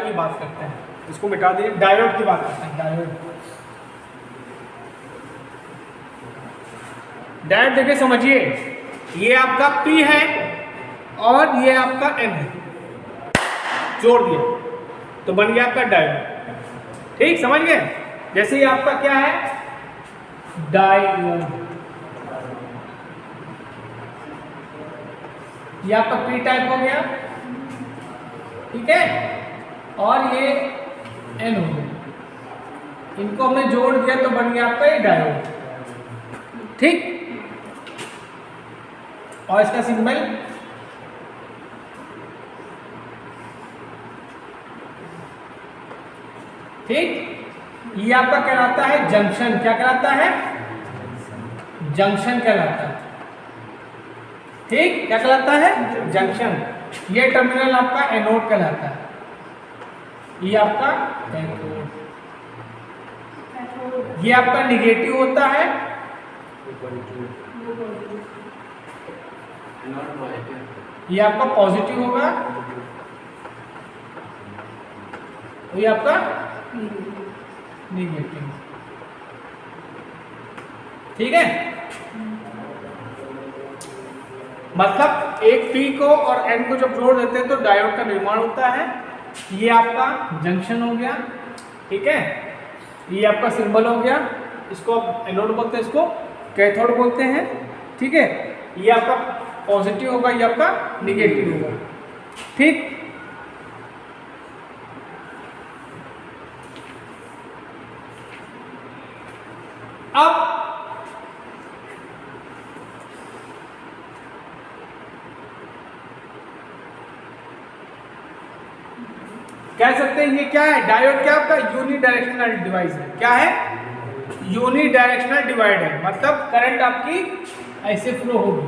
की बात करते हैं, इसको मिटा दिए, डायोड की बात करते हैं। डायोड देखिए समझिए, ये आपका P है और ये आपका N है, जोड़ दिया तो बन गया आपका डायोड। ठीक, समझ गए। जैसे ये आपका क्या है, डायोड, ये आपका P टाइप हो गया, ठीक है, और ये N हो गया, इनको हमने जोड़ दिया तो बन गया आपका ये डायोड। ठीक, और इसका सिंबल ठीक, ये आपका कहलाता है जंक्शन। क्या कहलाता है, जंक्शन कहलाता है। ठीक, क्या कहलाता है, जंक्शन। ये टर्मिनल आपका एनोड कहलाता है, ये आपका कैथोड। ये आपका निगेटिव होता है, ये आपका पॉजिटिव होगा, ये आपका निगेटिव। ठीक है, मतलब एक P को और N को जब जोड़ देते हैं तो डायोड का निर्माण होता है। ये आपका जंक्शन हो गया, ठीक है, ये आपका सिंबल हो गया, इसको आप एनोड बोलते हैं, इसको कैथोड बोलते हैं। ठीक है, ये आपका पॉजिटिव होगा, ये आपका निगेटिव होगा। ठीक, अब कह सकते हैं ये क्या है, डायोड क्या आपका यूनिडायरेक्शनल डिवाइस है। क्या है, यूनिडायरेक्शनल डिवाइड है, मतलब करंट आपकी ऐसे फ्लो होगी।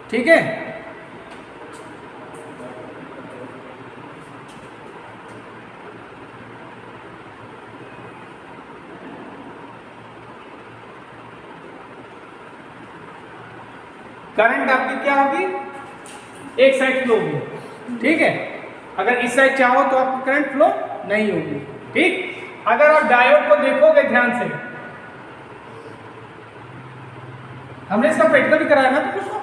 ठीक है, करंट आपकी क्या होगी, एक साइड फ्लो होगी। ठीक है, अगर इस साइड चाहो तो आपकी करंट फ्लो नहीं होगी। ठीक, अगर आप डायोड को देखोगे ध्यान से, हमने इसका प्रैक्टिकल भी कराया ना, तो उसको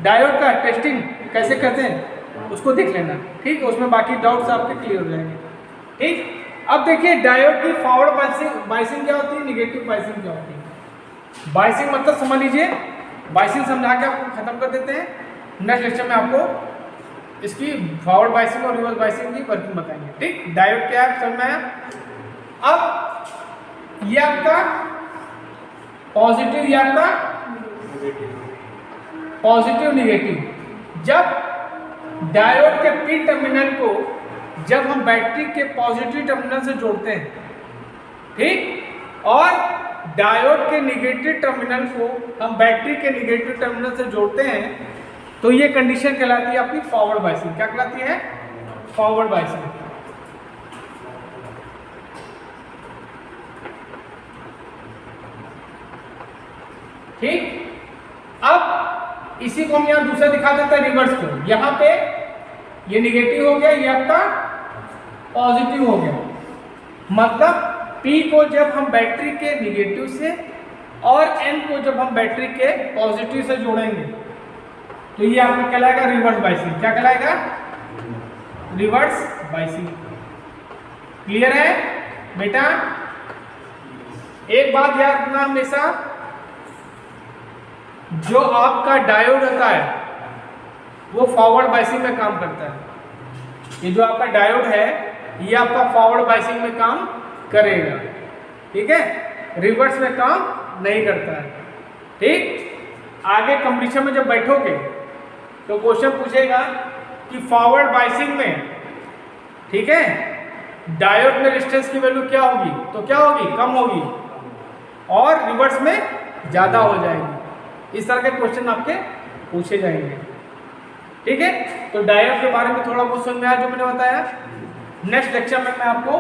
डायोड का टेस्टिंग कैसे करते हैं उसको देख लेना। ठीक, उसमें बाकी डाउट्स आपके क्लियर हो जाएंगे। ठीक, अब देखिए डायोड की फॉरवर्ड बाइसिंग क्या होती है, निगेटिव बाइसिंग क्या होती है। बाइसिंग मतलब समझ लीजिए, बाइसिंग समझा के आपको खत्म कर देते हैं। नेक्स्ट लेक्चर में आपको इसकी फॉरवर्ड बाइसिंग और रिवर्स बाइसिंग की वर्किंग बताएंगे। ठीक, डायोड क्या है समझ में आया। अब ये आपका पॉजिटिव, ये आपका पॉजिटिव निगेटिव। जब डायोड के P टर्मिनल को जब हम बैटरी के पॉजिटिव टर्मिनल से जोड़ते हैं, ठीक, और डायोड के निगेटिव टर्मिनल को हम बैटरी के निगेटिव टर्मिनल से जोड़ते हैं, तो ये कंडीशन कहलाती है आपकी फॉरवर्ड बाइसिंग। क्या कहलाती है, फॉरवर्ड बाइसिंग। ठीक, अब इसी को हम यहां दूसरा दिखा देते हैं, रिवर्स को। यहां पे ये निगेटिव हो गया, ये आपका पॉजिटिव हो गया। मतलब P को जब हम बैटरी के निगेटिव से और N को जब हम बैटरी के पॉजिटिव से जोड़ेंगे तो ये आपको कहलाएगा रिवर्स बाइसिंग। क्या कहलाएगा, रिवर्स बाइसिंग। क्लियर है बेटा। एक बात याद रखना हमेशा, जो आपका डायोड होता है वो फॉरवर्ड बाइसिंग में काम करता है। ये जो आपका डायोड है ये आपका फॉरवर्ड बाइसिंग में काम करेगा, ठीक है, रिवर्स में काम नहीं करता है। ठीक, आगे कंपटीशन में जब बैठोगे तो क्वेश्चन पूछेगा कि फॉरवर्ड बाइसिंग में, ठीक है, डायोड में रेजिस्टेंस की वैल्यू क्या होगी, तो क्या होगी, कम होगी, और रिवर्स में ज़्यादा हो जाएगी। इस तरह के क्वेश्चन आपके पूछे जाएंगे। ठीक है, तो डायोड के बारे में थोड़ा बहुत समझ में आया जो मैंने बताया। नेक्स्ट लेक्चर में मैं आपको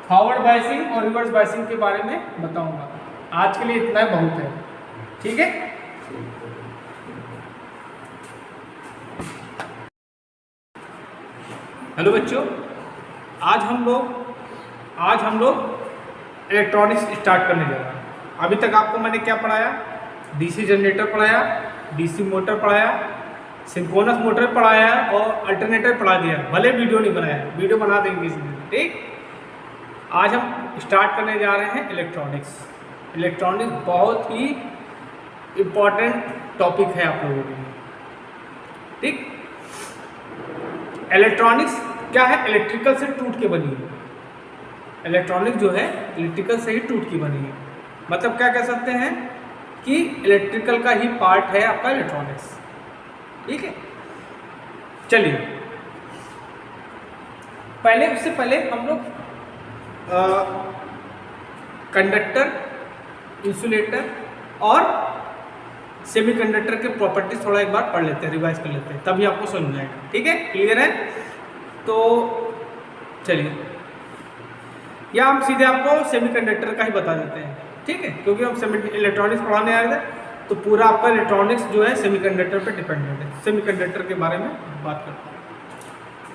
फॉरवर्ड बाइसिंग और रिवर्स बाइसिंग के बारे में बताऊंगा। आज के लिए इतना बहुत है। ठीक है। हेलो बच्चों, आज हम लोग इलेक्ट्रॉनिक्स स्टार्ट करने जा रहे हैं। अभी तक आपको मैंने क्या पढ़ाया? डीसी जनरेटर पढ़ाया, डीसी मोटर पढ़ाया, सिंक्रोनस मोटर पढ़ाया और अल्टरनेटर पढ़ा दिया। भले वीडियो नहीं बनाया, वीडियो बना देंगे इसी दिन, ठीक। आज हम स्टार्ट करने जा रहे हैं इलेक्ट्रॉनिक्स। इलेक्ट्रॉनिक्स बहुत ही इम्पॉर्टेंट टॉपिक है आप लोगों के लिए, ठीक। इलेक्ट्रॉनिक्स क्या है? इलेक्ट्रिकल से टूट के बनी है। इलेक्ट्रॉनिक जो है इलेक्ट्रिकल से ही टूट के बनी है। मतलब क्या कह सकते हैं कि इलेक्ट्रिकल का ही पार्ट है आपका इलेक्ट्रॉनिक्स, ठीक है। चलिए, उससे पहले हम लोग कंडक्टर, इंसुलेटर और सेमीकंडक्टर के प्रॉपर्टीज थोड़ा एक बार पढ़ लेते हैं, रिवाइज कर लेते हैं, तभी आपको समझ आएगा, ठीक है। क्लियर है? तो चलिए, या हम सीधे आपको सेमीकंडक्टर का ही बता देते हैं, ठीक है, क्योंकि हम इलेक्ट्रॉनिक्स पढ़ाने आए थे, तो पूरा आपका इलेक्ट्रॉनिक्स जो है सेमीकंडक्टर पे डिपेंडेंट है। सेमीकंडक्टर के बारे में बात करते हैं।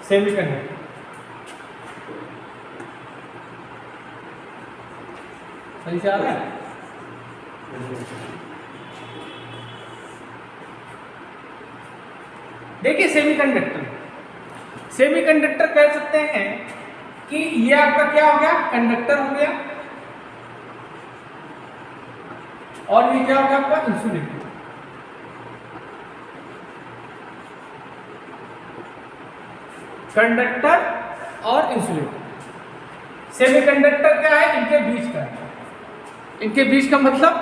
सेमीकंडक्टर सही से आ रहा है? देखिए, सेमीकंडक्टर कह सकते हैं कि ये आपका क्या हो गया? कंडक्टर हो गया, और ये क्या हो गया आपका? इंसुलेटर। कंडक्टर और इंसुलेटर। सेमीकंडक्टर क्या है? इनके बीच का है। इनके बीच का मतलब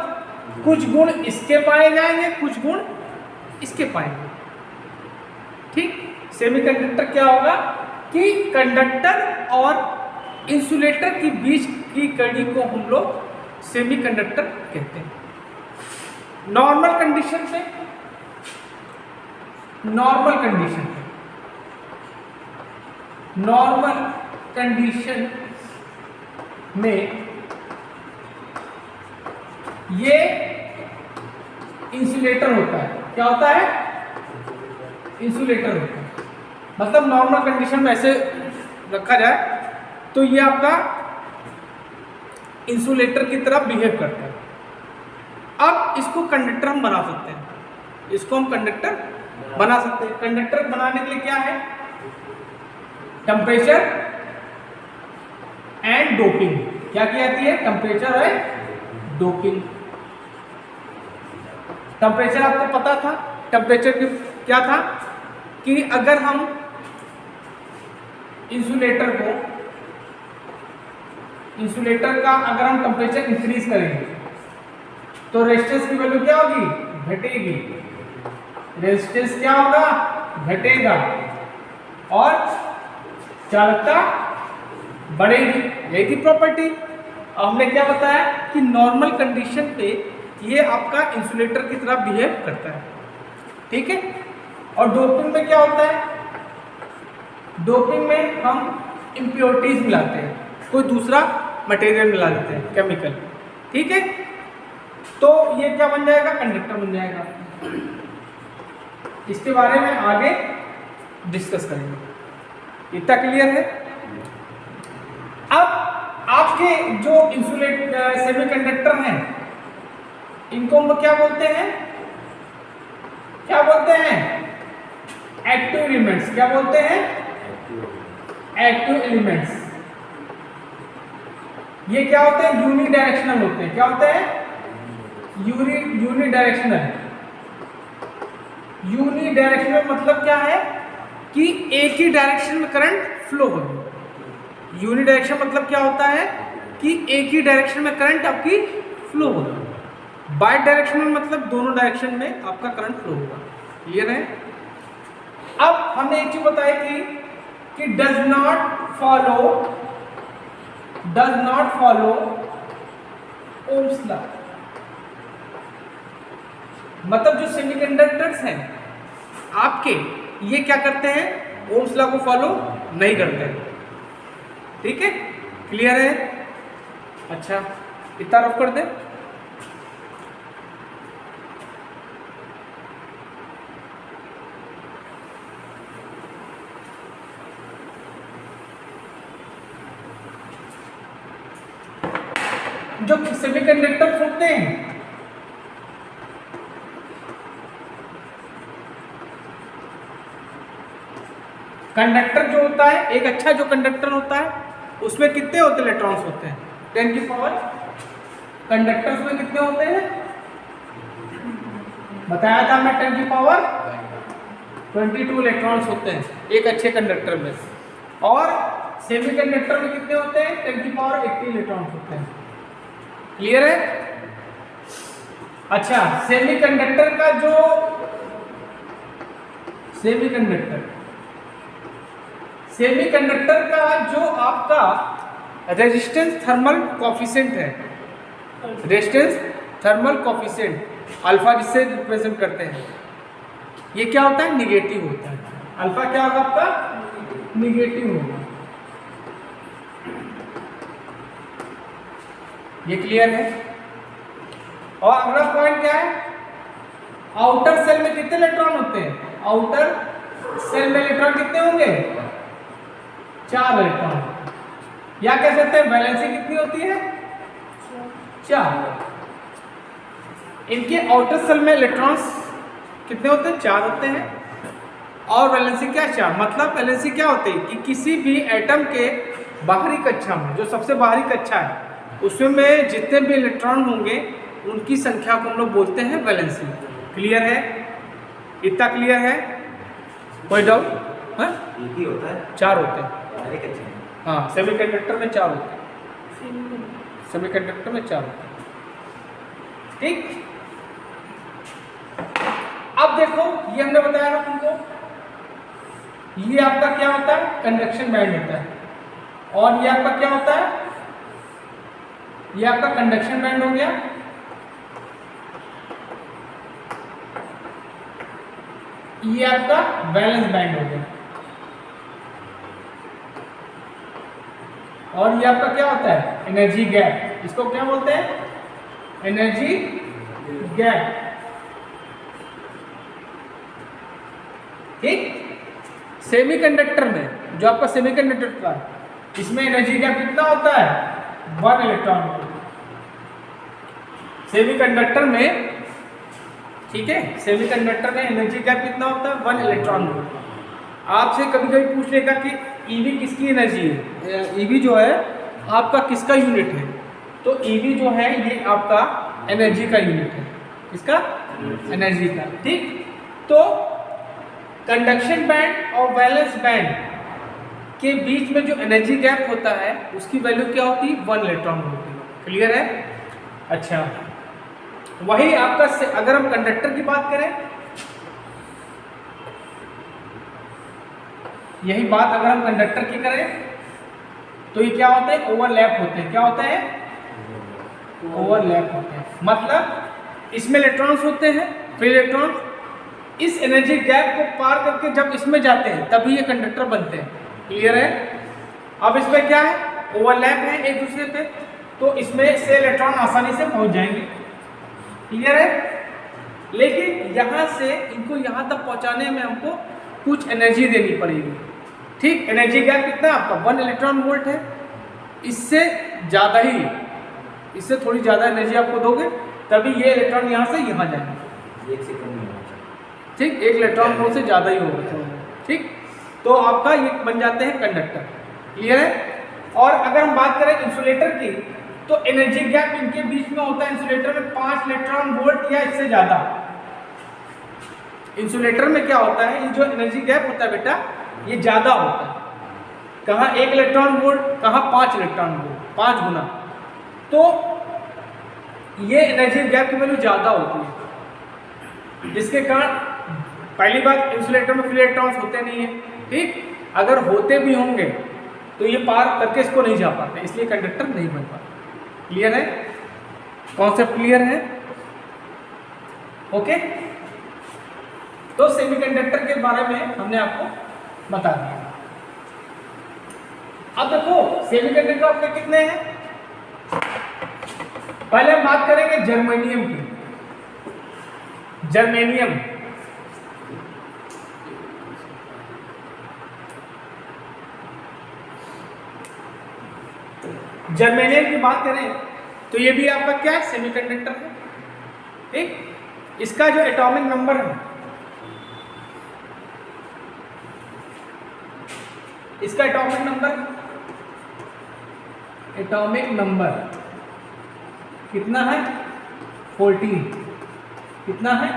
कुछ गुण इसके पाए जाएंगे, कुछ गुण इसके पाएंगे, ठीक। सेमीकंडक्टर क्या होगा कि कंडक्टर और इंसुलेटर के बीच की कड़ी को हम लोग सेमीकंडक्टर कहते हैं। नॉर्मल कंडीशन में ये इंसुलेटर होता है। क्या होता है? इंसुलेटर होता है। मतलब नॉर्मल कंडीशन में ऐसे रखा जाए तो ये आपका इंसुलेटर की तरह बिहेव करता है। अब इसको कंडक्टर हम बना सकते हैं, कंडक्टर बनाने के लिए क्या है? Temperature and doping. क्या की जाती है? Temperature and doping. टेम्परेचर आपको पता था, टेम्परेचर क्या था कि अगर हम इंसुलेटर का अगर हम टेम्परेचर इंक्रीज करेंगे तो रेजिस्टेंस की वैल्यू क्या होगी? घटेगी। रेजिस्टेंस क्या होगा? घटेगा, और चालकता बढ़ेगी। यही थी प्रॉपर्टी। हमने क्या बताया कि नॉर्मल कंडीशन पे ये आपका इंसुलेटर की तरह बिहेव करता है, ठीक है। और डोपिंग में क्या होता है? डोपिंग में हम इम्प्योरिटीज मिलाते हैं, कोई दूसरा मटेरियल मिला देते हैं, केमिकल, ठीक है। तो ये क्या बन जाएगा? कंडक्टर बन जाएगा। इसके बारे में आगे डिस्कस करेंगे। इतना क्लियर है? अब आपके जो सेमीकंडक्टर हैं, इनको हम क्या बोलते हैं? Active elements. क्या बोलते हैं? Active elements. ये क्या होते हैं? यूनिडायरेक्शनल होते हैं। क्या होते हैं? यूनिडायरेक्शनल मतलब क्या है कि एक ही डायरेक्शन में करंट फ्लो होगी। यूनिडायरेक्शन मतलब क्या होता है कि एक ही डायरेक्शन में करंट आपकी फ्लो होगा। बाई डायरेक्शनल मतलब दोनों डायरेक्शन में आपका करंट फ्लो होगा। क्लियर है? अब हमने एक चीज बताई थी कि does not follow Ohm's law. मतलब जो सेमीकंडक्टर्स हैं आपके, ये क्या करते हैं? ओम्स लॉ को फॉलो नहीं करते हैं, ठीक है। क्लियर है? अच्छा, इतना रफ कर दे। जो सेमीकंडक्टर्स होते हैं, कंडक्टर जो होता है, एक अच्छा जो कंडक्टर होता है उसमें कितने होते हैं इलेक्ट्रॉन्स होते हैं? 10 की पावर, कंडक्टर्स में कितने होते हैं? बताया था मैं 10 की पावर 22 इलेक्ट्रॉन्स होते हैं एक अच्छे कंडक्टर में। और सेमीकंडक्टर में कितने होते हैं? 10 की पावर 80 इलेक्ट्रॉन्स होते हैं। क्लियर है? अच्छा, सेमीकंडक्टर का जो सेमीकंडक्टर का जो आपका रेजिस्टेंस थर्मल कोफिशिएंट है, रेजिस्टेंस थर्मल कोफिशिएंट अल्फा जिससे रिप्रेजेंट करते हैं, ये क्या होता है? निगेटिव होता है। अल्फा क्या होगा आपका? निगेटिव होगा। ये क्लियर है? और अगला पॉइंट क्या है? आउटर सेल में कितने इलेक्ट्रॉन होते हैं? आउटर सेल में इलेक्ट्रॉन कितने होंगे? 4 इलेक्ट्रॉन। या कह सकते हैं वैलेंसी कितनी होती है? 4। इनके आउटर सेल में इलेक्ट्रॉन्स कितने होते हैं? 4 होते हैं। और वैलेंसी क्या? 4। मतलब वैलेंसी क्या होती है कि किसी भी एटम के बाहरी कक्षा में, जो सबसे बाहरी कक्षा है, उसमें जितने भी इलेक्ट्रॉन होंगे उनकी संख्या को हम लोग बोलते हैं वैलेंसी। क्लियर है? इतना क्लियर है? कोई डाउट? हाँ, एक ही होता है, 4 होते हैं। हाँ, सेमीकंडक्टर में 4 होते हैं। सेमीकंडक्टर में 4 होते हैं। ठीक। अब देखो, ये हमने बताया ना तुमको, ये आपका क्या होता है? कंडक्शन बैंड होता है। और ये आपका क्या होता है? ये आपका कंडक्शन बैंड हो गया। ये आपका वैलेंस बैंड हो गया। और ये आपका क्या होता है? Energy gap. इसको क्या बोलते हैं? Energy gap. ठीक। सेमीकंडक्टर में, जो आपका सेमीकंडक्टर का, इसमें एनर्जी गैप कितना होता है? 1 इलेक्ट्रॉन वोल्ट। सेमीकंडक्टर में, ठीक है, सेमीकंडक्टर में एनर्जी गैप कितना होता है? 1 इलेक्ट्रॉन वोल्ट। आपसे कभी कभी पूछ लेगा कि ईवी किसकी एनर्जी है? ईवी जो है आपका किसका यूनिट है? तो ईवी जो है ये आपका एनर्जी का यूनिट है। किसका? एनर्जी का। ठीक। तो कंडक्शन बैंड और वैलेंस बैंड के बीच में जो एनर्जी गैप होता है उसकी वैल्यू क्या होती है? 1 इलेक्ट्रॉन होती है। क्लियर है? अच्छा, वही आपका अगर हम कंडक्टर की बात करें, यही बात अगर हम कंडक्टर की करें तो ये क्या होते हैं? ओवरलैप होते हैं। क्या होते हैं? ओवरलैप होते हैं। मतलब इसमें इलेक्ट्रॉन्स होते हैं, फिर इलेक्ट्रॉन इस एनर्जी गैप को पार करके जब इसमें जाते हैं तभी ये कंडक्टर बनते हैं। क्लियर है? अब इसमें क्या है? ओवरलैप है एक दूसरे पे, तो इसमें से इलेक्ट्रॉन आसानी से पहुंच जाएंगे। क्लियर है? लेकिन यहाँ से इनको यहाँ तक पहुँचाने में हमको कुछ एनर्जी देनी पड़ेगी। ठीक। एनर्जी गैप कितना है आपका? 1 इलेक्ट्रॉन वोल्ट है। इससे ज़्यादा ही, इससे थोड़ी ज़्यादा एनर्जी आपको दोगे तभी ये इलेक्ट्रॉन यहाँ से यहाँ जाएंगे। 1 सेकंड में होगा। ठीक। 1 इलेक्ट्रॉन वोल्ट से ज़्यादा ही होगा। ठीक। तो आपका ये बन जाते हैं कंडक्टर। क्लियर है? और अगर हम बात करें इंसुलेटर की, तो एनर्जी गैप इनके बीच में होता है इंसुलेटर में 5 इलेक्ट्रॉन वोल्ट या इससे ज़्यादा। इंसुलेटर में क्या होता है? ये जो एनर्जी गैप होता है बेटा, ये ज़्यादा होता है। कहाँ 1 इलेक्ट्रॉन वोल्ट, कहाँ 5 इलेक्ट्रॉन वोल्ट, 5 गुना। तो ये एनर्जी गैप की वैल्यू ज़्यादा होती है, जिसके कारण पहली बात, इंसुलेटर में फ्री इलेक्ट्रॉन्स होते नहीं है। ठीक। अगर होते भी होंगे तो ये पार करके इसको नहीं जा पाते, इसलिए कंडक्टर नहीं बन पाते। क्लियर है? कॉन्सेप्ट क्लियर है? ओके। तो सेमीकंडक्टर के बारे में हमने आपको बता दिया। अब देखो सेमीकंडक्टर आपके कितने हैं? पहले हम बात करेंगे जर्मेनियम की। जर्मेनियम जर्मेनियम की बात करें तो ये भी आपका क्या है, सेमीकंडक्टर है। ठीक, इसका जो एटॉमिक नंबर है, इसका एटॉमिक नंबर कितना है, 14। कितना है,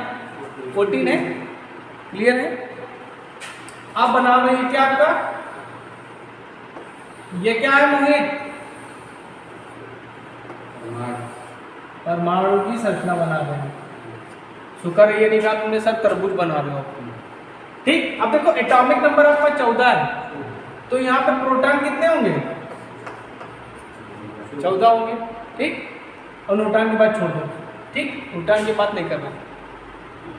14 है। क्लियर है। आप बना लो, ये क्या आपका, ये क्या है मोहित, परमाणु की संरचना बना रहे हैं। शुक्र ये नहीं कहा तुमने सर तरबूज बना रहे हो। ठीक, अब देखो एटॉमिक नंबर आपका 14 है, तो यहाँ पे प्रोटॉन कितने होंगे, 14 होंगे। ठीक, और न्यूट्रॉन की बात छोड़ दो। ठीक, न्यूट्रॉन की बात नहीं करना।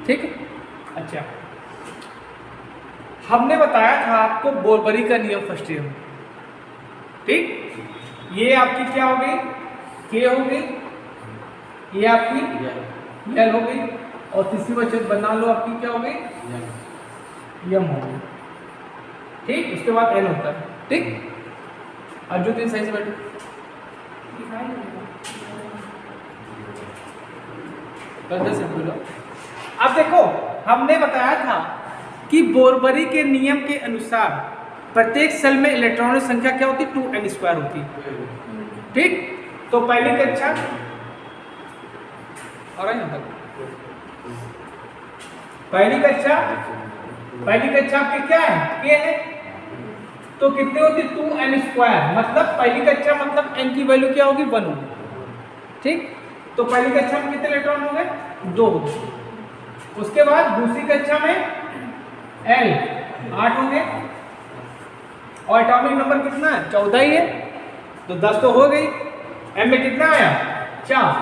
ठीक, अच्छा, हमने बताया था आपको बोरबरी का नियम फर्स्ट ईयर में। ठीक, ये आपकी क्या हो गई, के हो गई, ये आपकी एल हो गई, और तीसरी बचत बना लो आपकी क्या हो गई, यम हो गई। ठीक, उसके बाद एन होता है। ठीक, अर्जुन सही से बैठो। अब देखो हमने बताया था कि बोरबरी के नियम के अनुसार प्रत्येक सेल में इलेक्ट्रॉनों की संख्या क्या होती है, 2n² होती है। ठीक, तो पहली कक्षा और पहली कक्षा आपकी क्या है, के है, तो कितनी होती है, 2n²। मतलब पहली कक्षा मतलब n की वैल्यू क्या होगी, 1 होगी। ठीक, तो पहली कक्षा में कितने इलेक्ट्रॉन हो गए, 2 हो गए। उसके बाद दूसरी कक्षा में L 8 होंगे, और एटॉमिक नंबर कितना है, 14 ही है, तो 10 तो हो गई। M में कितना आया, 4।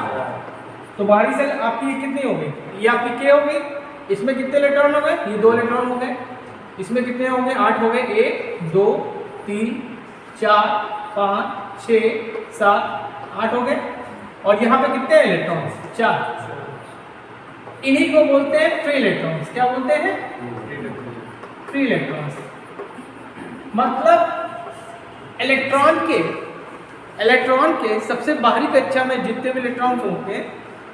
तो बाहरी सेल आपकी ये कितनी हो गई, ये आपकी K हो गई। इसमें कितने इलेक्ट्रॉन हो गए, ये 2 इलेक्ट्रॉन हो गए। इसमें कितने होंगे, 8 हो गए, 1 2 3 4 5 6 7 8 हो गए। और यहाँ पे कितने इलेक्ट्रॉन, 4। इन्हीं को बोलते हैं फ्री इलेक्ट्रॉन्स। क्या बोलते हैं, फ्री इलेक्ट्रॉन्स। मतलब इलेक्ट्रॉन के सबसे बाहरी कक्षा में जितने भी इलेक्ट्रॉन्स होंगे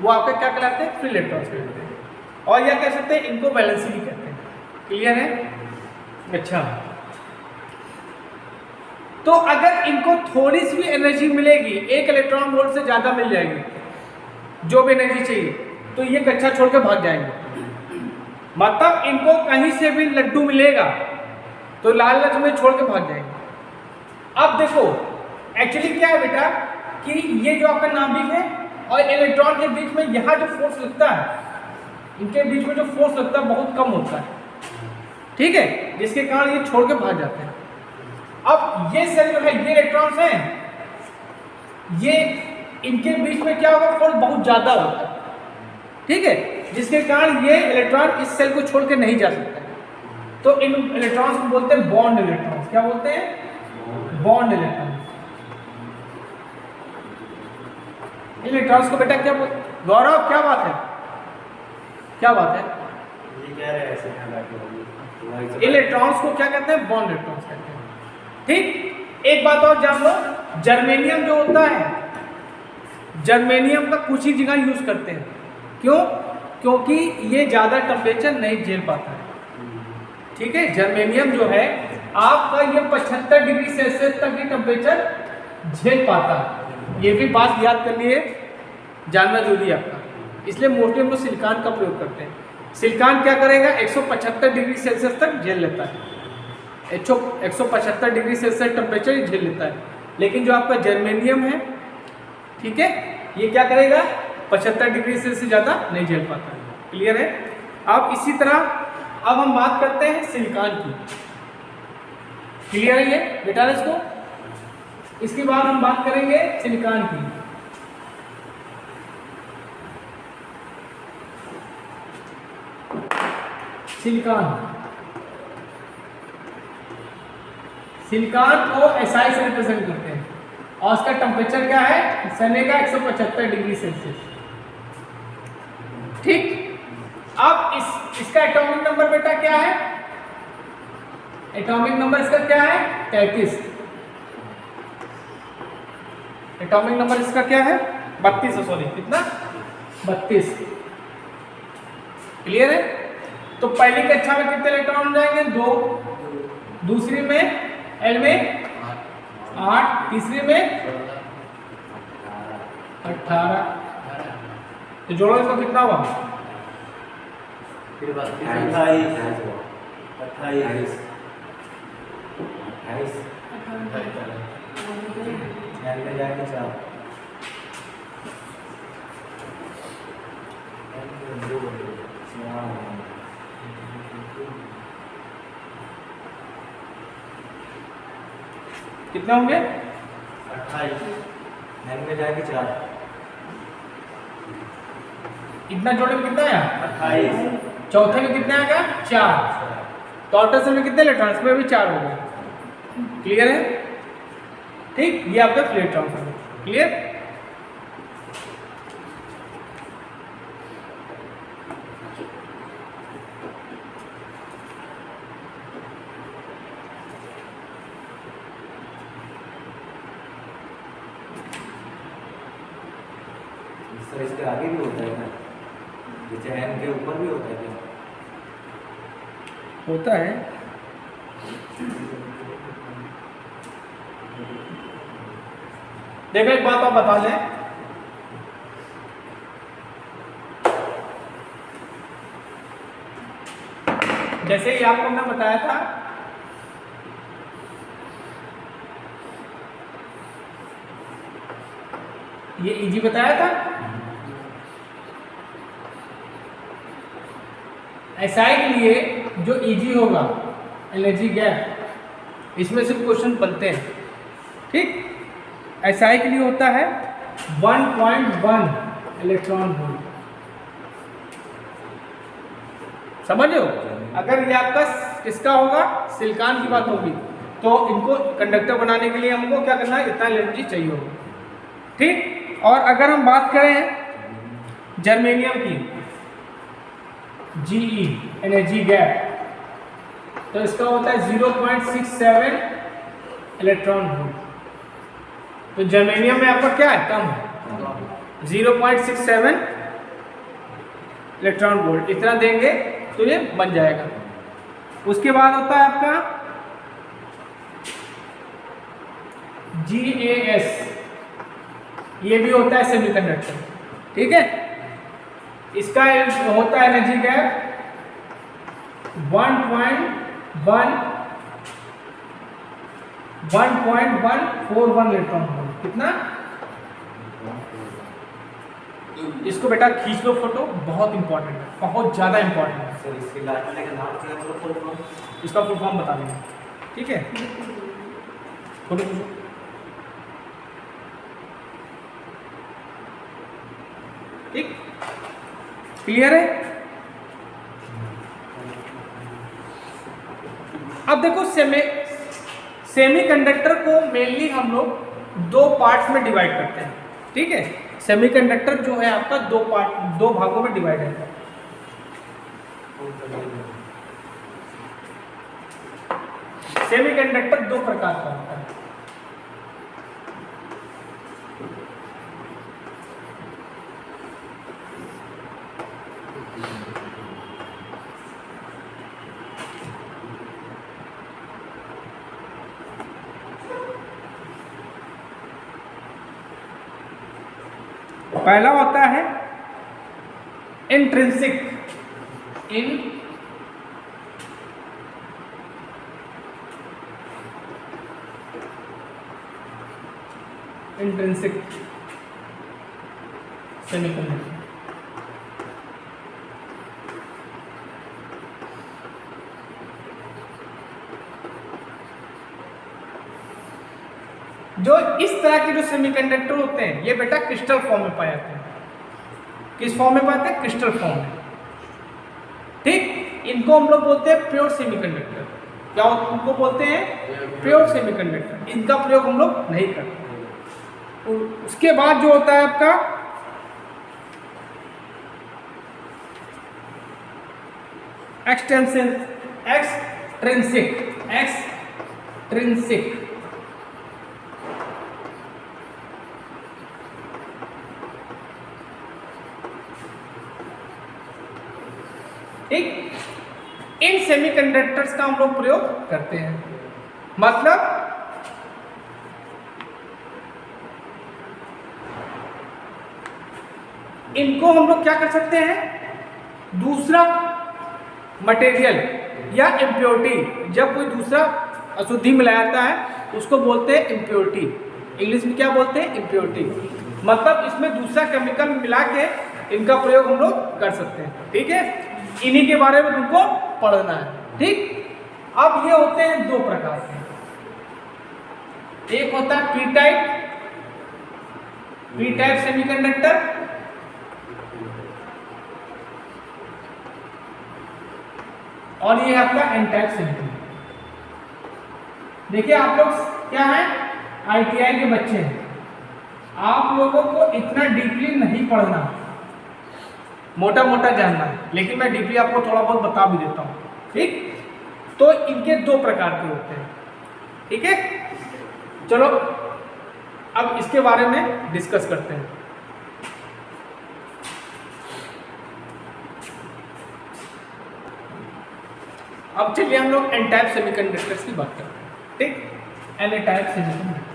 वो आपके क्या कहलाते हैं, फ्री इलेक्ट्रॉन्स कहलाते हैं। और या कह सकते हैं इनको वैलेंसी भी कहते हैं। क्लियर है। अच्छा, तो अगर इनको थोड़ी सी भी एनर्जी मिलेगी, 1 इलेक्ट्रॉन वोल्ट से ज्यादा मिल जाएगी, जो भी एनर्जी चाहिए, तो ये कक्षा छोड़ के भाग जाएंगे। मतलब इनको कहीं से भी लड्डू मिलेगा तो लालच में छोड़ के भाग जाएंगे। अब देखो एक्चुअली क्या है बेटा, कि ये जो आपका नाभिक है और इलेक्ट्रॉन के बीच में यहाँ जो फोर्स लगता है, इनके बीच में जो फोर्स लगता है बहुत कम होता है। ठीक है, जिसके कारण ये छोड़ के भाग जाते हैं। अब ये सेल जो है, ये इलेक्ट्रॉन्स हैं, ये इनके बीच में क्या होगा, फोर्स बहुत ज्यादा होता है। ठीक है, जिसके कारण ये इलेक्ट्रॉन इस सेल को छोड़ के नहीं जा सकता। तो इन इलेक्ट्रॉन्स को बोलते हैं बॉन्ड इलेक्ट्रॉन्स। क्या बोलते हैं, बॉन्ड इलेक्ट्रॉन्स। इलेक्ट्रॉन्स को बेटा क्या बोलते, गौरव क्या बात है, क्या बात है, ये कह रहे हैं ऐसे इलेक्ट्रॉन्स को क्या कहते हैं, बॉन्ड इलेक्ट्रॉन्स कहते हैं। ठीक, एक बात और जान लो, जर्मेनियम जो होता है, जर्मेनियम का कुछ ही जगह यूज करते हैं। क्यों, क्योंकि ये ज्यादा टेम्परेचर नहीं झेल पाता है। ठीक है, जर्मेनियम जो है आपका ये 75 डिग्री सेल्सियस तक की टेम्परेचर झेल पाता है। ये भी बात याद कर लिए, जानना जरूरी है आपका। इसलिए मोस्टली हम लोग सिलिकॉन का प्रयोग करते हैं। सिलिकॉन क्या करेगा, 175 डिग्री सेल्सियस तक झेल लेता है, 175 डिग्री सेल्सियस टेम्परेचर झेल लेता है। लेकिन जो आपका जर्मेनियम है, ठीक है, ये क्या करेगा, 75 डिग्री सेल्सियस ज़्यादा नहीं झेल पाता है। क्लियर है। अब इसी तरह अब हम बात करते हैं सिलिकॉन की। क्लियर है ये बेटा इसको। इसके बाद हम बात करेंगे सिलिकॉन की। सिलिकॉन को SI से रिप्रेजेंट करते हैं और उसका टेम्परेचर क्या है, सने का 175 डिग्री सेल्सियस। ठीक, अब इसका एटॉमिक नंबर बेटा क्या है, एटॉमिक नंबर इसका क्या है, 33। एटॉमिक नंबर इसका क्या है, 32 है, सॉरी कितना 32। क्लियर है? तो पहली कक्षा में कितने इलेक्ट्रॉन जाएंगे? 2, दूसरी में एल में 8, तीसरी में 18। तो जोड़ो इसको, कितना हुआ? 28 कितने होंगे? 28 में जाएगी 4। इतना जोड़े में कितना आया? 28। चौथे में कितना आएगा? 4। तो आउटर सेल में कितने इलेक्ट्रॉन? इसमें भी 4 हो गए। क्लियर है? ठीक, ये आपका फ्लैट ट्रांसफर। क्लियर? सर इसके आगे भी होता है ना, जैसे एन के ऊपर भी होता है क्या? होता है। देखो एक बात आप बता दें, जैसे ही आपको मैं बताया था ये इजी बताया था, एसआई के लिए जो इजी होगा एनर्जी गैप, इसमें से क्वेश्चन बनते हैं। ठीक, एसआई के लिए होता है 1.1 इलेक्ट्रॉन वोल्ट। समझ लो, अगर ये आपका किसका होगा, सिलिकॉन की बात होगी, तो इनको कंडक्टर बनाने के लिए हमको क्या करना है, इतना एनर्जी चाहिए होगा। ठीक, और अगर हम बात करें जर्मेनियम की, जीई एनर्जी गैप, तो इसका होता है 0.67 इलेक्ट्रॉन वोल्ट। तो जर्मेनियम में आपका क्या है, कम है, 0.67 इलेक्ट्रॉन वोल्ट, इतना देंगे तो ये बन जाएगा। उसके बाद होता है आपका GaS, ये भी होता है सेमीकंडक्टर। ठीक है, इसका होता है एनर्जी गैप 1.141 इलेक्ट्रॉन वोल्ट। कितना? इसको बेटा खींच लो फोटो, बहुत इंपॉर्टेंट है, बहुत ज्यादा इंपॉर्टेंट है। सर इसके लाइट का नाम क्या है, फुल फॉर्म? इसका फुल फॉर्म बता देंगे। ठीक है, फोटो खींचो। ठीक, क्लियर है? अब देखो सेमीकंडक्टर को मेनली हम लोग 2 पार्ट्स में डिवाइड करते हैं। ठीक है, सेमीकंडक्टर जो है आपका 2 भागों में डिवाइड है। सेमीकंडक्टर 2 प्रकार का होता है। पहला होता है इंट्रिंसिक, इंट्रिंसिक सेमीकंडक्टर। जो इस तरह के जो सेमीकंडक्टर होते हैं, ये बेटा क्रिस्टल फॉर्म में पाए जाते हैं। किस फॉर्म में पाते हैं? क्रिस्टल फॉर्म में। ठीक, इनको हम लोग बोलते हैं प्योर सेमीकंडक्टर। क्या उनको बोलते हैं? Pure semiconductor. इनका प्रयोग हम लोग नहीं करते। उसके बाद जो होता है आपका एक्सट्रिंसिक इन सेमीकंडक्टर्स का हम लोग प्रयोग करते हैं। मतलब इनको हम लोग क्या कर सकते हैं, दूसरा मटेरियल या इम्प्योरिटी, जब कोई दूसरा अशुद्धि मिलाया जाता है उसको बोलते हैं इम्प्योरिटी। इंग्लिश में क्या बोलते हैं, इम्प्योरिटी। मतलब इसमें दूसरा केमिकल मिला के इनका प्रयोग हम लोग कर सकते हैं। ठीक है, इन्हीं के बारे में तुमको पढ़ना है। ठीक, अब ये होते हैं दो प्रकार के, एक होता है पी टाइप सेमीकंडक्टर, और ये है आपका एन टाइप सेमीकंडक्टर। देखिए आप लोग क्या है, आईटीआई के बच्चे हैं, आप लोगों को इतना डीपली नहीं पढ़ना, मोटा मोटा जानना है, लेकिन मैं डीपली आपको थोड़ा बहुत बता भी देता हूँ। ठीक, तो इनके दो प्रकार के होते हैं। ठीक है, चलो अब इसके बारे में डिस्कस करते हैं। अब चलिए हम लोग एन टाइप सेमीकंडक्टर्स की बात करते हैं। ठीक, N type semiconductor,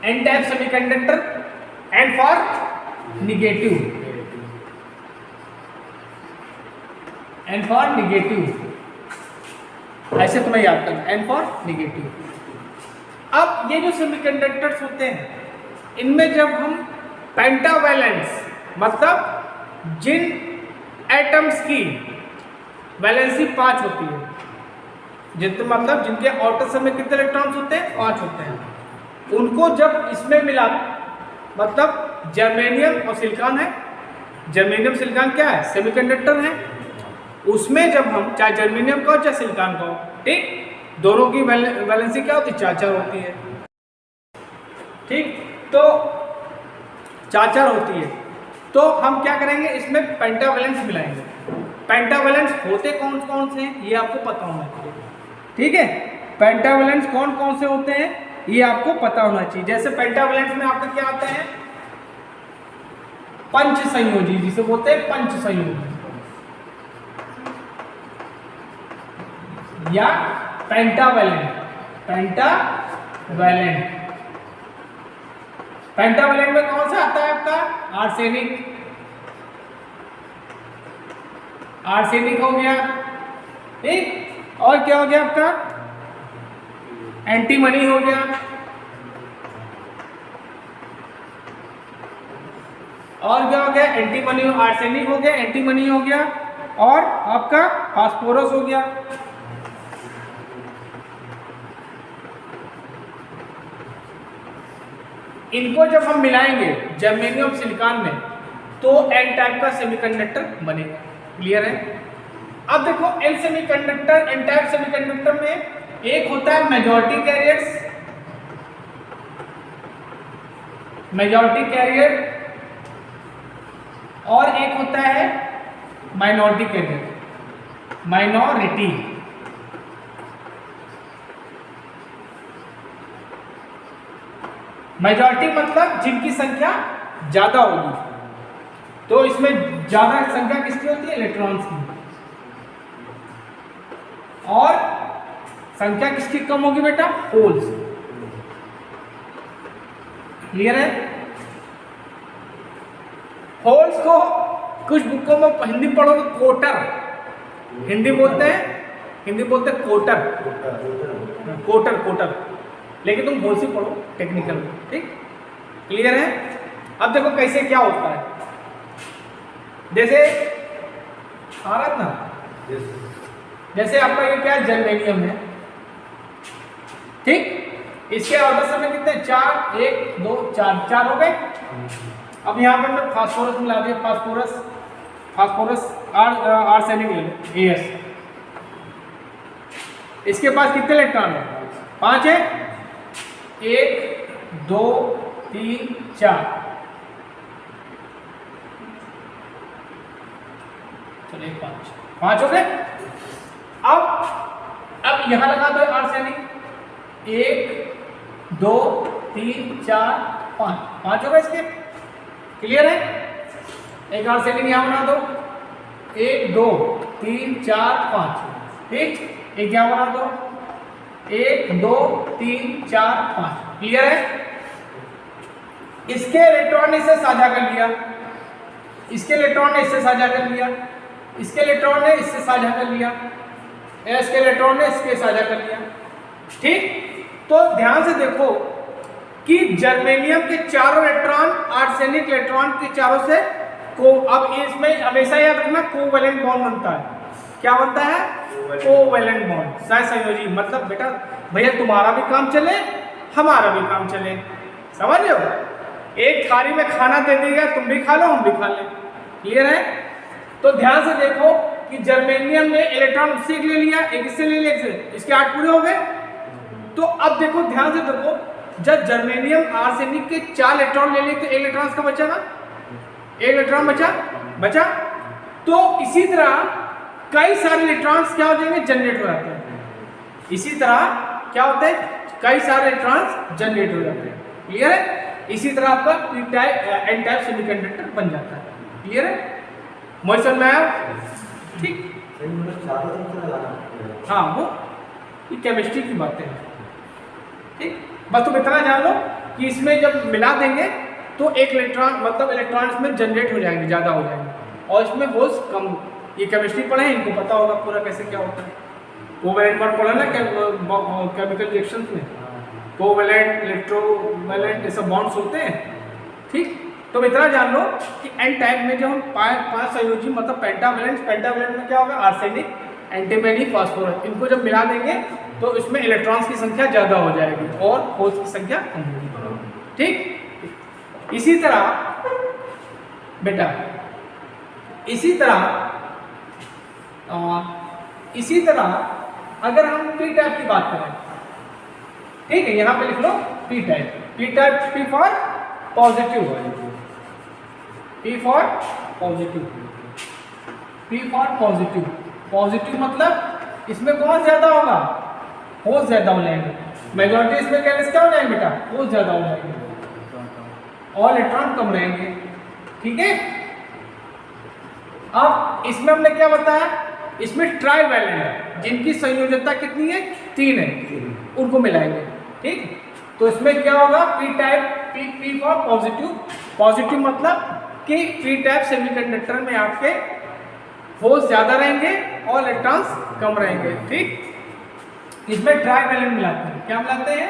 N type semiconductor, N for negative, N for negative, ऐसे तुम्हें याद करना, एन फॉर निगेटिव। अब ये जो सेमीकंडक्टर्स होते हैं, इनमें जब हम पेंटावैलेंस, मतलब जिन एटम्स की वैलेंसी 5 होती है, जितने मतलब जिनके आउटर सब में कितने इलेक्ट्रॉन्स होते हैं, 5 होते हैं, उनको जब इसमें मिला, मतलब जर्मेनियम और सिलिकॉन है, जर्मेनियम सिलिकॉन क्या है, सेमीकंडक्टर है, उसमें जब हम चाहे जर्मेनियम का हो चाहे सिलिकॉन का हो, ठीक, दोनों की वैलेंसी क्या होती है, 4 होती है। ठीक, तो 4 होती है, तो हम क्या करेंगे, इसमें पेंटावैलेंस मिलाएंगे। पेंटावैलेंस होते कौन कौन से हैं ये आपको पता होना चाहिए। ठीक है, पेंटावैलेंस कौन कौन से होते हैं ये आपको पता होना चाहिए। जैसे पेंटावैलेंस में आपके क्या आते हैं, पंच संयोजी, जिसे बोलते हैं पंच संयोजी, या पेंटावैलेंट। पेंटावैलेंट में कौन सा आता है आपका, आर्सेनिक हो गया। ठीक, और क्या हो गया आपका, एंटीमनी हो गया, और क्या हो गया, एंटीमनी, आर्सेनिक हो गया, एंटीमनी हो गया, और आपका फास्फोरस हो गया। इनको जब हम मिलाएंगे जर्मेनियम सिलिकॉन में तो एन टाइप का सेमीकंडक्टर बनेगा। क्लियर है। अब देखो N semiconductor, N type semiconductor में एक होता है मेजॉरिटी कैरियर, और एक होता है माइनॉरिटी कैरियर, माइनॉरिटी। मेजॉरिटी मतलब जिनकी संख्या ज्यादा होगी, तो इसमें ज्यादा संख्या किसकी होती है, इलेक्ट्रॉन्स की, और संख्या किसकी कम होगी बेटा, होल्स। क्लियर है। होल्स को कुछ बुकों में हिंदी पढ़ोगे कोटर, हिंदी बोलते हैं कोटर, लेकिन तुम होल्स ही पढ़ो टेक्निकल में। ठीक, क्लियर है। अब देखो कैसे क्या होता है, जैसे आ रहा है ना, जैसे आपका ये क्या है, जर्मेनियम है। ठीक, इसके ऑर्डर समय कितने, 4, 1, 2, 4 हो गए। अब यहाँ पर मैं फास्फोरस मिला दिया, फास्फोरस आर्सेनिक ले लो, AS। इसके पास कितने इलेक्ट्रॉन है, 5 है, 1, 2, 3, 4। चलिए 5 हो गए। अब यहाँ लगा दो आर्सेनिक, 1, 2 3 4 5, 5 होगा इसके। क्लियर है? एक और सेकंड यहाँ बना दो, 1 2 3 4 5, ठीक। एक यहाँ बना दो, 1 2 3 4 5। क्लियर है? इसके इलेक्ट्रॉन ने इससे साझा कर लिया, इसके इलेक्ट्रॉन ने इससे साझा कर लिया, इसके इलेक्ट्रॉन ने इससे साझा कर लिया, इसके इलेक्ट्रॉन ने इसके साझा कर लिया, ठीक। तो ध्यान से देखो कि जर्मेनियम के चारों इलेक्ट्रॉन आर्सेनिक इलेक्ट्रॉन के चारों से को, अब इसमें हमेशा याद रखना कोवैलेंट बॉन्ड बनता है। क्या बनता है? कोवैलेंट बॉन्ड, सहसंयोजी। मतलब बेटा भैया तुम्हारा भी काम चले, हमारा भी काम चले, समझ रहे हो? एक थाली में खाना दे देगा, तुम भी खा लो हम भी खा लें। क्लियर है? तो ध्यान से देखो कि जर्मेनियम ने इलेक्ट्रॉन उससे ले लिया, एक इससे ले लिया, इसके 8 पूरे हो गए। तो अब देखो ध्यान से देखो, जब जर्मेनियम आर्सेनिक के 4 इलेक्ट्रॉन ले लिए तो 1 इलेक्ट्रॉन का बचा ना, 1 इलेक्ट्रॉन बचा। तो इसी तरह कई सारे इलेक्ट्रॉन्स क्या हो जाएंगे? जनरेट हो जाते हैं। इसी तरह क्या होता है? कई सारे इलेक्ट्रॉन्स जनरेट हो जाते हैं। क्लियर है? इसी तरह आपका P type N type semiconductor बन जाता है। क्लियर है? मोशन में आया? ठीक। हाँ, वो केमिस्ट्री की बातें हैं, ठीक। बस तुम इतना जान लो कि इसमें जब मिला देंगे तो एक इलेक्ट्रॉन मतलब इलेक्ट्रॉन इसमें जनरेट हो जाएंगे, ज़्यादा हो जाएंगे, और इसमें होल्स कम। ये केमिस्ट्री पढ़े, इनको पता होगा पूरा कैसे क्या होता है। कोवैलेंट बॉन्ड पढ़ा ना केमिकल रिएक्शंस में, कोवैलेंट इलेक्ट्रोवैलेंट ये सब बॉन्ड्स होते हैं, ठीक। तो इतना जान लो कि एन टाइप में जो हम 5 संयोजी मतलब पेंटावैलेंट में क्या होगा? आर्सेनिक, एंटीमनी, फास्फोरस, इनको जब मिला देंगे तो इसमें इलेक्ट्रॉन्स की संख्या ज़्यादा हो जाएगी और होल्स की संख्या कम होगी, ठीक। इसी तरह बेटा इसी तरह अगर हम पी टाइप की बात करें, ठीक है, यहाँ पे लिख लो P type. P for positive, P for positive. Positive मतलब इसमें कौन ज्यादा होगा? होल्स ज्यादा हो जाएंगे। मेजॉरिटी इसमें क्या हो जाएंगे बेटा? होल्स ज्यादा हो जाएंगे और इलेक्ट्रॉन कम रहेंगे, ठीक है। अब इसमें हमने क्या बताया? इसमें ट्राइवैलेंट है, जिनकी संयोजकता कितनी है? 3 है, उनको मिलाएंगे, ठीक। तो इसमें क्या होगा? P type, P for positive मतलब कि पी टाइप सेमीकंडक्टर में आपके होल्स ज्यादा रहेंगे और इलेक्ट्रॉन्स कम रहेंगे, ठीक। इसमें ट्राइवैलेंट मिलाते हैं। क्या मिलाते हैं?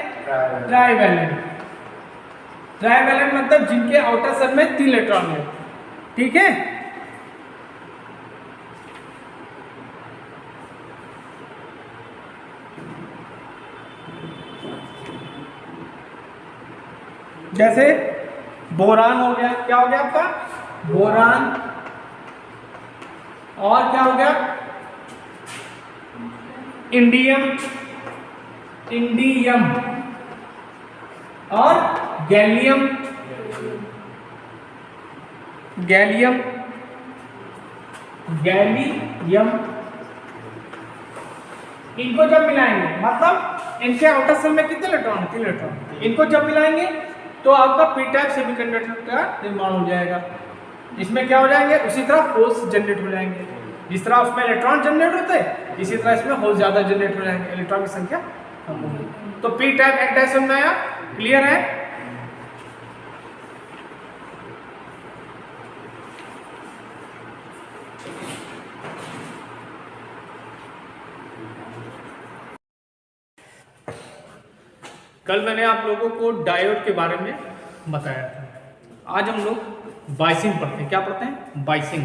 ट्राइवैलेंट मतलब जिनके आउटर शेल में 3 इलेक्ट्रॉन है, ठीक है। जैसे बोरान हो गया, क्या हो गया आपका? बोरान। और क्या हो गया? इंडियम और गैलियम। इनको जब मिलाएंगे मतलब इनके आउटर शेल में कितने इलेक्ट्रॉन है? 3 इलेक्ट्रॉन। इनको जब मिलाएंगे तो आपका पी टाइप सेमीकंडक्टर का निर्माण हो जाएगा। इसमें क्या हो जाएंगे? उसी तरह होल्स जनरेट हो जाएंगे। जिस तरह उसमें इलेक्ट्रॉन जनरेट होते हैं, इसी तरह इसमें होल्स ज़्यादा जनरेट हो जाएंगे, इलेक्ट्रॉन की संख्या कम होगी। तो पी टाइप एन टाइप समझ में आया? क्लियर है? कल मैंने आप लोगों को डायोड के बारे में बताया था। आज हम लोग बाइसिंग पढ़ते हैं। क्या पढ़ते हैं? बाइसिंग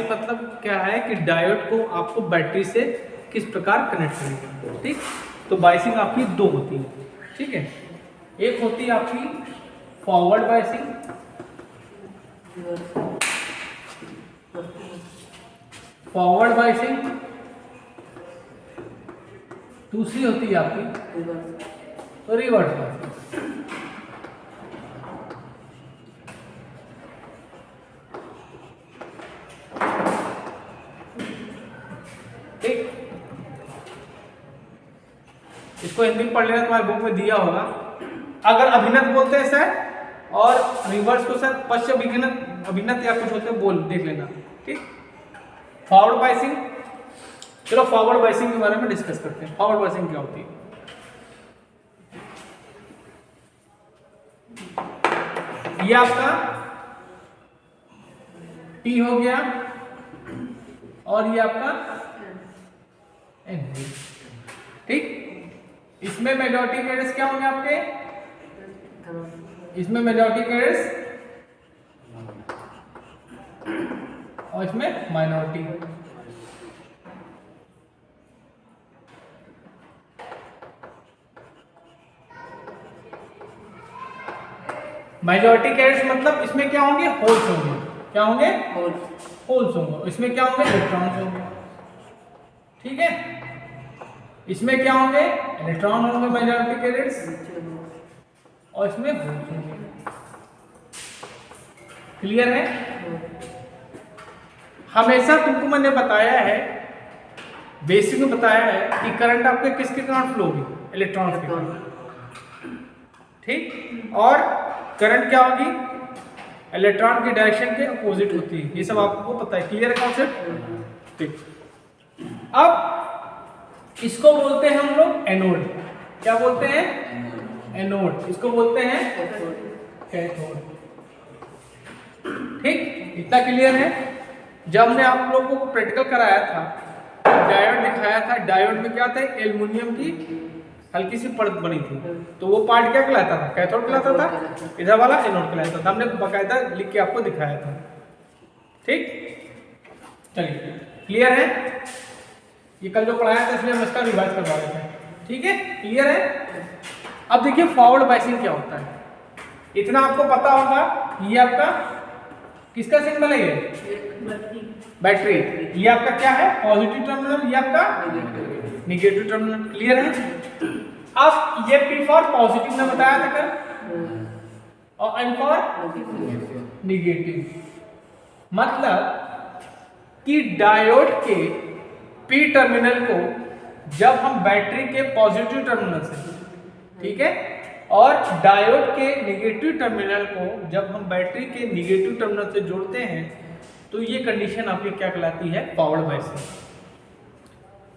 मतलब क्या है कि डायोड को आपको बैटरी से किस प्रकार कनेक्ट करेंगे, ठीक। तो बाइसिंग आपकी 2 होती है, ठीक है। एक होती है आपकी फॉरवर्ड बाइसिंग, दूसरी होती है आपकी रिवर्स बाइसिंग। ठीक। इसको हिंदी में पढ़ लेना, तुम्हारे बुक में दिया होगा। अगर अभिनत बोलते हैं सर, और रिवर्स को सर पश्च अभिनत या कुछ होते हैं, बोल देख लेना, ठीक। फॉरवर्ड बाइसिंग, चलो फॉरवर्ड बाइसिंग के बारे में डिस्कस करते हैं। फॉरवर्ड बाइसिंग क्या होती है? ये आपका P हो गया और ये आपका N, ठीक। इसमें मेजॉरिटी कैरियर्स क्या होंगे आपके? इसमें मेजॉरिटी कैरियर्स और इसमें माइनॉरिटी। मेजॉरिटी कैरियर्स मतलब इसमें क्या होंगे? होल्स होंगे। क्या होंगे? होल्स होंगे। इसमें क्या होंगे? इलेक्ट्रॉन्स होंगे, ठीक है। इसमें क्या होंगे? इलेक्ट्रॉन होंगे मेजॉरिटी कैरियर्स, और इसमें होल्स होंगे। क्लियर है? हमेशा तुमको मैंने बताया है, बेसिक में बताया है कि करंट आपके किसके कारण फ्लो होगी? इलेक्ट्रॉन के कारण, ठीक। और करंट क्या होगी? इलेक्ट्रॉन की डायरेक्शन के अपोजिट होती है। ये सब आपको पता है। क्लियर है कॉन्सेप्ट? ठीक। अब इसको बोलते हैं हम लोग एनोड। क्या बोलते हैं? एनोड। इसको बोलते हैं कैथोड, ठीक। इतना क्लियर है? जब हमने आप लोगों को प्रैक्टिकल कराया था, डायोड दिखाया था, डायोड में क्या था? एल्युमिनियम की हल्की सी परत बनी थी, तो वो पार्ट क्या कहलाता था? कैथोड कहलाता था। इधर वाला एनोड कहलाता था। हमने बाकायदा लिख के आपको दिखाया था, ठीक। चलिए, क्लियर है? ये कल जो पढ़ाया था इसलिए हम इसका रिवाइज करवा रहे थे, ठीक है। क्लियर है? अब देखिए फॉरवर्ड बाइसिंग क्या होता है। इतना आपको पता होगा। ये आपका किसका सिंबल है? ये बैटरी। ये आपका क्या है? पॉजिटिव टर्मिनल, ये आपका निगेटिव टर्मिनल। क्लियर है? अब ये P फॉर पॉजिटिव ने बताया था कल, और N फॉर निगेटिव। मतलब कि डायोड के P टर्मिनल को जब हम बैटरी के पॉजिटिव टर्मिनल से, ठीक है, और डायोड के नेगेटिव टर्मिनल को जब हम बैटरी के नेगेटिव टर्मिनल से जोड़ते हैं, तो ये कंडीशन आपकी क्या कहलाती है? Forward biasing.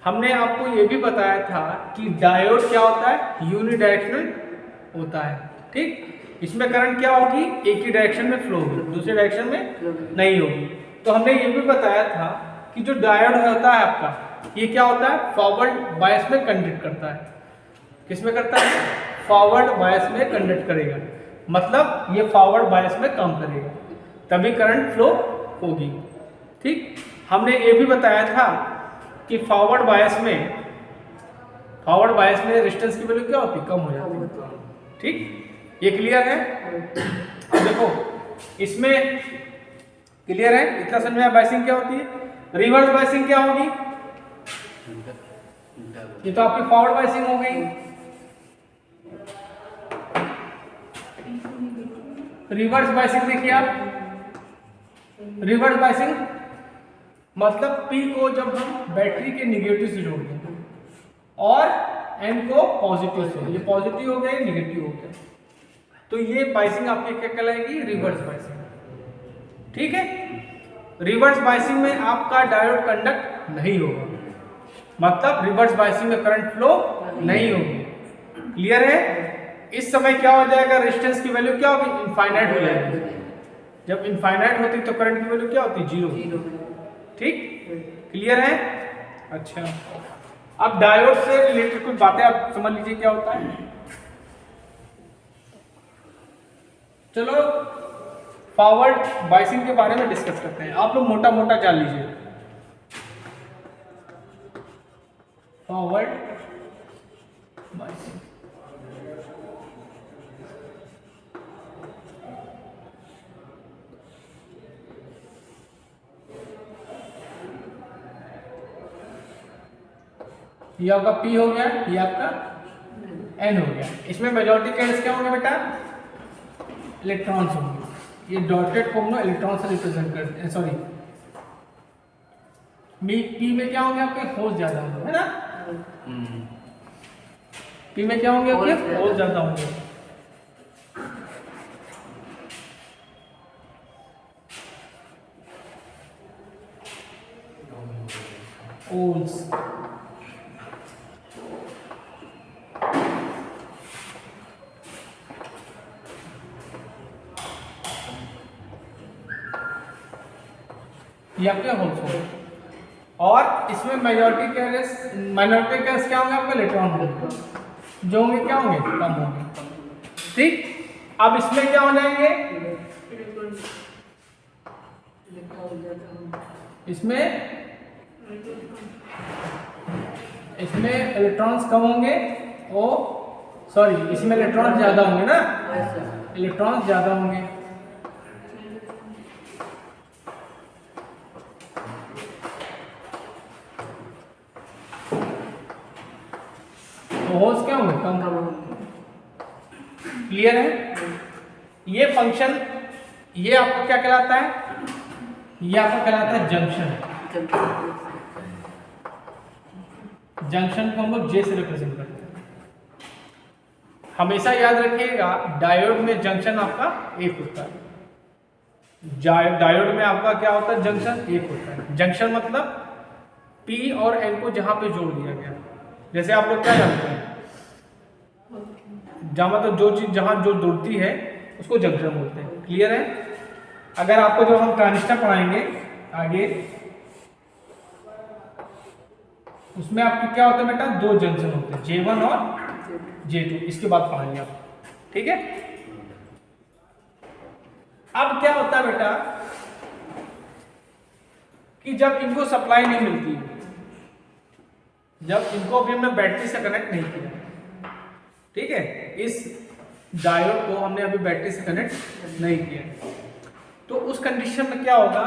हमने आपको ये भी बताया था कि डायोड क्या होता है? यूनिडायरेक्शनल होता है, ठीक। इसमें करंट क्या होगी? एक ही डायरेक्शन में फ्लो होगी, दूसरे डायरेक्शन में नहीं होगी। तो हमने ये भी बताया था कि जो डायोड होता है आपका, ये क्या होता है? फॉरवर्ड बायस में कंडक्ट करता है। किस में करता है? फॉरवर्ड बायस में कंडक्ट करेगा। मतलब ये फॉरवर्ड बायस में काम करेगा, तभी करंट फ्लो होगी, ठीक। हमने ये भी बताया था कि फॉरवर्ड बायस में रेजिस्टेंस की वैल्यू क्या होती है? कम हो जाती है, ठीक। ये क्लियर है? अब देखो इसमें क्लियर है? इतना समझ में? बाइसिंग क्या होती है? रिवर्स बाइसिंग क्या होगी? ये तो आपकी फॉरवर्ड बाइसिंग हो गई। रिवर्स बाइसिंग देखिए आप, रिवर्स बाइसिंग मतलब P को जब हम बैटरी के निगेटिव से जोड़ दें और N को पॉजिटिव से, ये पॉजिटिव हो गया, ये निगेटिव हो गया, तो ये बाइसिंग आपकी क्या कहलाएगी? रिवर्स बाइसिंग, ठीक है। रिवर्स बाइसिंग में आपका डायोड कंडक्ट नहीं होगा, मतलब रिवर्स बाइसिंग में करंट फ्लो नहीं होगी। क्लियर है? इस समय क्या हो जाएगा? रेजिस्टेंस की वैल्यू क्या होगी? इनफाइनाइट हो जाएगी। जब इनफाइनाइट होती तो करंट की वैल्यू क्या होती? जीरो, ठीक। क्लियर है? अच्छा, अब डायोड से रिलेटेड कुछ बातें आप समझ लीजिए क्या होता है। चलो फॉरवर्ड बाइसिंग के बारे में डिस्कस करते हैं। आप लोग मोटा मोटा जान लीजिए। फॉरवर्ड बाइसिंग ये आपका P हो गया, ये आपका N हो गया। इसमें मेजॉरिटी कैरियर्स क्या होंगे बेटा? इलेक्ट्रॉन्स होंगे। ये डॉटेड फॉर्म में इलेक्ट्रॉन से रिप्रेजेंट करते हैं, सॉरी P में क्या होंगे? आपके होल्स ज्यादा होंगे, है ना। पी में क्या होंगे आपके होल ज़्यादा होंगे। होल्स ये आपके होल्स होंगे। और इसमें माइनॉरिटी गैस क्या होंगे आपके इलेक्ट्रॉन होंगे, जो होंगे क्या होंगे कम होंगे। ठीक, अब इसमें क्या हो जाएंगे, इसमें इलेक्ट्रॉन्स कम होंगे और सॉरी इसमें इलेक्ट्रॉन ज्यादा होंगे ना, इलेक्ट्रॉन्स ज्यादा होंगे। होल्स क्या होंगे कम। क्लियर है। ये फंक्शन ये आपको क्या कहलाता है, ये आपको कहलाता है जंक्शन। जंक्शन को हम लोग जे से रिप्रेजेंट करते हैं। हमेशा याद रखिएगा डायोड में जंक्शन आपका एक होता है। डायोड में आपका क्या होता है, जंक्शन एक होता है। जंक्शन मतलब P और N को जहां पे जोड़ दिया गया। जैसे आप लोग क्या जानते हैं, जहां मतलब जो चीज जहां जो जुड़ती है उसको जंक्शन बोलते हैं। क्लियर है। अगर आपको जो हम ट्रांजिस्टर पढ़ाएंगे आगे, उसमें आपके क्या होता है बेटा, दो जंक्शन होते हैं, J1 और J2। इसके बाद पढ़ाएंगे आप, ठीक है। अब क्या होता है बेटा कि जब इनको सप्लाई नहीं मिलती, जब इनको अभी हमने बैटरी से कनेक्ट नहीं किया, ठीक है, इस डायोड को हमने अभी बैटरी से कनेक्ट नहीं किया, तो उस कंडीशन में क्या होगा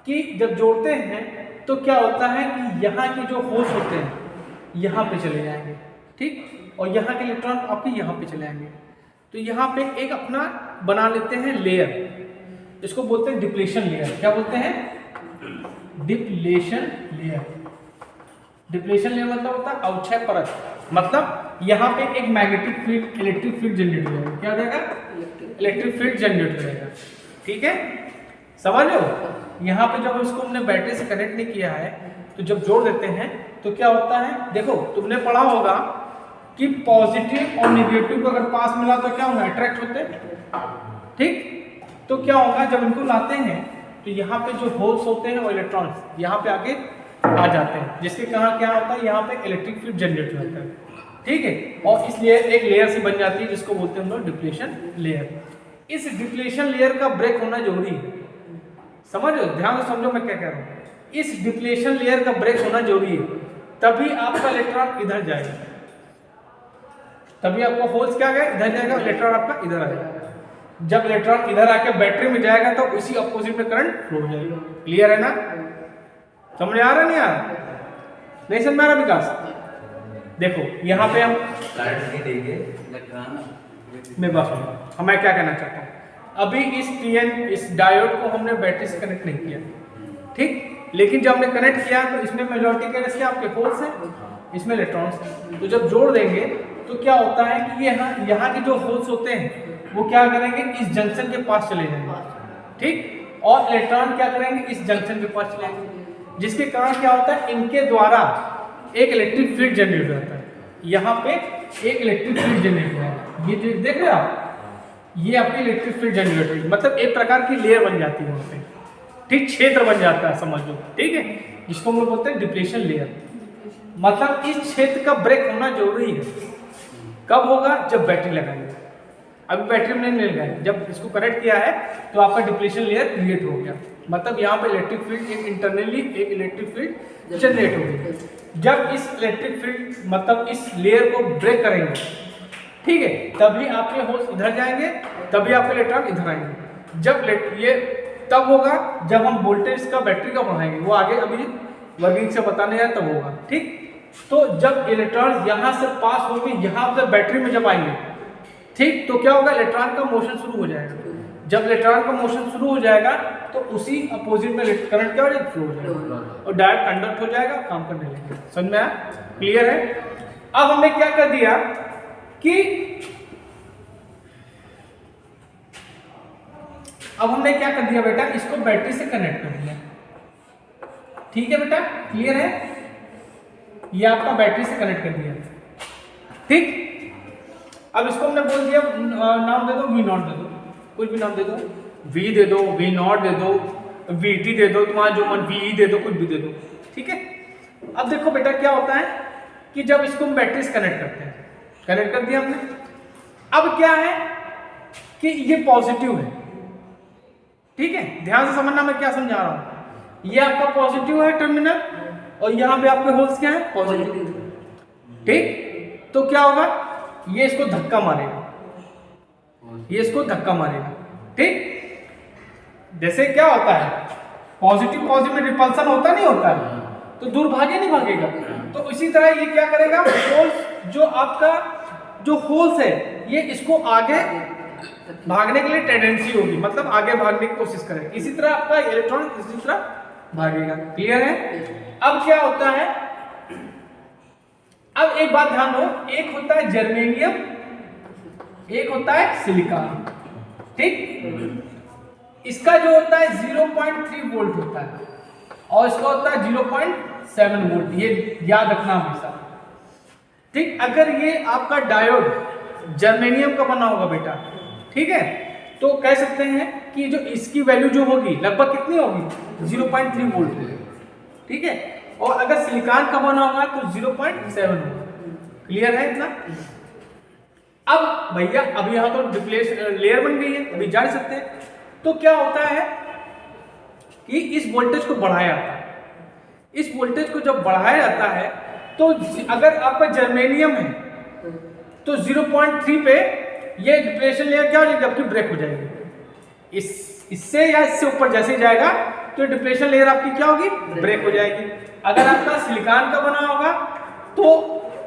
कि जब जोड़ते हैं तो क्या होता है कि यहाँ के जो होल्स होते हैं यहाँ पे चले जाएंगे, ठीक, और यहाँ के इलेक्ट्रॉन आपके यहाँ पे चले जाएंगे। तो यहाँ पे एक अपना बना लेते हैं लेयर, इसको बोलते हैं डिप्लेशन लेयर। क्या बोलते हैं, डिप्लेशन लेयर। डिप्लेशन लेयर मतलब होता है अवक्षय परत, मतलब यहाँ पे एक magnetic field, electric field generate हो जाएगा। क्या हो जाएगा, इलेक्ट्रिक फील्ड जनरेट हो जाएगा, ठीक है, समझ लो। यहाँ पे जब इसको हमने बैटरी से कनेक्ट नहीं किया है तो जब जोड़ देते हैं तो क्या होता है, देखो तुमने पढ़ा होगा कि पॉजिटिव और नेगेटिव को अगर पास मिला तो क्या होगा, अट्रैक्ट होते हैं, ठीक। तो क्या होगा जब इनको लाते हैं तो यहाँ पे जो होल्स होते हैं और इलेक्ट्रॉन्स यहाँ पे आगे आ जाते हैं, जिसके कारण क्या होता है, यहाँ पे इलेक्ट्रिक फील्ड जनरेट होता है, ठीक है। और इसलिए एक लेयर से बन जाती है जिसको बोलते हैं हम लोग डिप्लेशन लेयर। इस डिप्लेशन लेयर का ब्रेक होना जरूरी है, समझ लो, ध्यान से समझो मैं क्या कह रहा हूँ। इस डिप्लेशन लेयर का ब्रेक होना जरूरी है, तभी आपका इलेक्ट्रॉन इधर जाएगा, तभी आपको होल्स क्या गए इधर जाएगा, इलेक्ट्रॉन आपका इधर आएगा। जब इलेक्ट्रॉन इधर आके बैटरी में जाएगा तो उसी अपोजिट में करंट फ्लो हो जाएगा। क्लियर है ना, समझ आ रहा नहीं आ रहा, नहीं समझ में आ रहा विकास। देखो यहाँ पे हम करंट नहीं देंगे इलेक्ट्रॉन मैं बात सुनो, मैं क्या कहना चाहता हूँ। अभी इस PN इस डायोड को हमने बैटरी से कनेक्ट नहीं किया, ठीक, लेकिन जब हमने कनेक्ट किया तो इसमें मेजॉरिटी गैस क्या आपके होल्स हैं, इसमें इलेक्ट्रॉन्स हैं। तो जब जोड़ देंगे तो क्या होता है कि यहाँ के जो होल्स होते हैं वो क्या करेंगे, इस जंक्शन के पास चले जाएंगे, ठीक, और इलेक्ट्रॉन क्या करेंगे, इस जंक्शन के पास चले जाएंगे, जिसके कारण क्या होता है, इनके द्वारा एक इलेक्ट्रिक फील्ड जनरेट होता है। यहाँ पे एक इलेक्ट्रिक फील्ड जनरेट होता है, ये देख रहे हो आप, ये आपकी इलेक्ट्रिक फील्ड जनरेट होगी, मतलब एक प्रकार की लेयर बन जाती है वहाँ पे, ठीक, क्षेत्र बन जाता है, समझ लो, ठीक है, जिसको हम लोग बोलते हैं डिप्लेशन लेयर। मतलब इस क्षेत्र का ब्रेक होना जरूरी है। कब होगा, जब बैटरी लगाएंगे। अभी बैटरी में नहीं लगाएंगे, जब इसको कनेक्ट किया है तो आपका डिप्लेशन लेयर क्रिएट हो गया, मतलब यहाँ पे इलेक्ट्रिक फील्ड एक इंटरनली एक इलेक्ट्रिक फील्ड जनरेट हो गई। जब इस इलेक्ट्रिक फील्ड मतलब इस लेयर को ब्रेक करेंगे, ठीक है, तभी आपके होल्स इधर जाएंगे, तभी आपके इलेक्ट्रॉन इधर आएंगे। जब ये तब होगा जब हम वोल्टेज का बैटरी का बढ़ाएंगे, वो आगे अभी वर्किंग से बताने यार तब होगा, ठीक। तो जब इलेक्ट्रॉन यहाँ से पास होंगे, यहाँ से बैटरी में जब आएंगे, ठीक, तो क्या होगा, इलेक्ट्रॉन का मोशन शुरू हो जाएगा। जब इलेक्ट्रॉन का मोशन शुरू हो जाएगा तो उसी अपोजिट में करंट क्या हो जाएगा, फ्लो हो जाएगा और डायरेक्ट कंडक्ट हो जाएगा, काम करने लगेगा। समझ में आया, क्लियर है। अब हमने क्या कर दिया कि अब हमने क्या कर दिया बेटा, इसको बैटरी से कनेक्ट कर दिया। ठीक है बेटा, क्लियर है? ये आपका बैटरी से कनेक्ट कर दिया। ठीक, अब इसको हमने बोल दिया नाम दे दो, वी नॉट दे दो, कुछ भी नाम दे दो, वी दे दो, वी नॉट दे दो, वीटी दे दो, तुम्हारा जो मन वी दे दो, कुछ भी दे दो। ठीक है, अब देखो बेटा क्या होता है कि जब इसको हम बैटरी से कनेक्ट करते हैं, कनेक्ट कर दिया हमने, अब क्या है कि ये पॉजिटिव है। ठीक है, ध्यान से समझना मैं क्या समझा रहा हूं। ये आपका पॉजिटिव है टर्मिनल और यहां पे आपके होल्स क्या है, पॉजिटिव। ठीक, तो क्या होगा, ये इसको धक्का मारेगा, ये इसको धक्का मारेगा। ठीक, जैसे क्या होता है, पॉजिटिव पॉजिटिव में रिपल्सन होता नहीं होता है, तो दूर भागे नहीं भागेगा। तो इसी तरह ये क्या करेगा, होल्स जो आपका जो होल्स है ये इसको आगे भागने के लिए टेंडेंसी होगी, मतलब आगे भागने की कोशिश करेगा। इसी तरह आपका इलेक्ट्रॉन इसी तरह भागेगा। क्लियर है? अब क्या होता है, अब एक बात ध्यान दो, एक होता है जर्मेनियम, एक होता है सिलिकॉन। ठीक, इसका जो होता है 0.3 वोल्ट होता है और इसका होता है 0.7 वोल्ट, ये याद रखना हमेशा। ठीक, अगर ये आपका डायोड जर्मेनियम का बना होगा बेटा, ठीक है, तो कह सकते हैं कि जो इसकी वैल्यू जो होगी लगभग कितनी होगी, 0.3 वोल्ट होगी। ठीक है, और अगर सिलिकॉन का बना होगा तो 0.7 होगा। क्लियर है इतना? अब भैया अब यहाँ तो डिप्लेस लेयर बन गई है, अभी जा सकते हैं। तो क्या होता है कि इस वोल्टेज को बढ़ाया जाता है, इस वोल्टेज को जब बढ़ाया जाता है तो अगर आपका जर्मेनियम है तो 0.3 पे ये डिप्लेशन लेयर क्या हो जाएगी, आपकी ब्रेक हो जाएगी। इससे या इससे ऊपर जैसे जाएगा तो डिप्लेशन लेयर आपकी क्या होगी, ब्रेक हो जाएगी। अगर आपका सिलिकॉन का बना होगा तो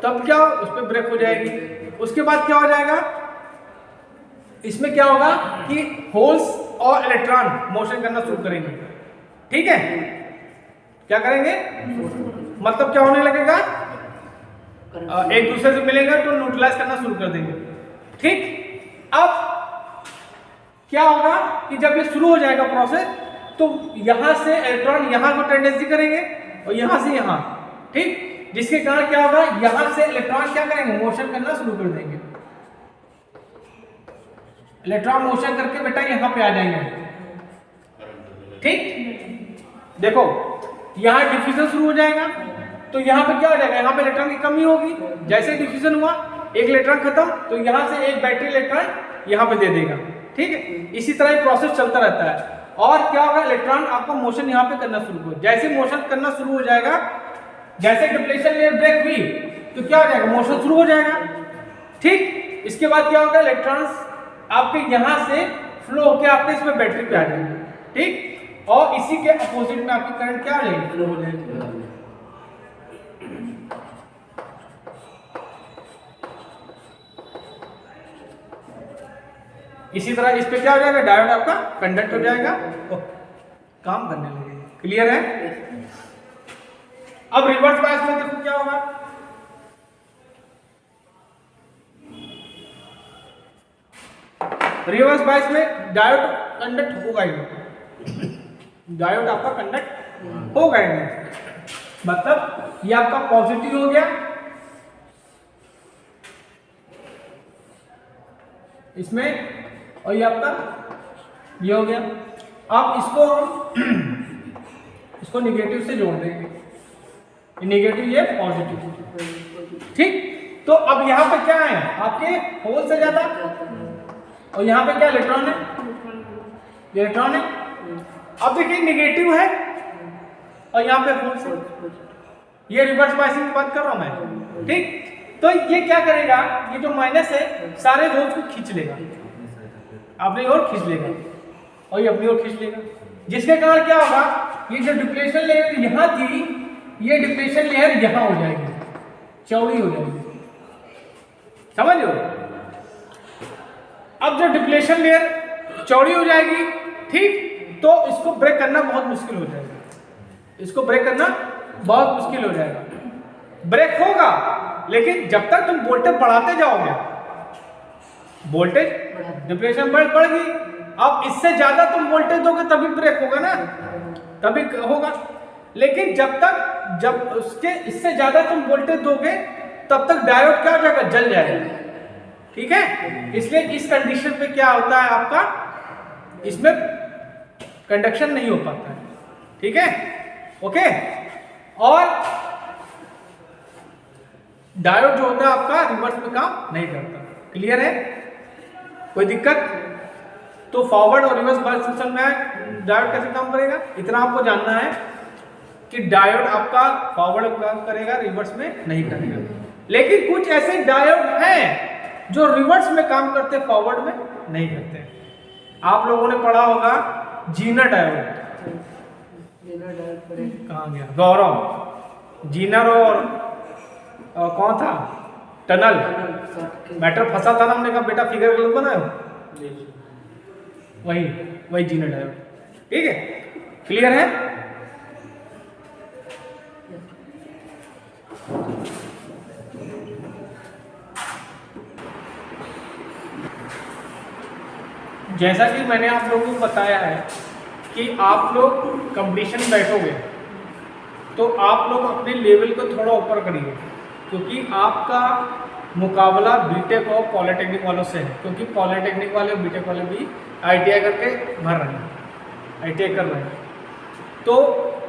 तब क्या, उस पर ब्रेक हो जाएगी। उसके बाद क्या हो जाएगा, इसमें क्या होगा कि होल्स और इलेक्ट्रॉन मोशन करना शुरू करेंगे। ठीक है, क्या करेंगे, मतलब क्या होने लगेगा, एक दूसरे से मिलेगा तो न्यूट्रलाइज करना शुरू कर देंगे। ठीक, अब क्या होगा कि जब ये शुरू हो जाएगा प्रोसेस तो यहां से इलेक्ट्रॉन यहां को टेंडेंसी करेंगे और यहां से यहां। ठीक, जिसके कारण क्या होगा, यहां से इलेक्ट्रॉन क्या करेंगे, मोशन करना शुरू कर देंगे। इलेक्ट्रॉन मोशन करके बेटा यहां पे आ जाएंगे। ठीक, देखो यहां डिफ्यूजन शुरू हो जाएगा तो यहां पे क्या हो जाएगा, यहां पे इलेक्ट्रॉन की कमी होगी। जैसे डिफ्यूजन हुआ, एक इलेक्ट्रॉन खत्म तो यहां से एक बैटरी इलेक्ट्रॉन यहां पे दे देगा। ठीक है, इसी तरह ये प्रोसेस चलता रहता है। और क्या होगा, इलेक्ट्रॉन आपको मोशन यहां पे करना शुरू हो, जैसे मोशन करना शुरू हो जाएगा, जैसे डिप्लेशन लेयर ब्रेक हुई तो क्या हो जाएगा, मोशन शुरू हो जाएगा। ठीक, इसके बाद क्या होगा, इलेक्ट्रॉन्स आपके यहां से फ्लो होकर आपके इसमें बैटरी पे आ जाएंगे। ठीक, और इसी के अपोजिट में आपकी करंट क्या हो जाएगी, फ्लो हो जाएगी। इसी तरह इस पे क्या हो जाएगा, डायोड आपका कंडक्ट हो जाएगा, काम करने लगेगा। क्लियर है? अब रिवर्स बायस में देखो क्या होगा, रिवर्स बायस में डायोड कंडक्ट होगा ही नहीं, डायोड आपका कंडक्ट होगा ही नहीं। मतलब ये आपका पॉजिटिव हो गया, इसमें, और ये आपका ये हो गया। अब इसको हम इसको निगेटिव से जोड़ देंगे, ये निगेटिव ये पॉजिटिव। ठीक, तो अब यहाँ पे क्या है, आपके होल से ज्यादा, और यहाँ पे क्या इलेक्ट्रॉन है, इलेक्ट्रॉन है। अब देखिए निगेटिव है और यहाँ पे होल से, ये रिवर्स बायसिंग की बात कर रहा हूं मैं। ठीक, तो ये क्या करेगा, ये जो माइनस है सारे होल्स को खींच लेगा, अपनी ओर खींच लेगा और ये अपनी ओर खींच लेगा, जिसके कारण क्या होगा, ये जो डिप्लेशन लेयर यहां थी ये डिप्लेशन लेयर यहां हो जाएगी, चौड़ी हो जाएगी। समझ लो, अब जो डिप्लेशन लेयर चौड़ी हो जाएगी, ठीक, तो इसको ब्रेक करना बहुत मुश्किल हो जाएगा, इसको ब्रेक करना बहुत मुश्किल हो जाएगा। ब्रेक होगा लेकिन जब तक तुम वोल्टेज बढ़ाते जाओगे वोल्टेज डिप्रेशन बढ़ गई। अब इससे ज्यादा तुम वोल्टेज दोगे तभी ब्रेक होगा ना, तभी होगा। लेकिन जब उसके इससे ज्यादा तुम वोल्टेज दोगे तब तक डायोड क्या हो जाएगा, जल जाएगा। ठीक है, इसलिए इस कंडीशन पे क्या होता है आपका, इसमें कंडक्शन नहीं हो पाता है। ठीक है, ओके। और डायोड जो होता है आपका रिवर्स में काम नहीं करता। क्लियर है, कोई दिक्कत? तो फॉरवर्ड और रिवर्स बायस सिस्टम में डायोड कैसे काम करेगा, इतना आपको जानना है कि डायोड आपका फॉरवर्ड काम करेगा, रिवर्स में नहीं करेगा। लेकिन कुछ ऐसे डायोड हैं जो रिवर्स में काम करते, फॉरवर्ड में नहीं करते। आप लोगों ने पढ़ा होगा जीनर डायोड। कहाँ गया गौरव? जीनर और कौन था, टनल मैटर फंसा था ना, हमने कहा बेटा फिगर गलत बनाए, वही जीनर डायोड। ठीक है, क्लियर है? जैसा कि मैंने आप लोगों को बताया है कि आप लोग कंपटीशन में बैठोगे तो आप लोग अपने लेवल को थोड़ा ऊपर करिए, क्योंकि आपका मुकाबला बीटेक और पॉलिटेक्निक वालों से है। क्योंकि पॉलिटेक्निक वाले और बीटेक वाले भी आईटीआई करके भर रहे हैं, आईटीआई कर रहे हैं। तो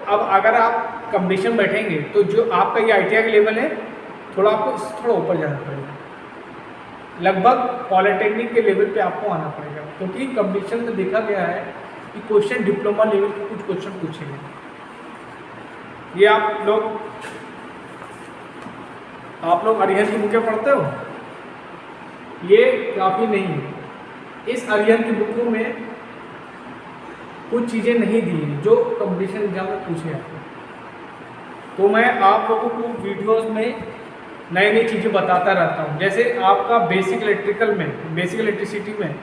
अब अगर आप कंपटीशन बैठेंगे तो जो आपका ये आईटीआई का लेवल है, थोड़ा आपको इससे थोड़ा ऊपर जाना पड़ेगा, लगभग पॉलिटेक्निक के लेवल पे आपको आना पड़ेगा। क्योंकि कंपटीशन में देखा गया है कि क्वेश्चन डिप्लोमा लेवल के कुछ क्वेश्चन पूछेंगे। ये आप लोग अरिहंत की बुकें पढ़ते हो, ये काफ़ी नहीं है। इस अरिहंत की बुकों में कुछ चीज़ें नहीं दी हैं जो कंपटीशन एग्जाम में पूछे आपको। तो मैं आप लोगों को वीडियोस में नई नई चीज़ें बताता रहता हूँ। जैसे आपका बेसिक इलेक्ट्रिसिटी में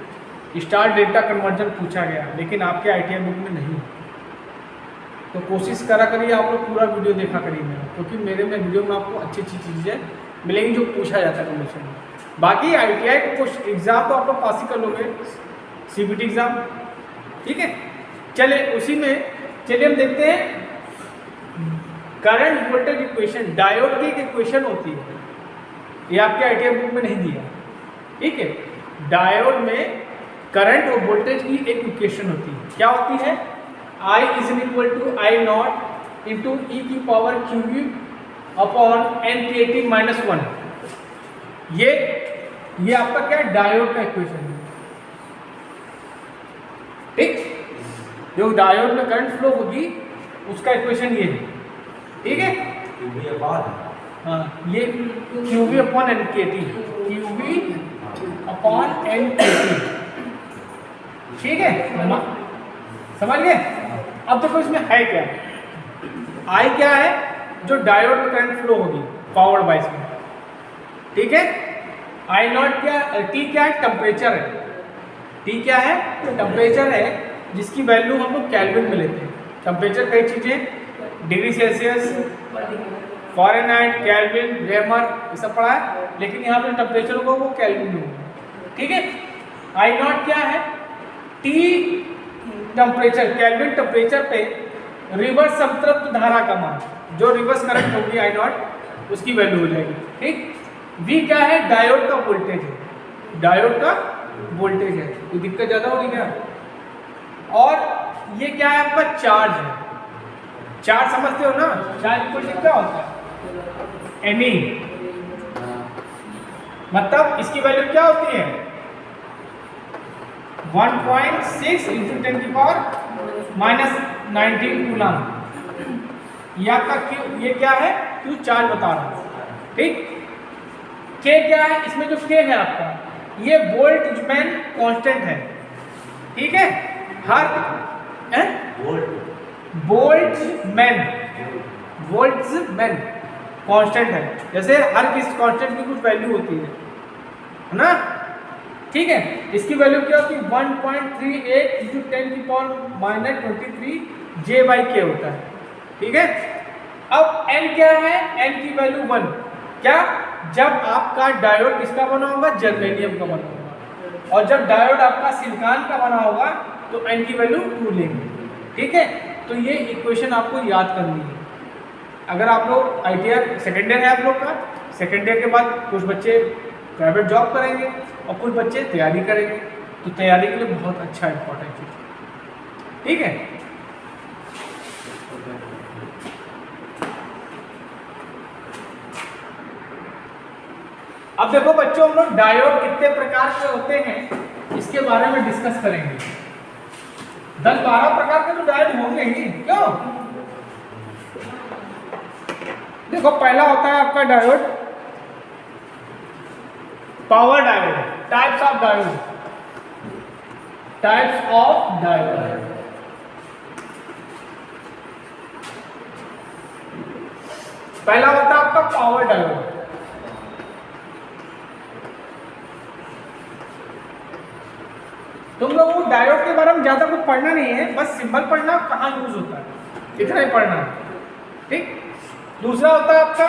स्टार डेल्टा कन्वर्जन पूछा गया, लेकिन आपके आईटीआई बुक में नहीं। तो कोशिश करा करिए आप लोग पूरा वीडियो देखा करिए मेरा, क्योंकि मेरे में वीडियो में आपको अच्छी अच्छी चीज़ें मिलेंगी जो पूछा जाता है कंपटीशन में। बाकी आईटीआई को कुछ एग्ज़ाम तो आप लोग पास ही कर लोगे, सीबीटी एग्ज़ाम। ठीक है, चलिए हम देखते हैं करंट वोल्टेज इक्वेशन। डायोड की एक इक्वेशन होती है, ये आपके आईटीआई बुक में नहीं दिया। ठीक है, डायोड में करंट और वोल्टेज की एक इक्वेशन होती है। क्या होती है? I is equal to I naught into e की power QV upon NKT minus 1। ये आपका क्या है? डायोड का इक्वेशन है। ठीक, जो डायोड में करंट फ्लो होगी उसका इक्वेशन ये है। ठीक है, हाँ, ये QV upon NKT, QV upon NKT। ठीक है, समझ गए? अब देखो इसमें है क्या, आई क्या है? जो डायोड में करंट फ्लो होगी फॉरवर्ड बायस में। ठीक है, आई नॉट क्या, टी क्या है? टेम्परेचर है। टी क्या है? टेम्परेचर है, जिसकी वैल्यू हम लोग केल्विन में लेते हैं। टेम्परेचर कई चीजें, degree Celsius, Fahrenheit, Kelvin, Reaumur, ये सब पढ़ा है, लेकिन यहाँ पे टेम्परेचर को वो केल्विन में होगा। ठीक है, आई नॉट क्या है? टी टेम्परेचर, केल्विन टेम्परेचर पे रिवर्स संतृप्त धारा का मान, जो रिवर्स करंट होगी आई नॉट, उसकी वैल्यू हो जाएगी। ठीक, V क्या है? डायोड का वोल्टेज है, डायोड का वोल्टेज है। कोई दिक्कत ज़्यादा होगी क्या? और ये क्या है? आपका चार्ज है। चार्ज समझते हो ना? चार्ज इक्वल क्या होता है? Ne, मतलब इसकी वैल्यू क्या होती है? 1.6 इंटू 10 की पावर माइनस 19 कूलम। ये आपका Q, ये क्या है? Q चार्ज बता रहा है। ठीक, K क्या है? इसमें जो K है आपका, ये बोल्ट्जमैन कांस्टेंट है। ठीक है, हर बोल्ट्जमैन कांस्टेंट है। जैसे हर किस कांस्टेंट की कुछ वैल्यू होती है ना? ठीक है, इसकी वैल्यू क्या होती है? 1.38 इंटू 10 की पावर माइनस 23 J/K होता है। ठीक है, अब N क्या है? N की वैल्यू 1। क्या? जब आपका डायोड किसका बना होगा? जर्मेनियम का बना होगा। और जब डायोड आपका सिलिकॉन का बना होगा तो n की वैल्यू 2 लेंगे। ठीक है, तो ये इक्वेशन आपको याद करनी है। अगर आप लोग ITI सेकेंड ईयर है आप लोग का, सेकेंड ईयर के बाद कुछ बच्चे प्राइवेट जॉब करेंगे और कुछ बच्चे तैयारी करेंगे, तो तैयारी के लिए बहुत अच्छा इंपॉर्टेंट चीज़। ठीक है, अब देखो बच्चों, हम लोग डायोड कितने प्रकार के होते हैं इसके बारे में डिस्कस करेंगे। 10-12 प्रकार के तो डायोड होंगे ही, क्यों? देखो पहला होता है आपका diode, power diode, types of diode, types of diode. पहला होता है आपका पावर डायोड। तुम लोगों को डायोड के बारे में ज्यादा कुछ पढ़ना नहीं है, बस सिंबल पढ़ना, कहाँ यूज होता है, इतना ही पढ़ना है। ठीक, दूसरा होता है आपका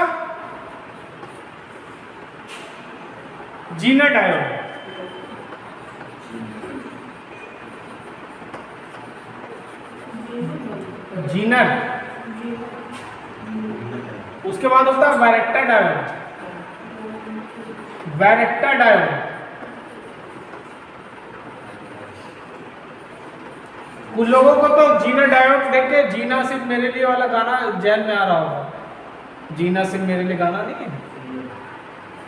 जीनर डायोड। जीनर, उसके बाद होता है वैरेक्टर डायोड। वैरेक्टर डायोड, कुछ लोगों को तो जीना डायोड देख के जीना सिर्फ मेरे लिए वाला गाना जैन में आ रहा होगा। जीना सिर्फ मेरे लिए गाना नहीं है,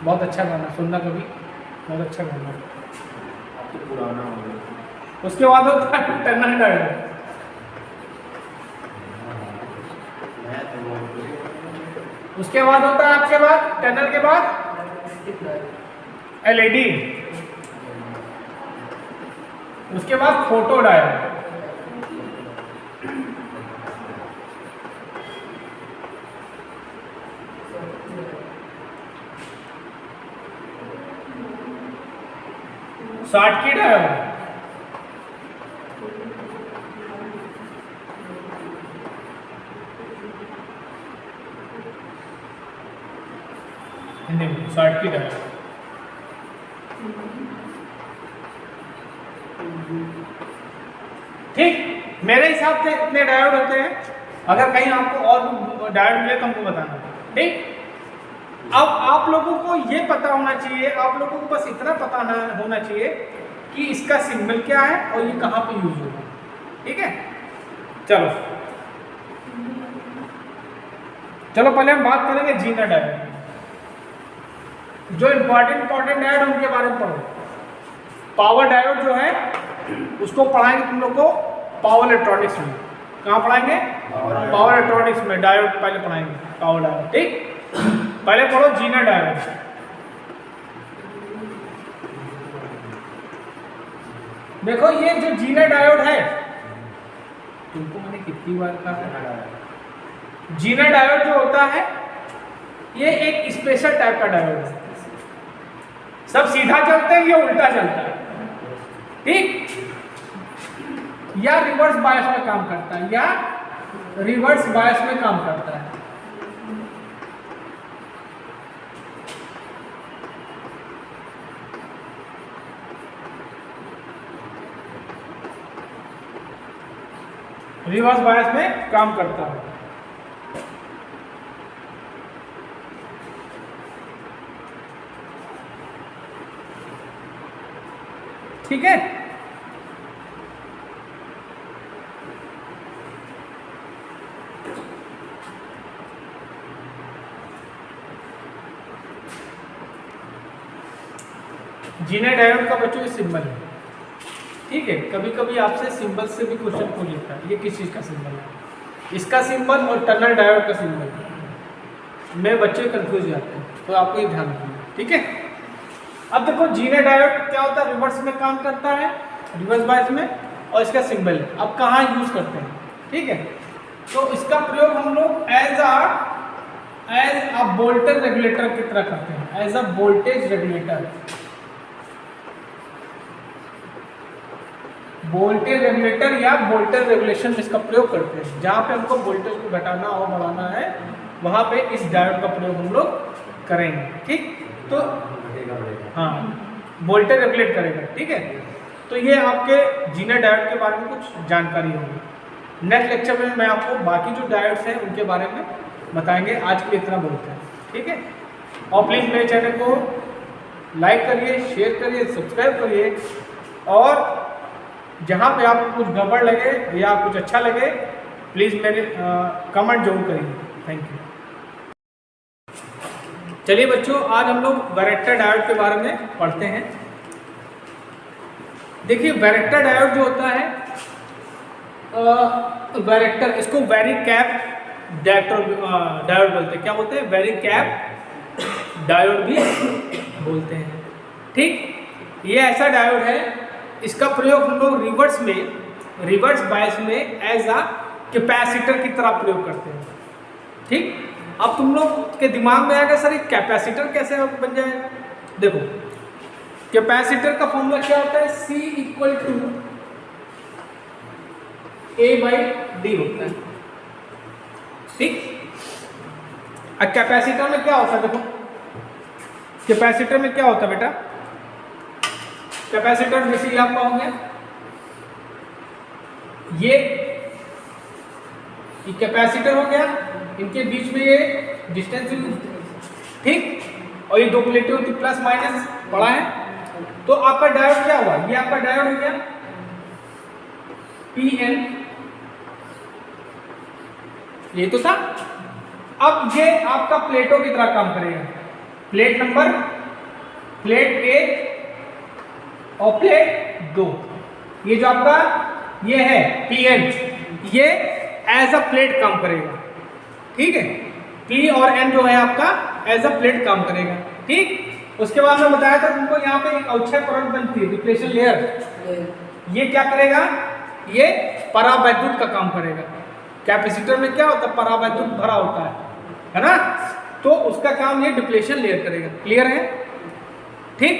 बहुत अच्छा गाना, सुनना कभी, बहुत अच्छा गाना। तो पुराना हो गया। उसके बाद होता है टनल डायोड। उसके बाद होता है आपके बाद टनल के बाद LED। उसके बाद photo diode. Schottky diode. Hindi में शॉटकी डायोड। ठीक, मेरे हिसाब से इतने डायोड होते हैं। अगर कहीं आपको और भी डायोड मिले तो हमको बताना। ठीक, अब आप लोगों को ये पता होना चाहिए, आप लोगों को बस इतना पता होना चाहिए कि इसका सिंबल क्या है और ये कहाँ पे यूज होगा। ठीक है, चलो चलो पहले हम बात करेंगे जीनर डायोड। जो इंपॉर्टेंट डायोड उनके बारे में पढ़ो। पावर डायोड जो है उसको पढ़ाएंगे तुम लोग को पावर इलेक्ट्रॉनिक्स में। कहाँ पढ़ाएंगे? पावर इलेक्ट्रॉनिक्स में डायोड पहले पढ़ाएंगे, पावर डायोड। ठीक, पहले पढ़ो जीनर डायोड। देखो ये जो जीनर डायोड है, तुमको मैंने कितनी बार कहा, जीनर डायोड जो होता है ये एक स्पेशल टाइप का डायोड है। सब सीधा चलते हैं, ये उल्टा चलता है। ठीक, या रिवर्स बायस में काम करता है, या रिवर्स बायस में काम करता है। रिवर्स बायस में काम करता है। ठीक है, जीनर डायोड का बच्चों ये सिंबल है। ठीक है, कभी कभी आपसे सिंबल से भी क्वेश्चन पूछ लेता है, ये किस चीज़ का सिंबल है, इसका सिंबल और टनल डायोड का सिंबल में बच्चे कंफ्यूज हो जाते हैं, तो आपको ये ध्यान रखना। ठीक है, अब देखो जीनर डायोड क्या होता है, रिवर्स में काम करता है, रिवर्स बायस में, और इसका सिंबल अब कहाँ यूज करते हैं। ठीक है, तो इसका प्रयोग हम लोग एज अ वोल्टेज रेगुलेटर की तरह करते हैं, as a voltage regulator. Voltage regulator या वोल्टेज रेगुलेशन में इसका प्रयोग करते हैं। जहाँ पे हमको वोल्टेज को घटाना और बढ़ाना है वहाँ पे इस डायोड का प्रयोग हम लोग करेंगे। ठीक, तो हाँ, वोल्टेज रेगुलेट करेगा। ठीक है, तो ये आपके जीनर डायोड के बारे में कुछ जानकारी होगी। नेक्स्ट लेक्चर में मैं आपको बाकी जो डायोड्स हैं उनके बारे में बताएंगे। आज के लिए इतना बहुत है। ठीक है, और प्लीज़ मेरे चैनल को लाइक करिए, शेयर करिए, सब्सक्राइब करिए, और जहाँ पे आपको कुछ गड़बड़ लगे या कुछ अच्छा लगे प्लीज़ मेरे कमेंट जरूर करिए। Thank you. चलिए बच्चों, आज हम लोग वैरेक्टर डायोड के बारे में पढ़ते हैं। देखिए, वैरेक्टर डायोड जो होता है, वैरेक्टर, इसको वेरी कैप डायोड बोलते हैं। क्या बोलते हैं? वेरी कैप डायोड भी बोलते हैं। ठीक, ये ऐसा डायोड है, इसका प्रयोग हम लोग रिवर्स बायस में एज अ कैपेसिटर की तरह प्रयोग करते हैं। ठीक, अब तुम लोग के दिमाग में आएगा सर ये कैपेसिटर कैसे बन जाएगा। देखो, कैपेसिटर का फॉर्मूला क्या होता है? C इक्वल टू A/D होता है। ठीक, अब कैपेसिटर में क्या होता है? देखो, कैपेसिटर में क्या होता है बेटा? कैपेसिटर बेसिकली आपका हो गया ये कैपेसिटर हो गया, इनके बीच में ये डिस्टेंस, ठीक, और ये दो प्लेटें होती प्लस माइनस पड़ा है। तो आपका डायोड क्या हुआ? ये आपका डायोड हो गया PN, ये तो था। अब ये आपका प्लेटों की तरह काम करेगा। प्लेट नंबर, प्लेट 1 और प्लेट 2, ये जो आपका ये है PN, ये एज अ प्लेट काम करेगा। ठीक है, P और N जो है आपका एज अ प्लेट काम करेगा। ठीक, उसके बाद मैं बताया था तुमको यहाँ पे एक अवक्षय परत बनती है, डिप्लेशन लेयर। ये क्या करेगा? ये परावैद्युत का काम करेगा। कैपेसिटर में क्या होता है? परावैद्युत भरा होता है ना, तो उसका काम ये डिप्लेशन लेयर करेगा। क्लियर है? ठीक,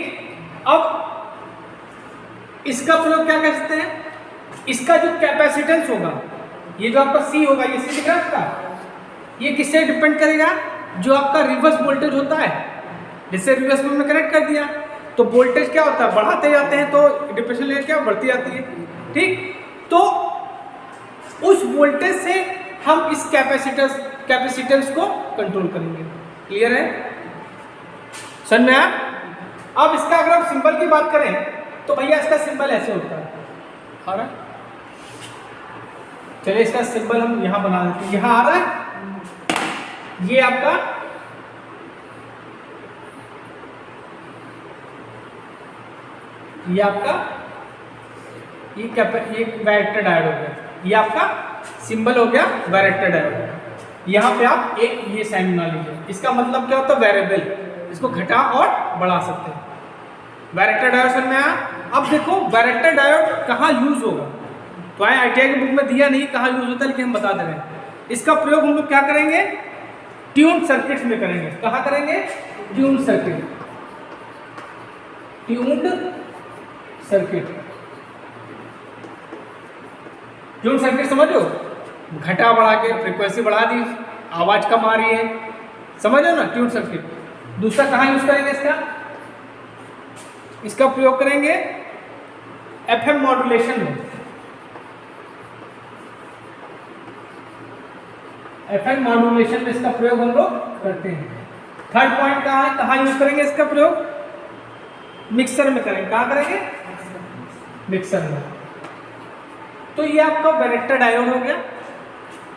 अब इसका प्रयोग क्या कर सकते हैं? इसका जो कैपेसिटेंस होगा, ये जो आपका C होगा, ये C दिख रहा है आपका, ये किससे डिपेंड करेगा? जो आपका रिवर्स वोल्टेज होता है, जिससे रिवर्स में कनेक्ट कर दिया तो वोल्टेज क्या होता है? बढ़ाते जाते हैं तो डिप्लेशन लेयर क्या बढ़ती जाती है। ठीक, तो उस वोल्टेज से हम इस कैपेसिटेंस को कंट्रोल करेंगे। क्लियर है? समझ में आया? अब इसका अगर हम सिंबल की बात करें तो भैया इसका सिंबल ऐसे होता है। आ रहा है? चलिए इसका सिंबल हम यहां बना देते हैं। यहां आ रहा है, ये आपका ये वैरेक्टर डायोड हो गया। ये आपका सिंबल हो गया वैरेक्टर डायोड। यहाँ पे आप एक ये साइन बना लीजिए। इसका मतलब क्या होता है? वेरिएबल, इसको घटा और बढ़ा सकते हैं। वैरेक्टर डायोड समझ में आया? अब देखो वैरेक्टर डायोड कहाँ यूज होगा, तो IITI की बुक में दिया नहीं कहाँ यूज होता है, लेकिन हम बता दे रहे हैं। इसका प्रयोग हम लोग क्या करेंगे? ट्यून सर्किट्स में करेंगे। कहाँ करेंगे? Tune circuit, tuned circuit. Tune circuit समझ लो, घटा बढ़ा के फ्रीक्वेंसी बढ़ा दी, आवाज कम आ रही है, समझ लो ना, ट्यून सर्किट। दूसरा कहाँ यूज करेंगे इसका प्रयोग करेंगे FM मॉड्यूलेशन में। FM मॉड्यूलेशन में इसका प्रयोग हम लोग करते हैं। थर्ड पॉइंट कहाँ है? कहाँ यूज करेंगे इसका प्रयोग? मिक्सर में करेंगे। कहाँ करेंगे? मिक्सर में। तो ये आपका वैरेक्टर डायोड हो गया।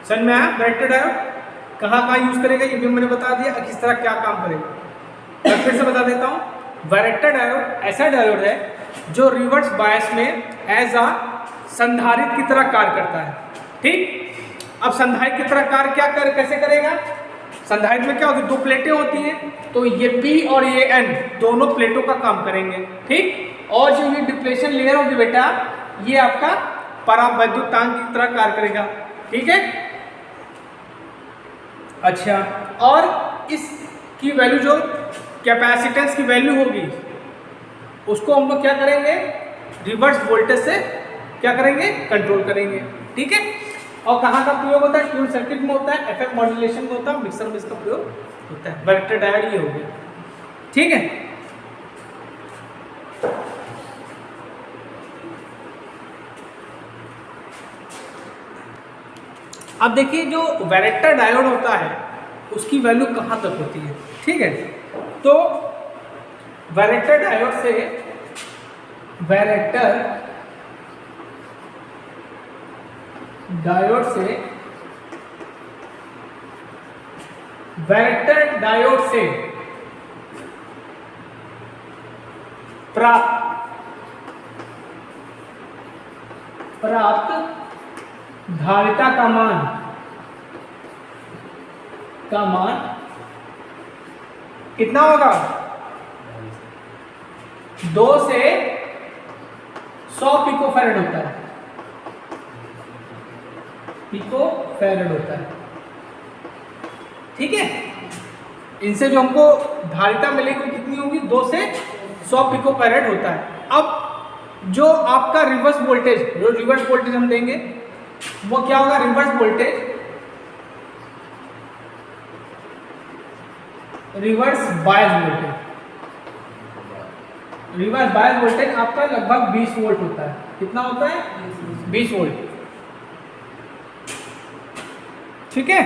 समझ में आया? वैरेक्टर डायोड कहाँ यूज करेगा ये भी मैंने बता दिया, किस तरह क्या काम करेगा। मैं फिर से बता देता हूँ, वैरेक्टर डायोड ऐसा डायोड है जो रिवर्स बायस में एज अ संधारित्र की तरह कार्य करता है। ठीक, अब संधारित्र की तरह कार्य कैसे करेगा? संधारित्र में क्या होती है? दो प्लेटें होती हैं, तो ये P और ये N दोनों प्लेटों का काम करेंगे। ठीक, और जो ये डिप्लेशन लेयर होगी बेटा, ये आपका परावैद्युतांक की तरह कार्य करेगा। ठीक है, अच्छा, और इसकी वैल्यू जो कैपेसिटेंस की वैल्यू होगी उसको हम लोग क्या करेंगे? रिवर्स वोल्टेज से क्या करेंगे? कंट्रोल करेंगे। ठीक है, और कहाँ का प्रयोग होता है? ट्यून सर्किट में होता है, FM मॉड्यूलेशन में होता है, मिक्सर में इसका प्रयोग होता है। वैरेक्टर डायोड ये हो गया। ठीक है, अब देखिए जो वैरेक्टर डायोड होता है उसकी वैल्यू कहाँ तक होती है, ठीक है। तो वैरेक्टर डायोड से वैरेक्टर डायोड से प्राप्त धारिता का मान कितना होगा? 2 से 100 पिकोफैरेड होता है, ठीक है। इनसे जो हमको धारिता मिलेगी कितनी होगी? 2 से 100 पिकोफैरेड होता है। अब जो आपका रिवर्स वोल्टेज हम देंगे वो क्या होगा? रिवर्स बायस वोल्टेज आपका लगभग 20 वोल्ट होता है। कितना होता है? 20 वोल्ट, ठीक है।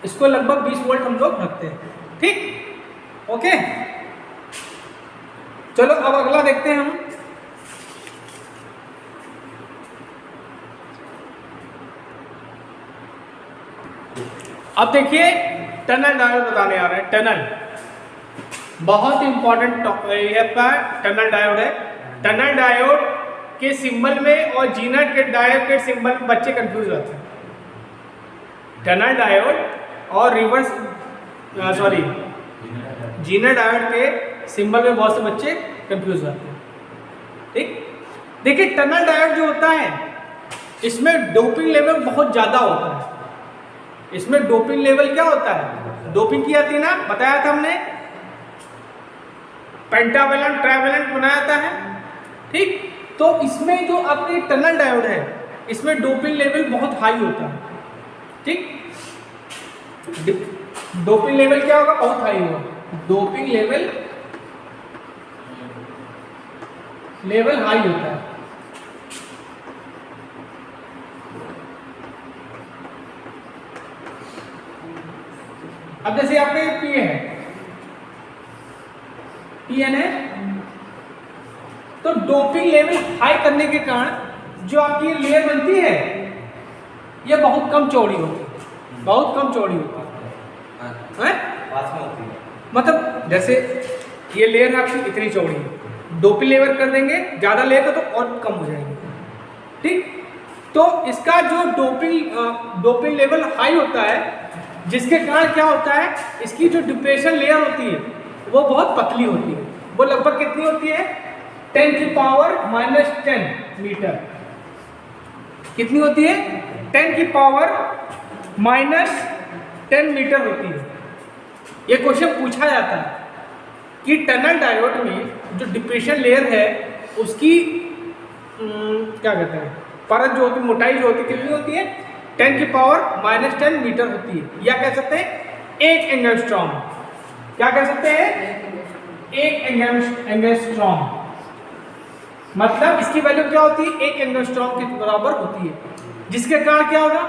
इसको लगभग 20 वोल्ट हम लोग रखते हैं, ठीक, ओके। चलो अब अगला देखते हैं हम। अब देखिए टनल डायोड बताने आ रहे हैं। टनल बहुत इंपॉर्टेंट टनल डायोड है। टनल डायोड के सिंबल में और जीनर के डायोड के सिंबल में बच्चे कंफ्यूज होते हैं। टनल डायोड और जीनर डायोड के सिंबल में बहुत से बच्चे कंफ्यूज होते हैं, ठीक। देखिए टनल डायोड जो होता है इसमें डोपिंग लेवल बहुत ज़्यादा होता है। इसमें डोपिंग लेवल क्या होता है? डोपिंग की जाती है ना, बताया था हमने, पेंटावेलेंट ट्राइवेलेंट बनाया जाता है, ठीक। तो इसमें जो आपके टनल डायोड है इसमें डोपिंग लेवल बहुत हाई होता है, ठीक। डोपिंग लेवल क्या होगा? बहुत हाई होगा। डोपिंग लेवल हाई होता है। अब जैसे आपके पीएन है, तो डोपिंग लेवल हाई करने के कारण जो आपकी लेयर बनती है ये बहुत कम चौड़ी होती है, मतलब जैसे ये लेयर आपकी इतनी चौड़ी है, डोपिंग लेवल कर देंगे ज़्यादा लेयर तो और कम हो जाएगी, ठीक। तो इसका जो डोपिंग लेवल हाई होता है जिसके कारण क्या होता है, इसकी जो डिप्रेशन लेयर होती है वो बहुत पतली होती है। वो लगभग कितनी होती है? 10⁻⁻10 मीटर। कितनी होती है? 10⁻⁻10 मीटर होती है। ये क्वेश्चन पूछा जाता है कि टनल डायोड में जो डिप्रेशन लेयर है उसकी क्या कहते हैं, परत जो होती है, मोटाई जो होती है कितनी होती है? 10⁻⁻10 मीटर होती है। या कह सकते हैं 1 एंगस्ट्रॉम। क्या कह सकते हैं? 1 एंगस्ट्रॉम। मतलब इसकी वैल्यू क्या होती है? 1 एंगस्ट्रॉम के बराबर होती है। जिसके कारण क्या होगा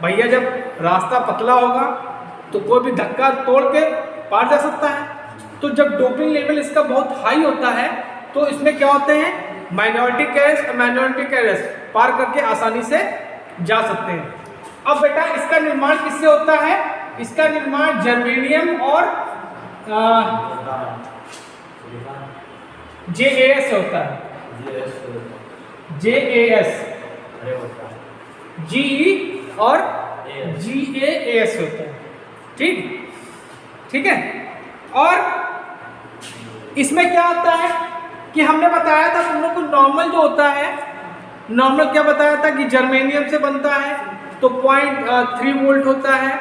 भैया, जब रास्ता पतला होगा तो कोई भी धक्का तोड़ के पार जा सकता है। तो जब डोपिंग लेवल इसका बहुत हाई होता है तो इसमें क्या होते हैं? माइनॉरिटी कैरियर्स पार करके आसानी से जा सकते हैं। अब बेटा इसका निर्माण किससे होता है? इसका निर्माण जर्मेनियम और JAS से होता है। JAS, GE और GAAS होता है, ठीक है। और इसमें क्या होता है कि हमने बताया था तुम लोग को नॉर्मल जो होता है, नॉर्मल क्या बताया था कि जर्मेनियम से बनता है तो 0.3 वोल्ट होता है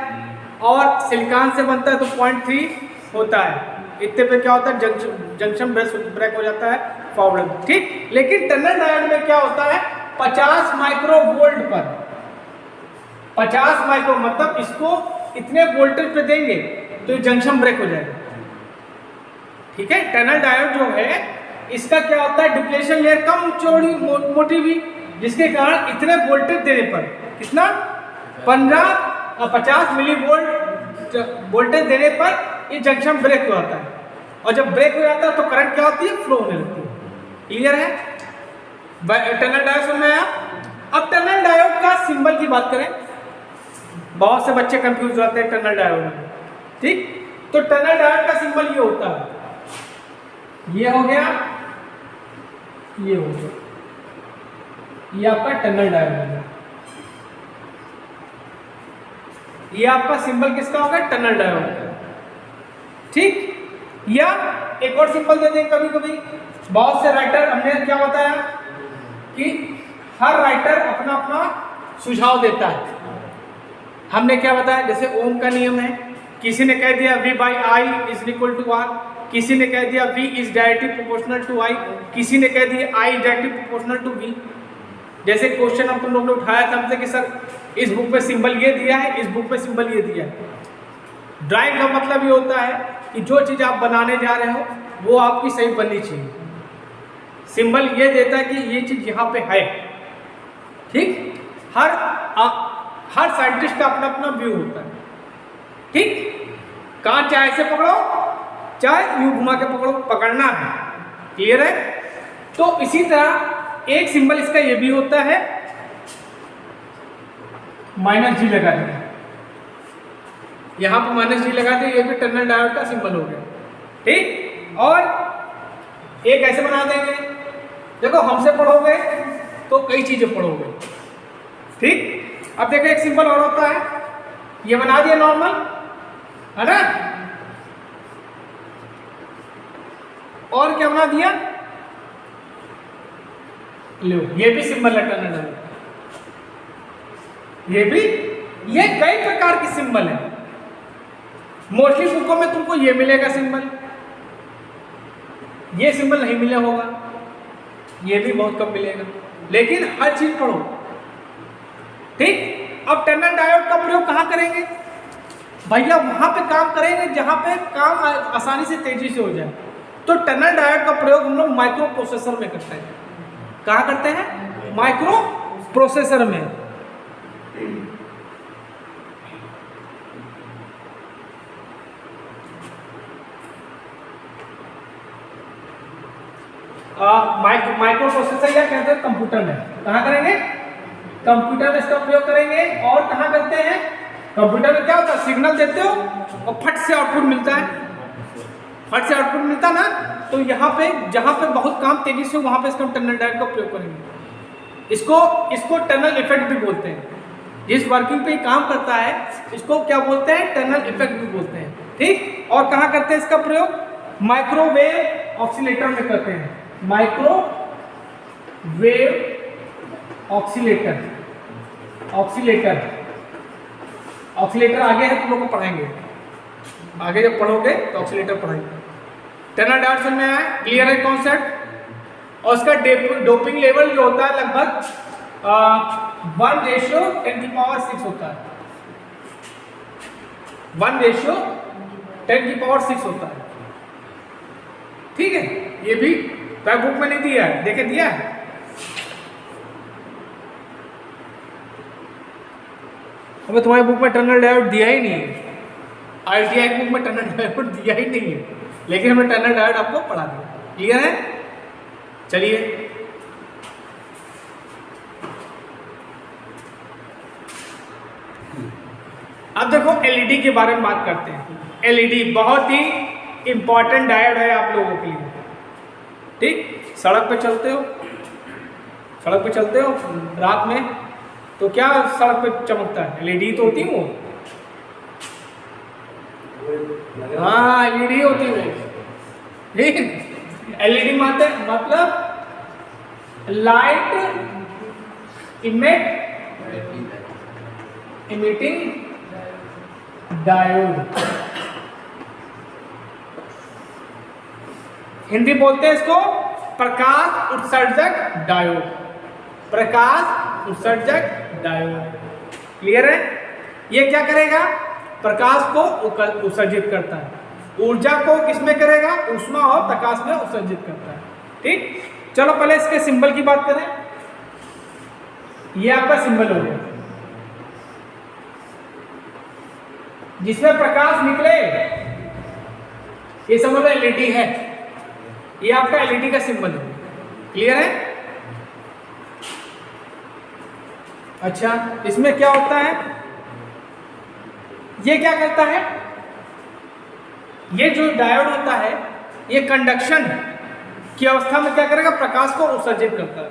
और सिलिकॉन से बनता है तो 0.3 होता है। इतने पे क्या होता है? जंक्शन ब्रेक हो जाता है फॉरवर्ड, ठीक। लेकिन टनल डायोड में क्या होता है? 50 माइक्रोवोल्ट पर 50 माइक्रो मतलब इसको इतने वोल्टेज पे देंगे तो ये जंक्शन ब्रेक हो जाएगा, ठीक है। टनल डायोड जो है इसका क्या होता है? डिप्लेशन लेयर कम चौड़ी मोटी भी, जिसके कारण इतने वोल्टेज देने पर कितना 50 मिली वोल्टेज देने पर ये जंक्शन ब्रेक हो जाता है, और जब ब्रेक हो जाता है तो करंट क्या होती है, फ्लो होने लगती है। क्लियर है? टनल डायोड समझ में आया? अब टनल डायोड का सिंबल की बात करें, बहुत से बच्चे कंफ्यूज होते हैं टनल डायोड में। ठीक, तो टनल डायोड का सिंबल ये होता है, ये हो गया, ये हो गया, ये आपका टनल डायोड है। ये आपका सिंबल किसका होगा, टनल डायोड का। ठीक, या एक और सिंबल दे दें, कभी कभी बहुत से राइटर, हमने क्या बताया कि हर राइटर अपना अपना सुझाव देता है। हमने क्या बताया, जैसे ओम का नियम है, किसी ने कह दिया V/I is equal to R, किसी ने कह दिया V is directly proportional to I, किसी ने कह दिया I directly proportional to V। जैसे क्वेश्चन हम तुम लोग ने उठाया था हमसे कि सर इस बुक में सिंबल ये दिया है, इस बुक में सिंबल ये दिया है। ड्राइंग का मतलब ये होता है कि जो चीज़ आप बनाने जा रहे हो वो आपकी सही बननी चाहिए। सिंबल ये देता है कि ये चीज़ यहाँ पे है। ठीक, हर साइंटिस्ट का अपना अपना व्यू होता है। ठीक, कहाँ चाहे ऐसे पकड़ो चाहे यूं घुमा के पकड़ो, पकड़ना है। क्लियर है? तो इसी तरह एक सिंबल इसका ये भी होता है, -G लगा दिया, यहां पर -G लगा दिया, ये भी टनल डायोड का सिंबल हो गया। ठीक, और एक ऐसे बना देंगे, देखो हमसे पढ़ोगे तो कई चीजें पढ़ोगे। ठीक, अब देखो एक सिंबल और होता है, ये बना दिया नॉर्मल, है ना, और क्या बना दिया, लो ये भी सिंबल है टनल डायोड, ये कई प्रकार के सिंबल है। मोस्टली बुकों में तुमको ये मिलेगा सिंबल, ये सिंबल नहीं मिला होगा, ये भी बहुत कम मिलेगा, लेकिन हर चीज पढ़ो। ठीक, अब टनल डायोड का प्रयोग कहाँ करेंगे भैया, वहां पे काम करेंगे जहां पे काम आसानी से तेजी से हो जाए। तो टनल डायोड का प्रयोग हम लोग माइक्रो प्रोसेसर में करते हैं। कहाँ करते हैं? माइक्रो प्रोसेसर में। माइक्रो प्रोसेसर या कहते हैं कंप्यूटर में। कहाँ करेंगे? कंप्यूटर में इसका प्रयोग करेंगे। और कहाँ करते हैं? कंप्यूटर में क्या होता है, सिग्नल देते हो और फट से आउटपुट मिलता है, फट से आउटपुट मिलता ना, तो यहाँ पे जहाँ पे बहुत काम तेजी से वहाँ पे इसका टनल डायोड का प्रयोग करेंगे। इसको टनल इफेक्ट भी बोलते हैं। जिस वर्किंग पे काम करता है इसको क्या बोलते हैं? टनल इफेक्ट भी बोलते हैं। ठीक, और कहाँ करते हैं इसका प्रयोग? माइक्रोवेव ऑक्सीलेटर में करते हैं। माइक्रोवेव ऑक्सीलेटर आगे है, तुम लोग को पढ़ाएंगे, आगे जब पढ़ोगे तो ऑक्सीलेटर पढ़ाएंगे। टनल डायोड समझ में आया? क्लियर है कॉन्सेप्ट? और उसका डोपिंग लेवल जो होता है लगभग 1:10⁶ होता है। 1:10⁶ होता है। ठीक है, ये भी बुक में नहीं दिया है, देखे दिया है। अब तुम्हारी बुक में टनल डायोड दिया ही नहीं है, ITI बुक में टनल डायोड दिया ही नहीं है, लेकिन हमने टनल डायोड आपको पढ़ा दिया। क्लियर है? चलिए अब देखो LED के बारे में बात करते हैं। LED बहुत ही इंपॉर्टेंट डायोड है आप लोगों के लिए। ठीक, सड़क पे चलते हो रात में तो क्या सड़क पे चमकता है? LED तो होती है वो। हाँ, LED होती है। ठीक, LED मतलब लाइट इमिटिंग डायोड। हिंदी बोलते हैं इसको प्रकाश उत्सर्जक डायोड। प्रकाश उत्सर्जक डायोड। क्लियर है? ये क्या करेगा? प्रकाश को उत्सर्जित करता है। ऊर्जा को किसमें करेगा? ऊष्मा और प्रकाश में उत्सर्जित करता है। ठीक, चलो पहले इसके सिंबल की बात करें। ये आपका सिंबल हो गया। जिसमें प्रकाश निकले, ये समझ लो एलईडी है, ये आपका एलईडी का सिंबल है। क्लियर है? अच्छा, इसमें क्या होता है, ये क्या करता है, ये जो डायोड होता है ये कंडक्शन की अवस्था में क्या करेगा, प्रकाश को उत्सर्जित करता है।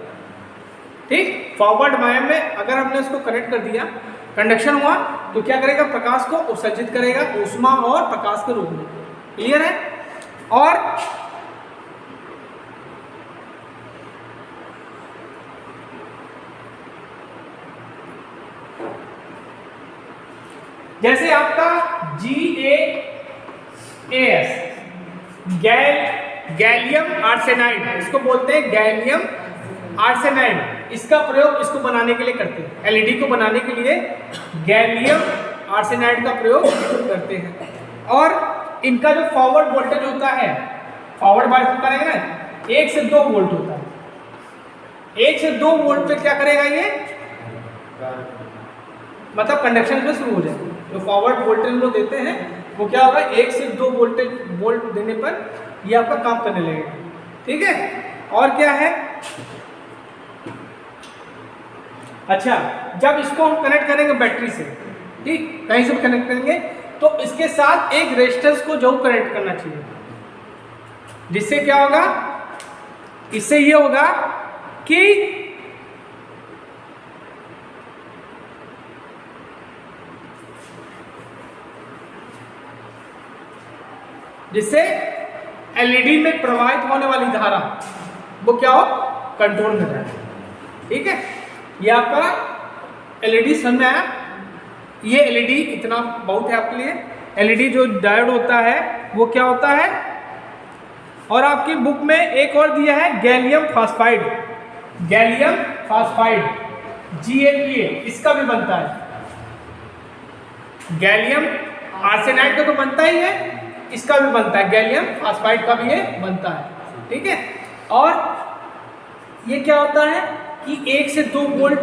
ठीक, फॉरवर्ड वायर में अगर हमने उसको कनेक्ट कर दिया, कंडक्शन हुआ, तो क्या करेगा, प्रकाश को उत्सर्जित करेगा ऊष्मा और प्रकाश के रूप में। क्लियर है? और जैसे आपका GaAs गैलियम आर्सेनाइड, इसको बोलते हैं गैलियम आर्सेनाइड, इसका प्रयोग इसको बनाने के लिए करते हैं, एलईडी को बनाने के लिए गैलियम आर्सेनाइड का प्रयोग करते हैं। और इनका जो फॉरवर्ड वोल्टेज होता है, फॉरवर्ड बायस करेंगे ना, 1 से 2 वोल्ट होता है। 1 से 2 वोल्ट पे क्या करेगा ये, मतलब कंडक्शन में शुरू हो जाएगा। जो फॉरवर्ड वोल्टेज हम लोग देते हैं वो क्या होगा, 1 से 2 वोल्ट देने पर ये आपका काम करने लगेगा। ठीक है? और क्या है, अच्छा, जब इसको हम कनेक्ट करेंगे बैटरी से, ठीक, कहीं से भी कनेक्ट करेंगे, तो इसके साथ एक रेजिस्टेंस को जरूर कनेक्ट करना चाहिए, जिससे क्या होगा, इससे ये होगा कि जिससे एलईडी में प्रवाहित होने वाली धारा वो क्या हो, कंट्रोल में रहे। ठीक है? ये आपका एलईडी समझ में आया? ये एलईडी इतना बहुत है आपके लिए। एलईडी जो डायोड होता है वो क्या होता है, और आपकी बुक में एक और दिया है gallium phosphide, gallium phosphide GaPa, इसका भी बनता है। गैलियम आर्सेनाइड का तो बनता ही है, इसका भी बनता है, गैलियम फास्फाइड का भी ये बनता है। ठीक है? और ये क्या होता है कि 1 से 2 वोल्ट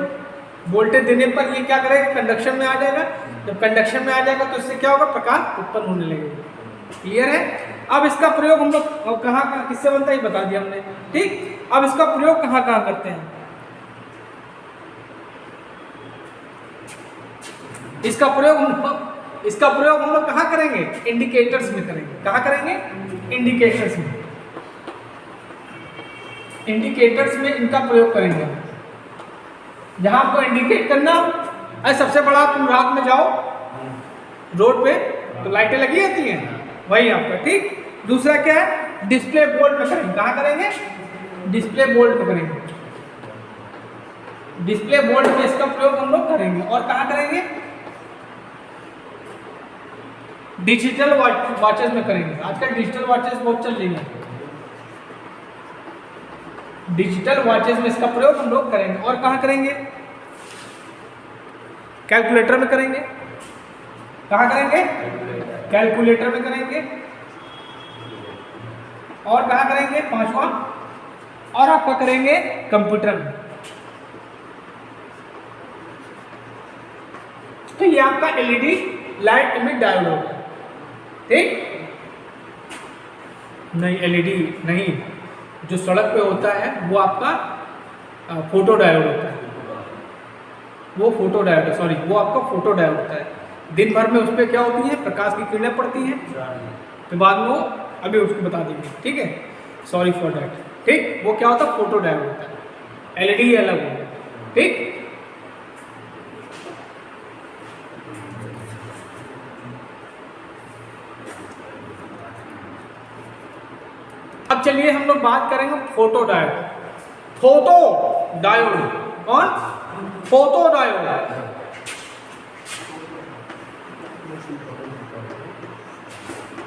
वोल्टेज देने पर ये क्या करेगा, कंडक्शन में आ जाएगा। जब कंडक्शन में आ जाएगा तो इससे क्या होगा, प्रकाश उत्पन्न होने लगेगा। क्लियर है? अब इसका प्रयोग हम लोग कहाँ किससे बनता है ये बता दिया हमने। ठीक, अब इसका प्रयोग कहाँ कहाँ करते हैं, इसका प्रयोग हम लोग कहाँ करेंगे, इंडिकेटर्स में करेंगे। कहाँ करेंगे, इंडिकेटर्स में। इंडिकेटर्स में इनका प्रयोग करेंगे। जहां आपको इंडिकेट करना, अरे सबसे बड़ा, तुम रात में जाओ रोड पे तो लाइटें लगी रहती हैं, वही आपका। ठीक, दूसरा क्या है, डिस्प्ले बोर्ड पे करेंगे। कहाँ करेंगे, डिस्प्ले बोर्ड पे करेंगे। डिस्प्ले बोर्ड पे इसका प्रयोग हम लोग करेंगे। और कहाँ करेंगे, डिजिटल वॉचेस में करेंगे। आजकल डिजिटल वॉचेस बहुत चल रही है, डिजिटल वॉचेस में इसका प्रयोग हम लोग करेंगे। और कहाँ करेंगे, कैलकुलेटर में करेंगे। कहाँ करेंगे, कैलकुलेटर में करेंगे। और कहाँ करेंगे, 5वां, और आपका करेंगे कंप्यूटर में। तो ये आपका एलईडी लाइट इमिट डायोड होगा। ठीक, नहीं एलईडी नहीं, जो सड़क पे होता है वो आपका फोटो डायोड होता है, वो फोटो डायोड है, सॉरी, वो आपका फोटो डायोड होता है। दिन भर में उस पर क्या होती है, प्रकाश की किरणें पड़ती हैं, तो बाद में वो अभी उसको बता देंगे। ठीक है, सॉरी फॉर डैट। ठीक, वो क्या होता है, फोटो डायोड होता है, एलईडी अलग हो गया। ठीक, अब चलिए हम लोग बात करेंगे फोटो डायोड। फोटो डायोड, कौन, फोटो डायोड।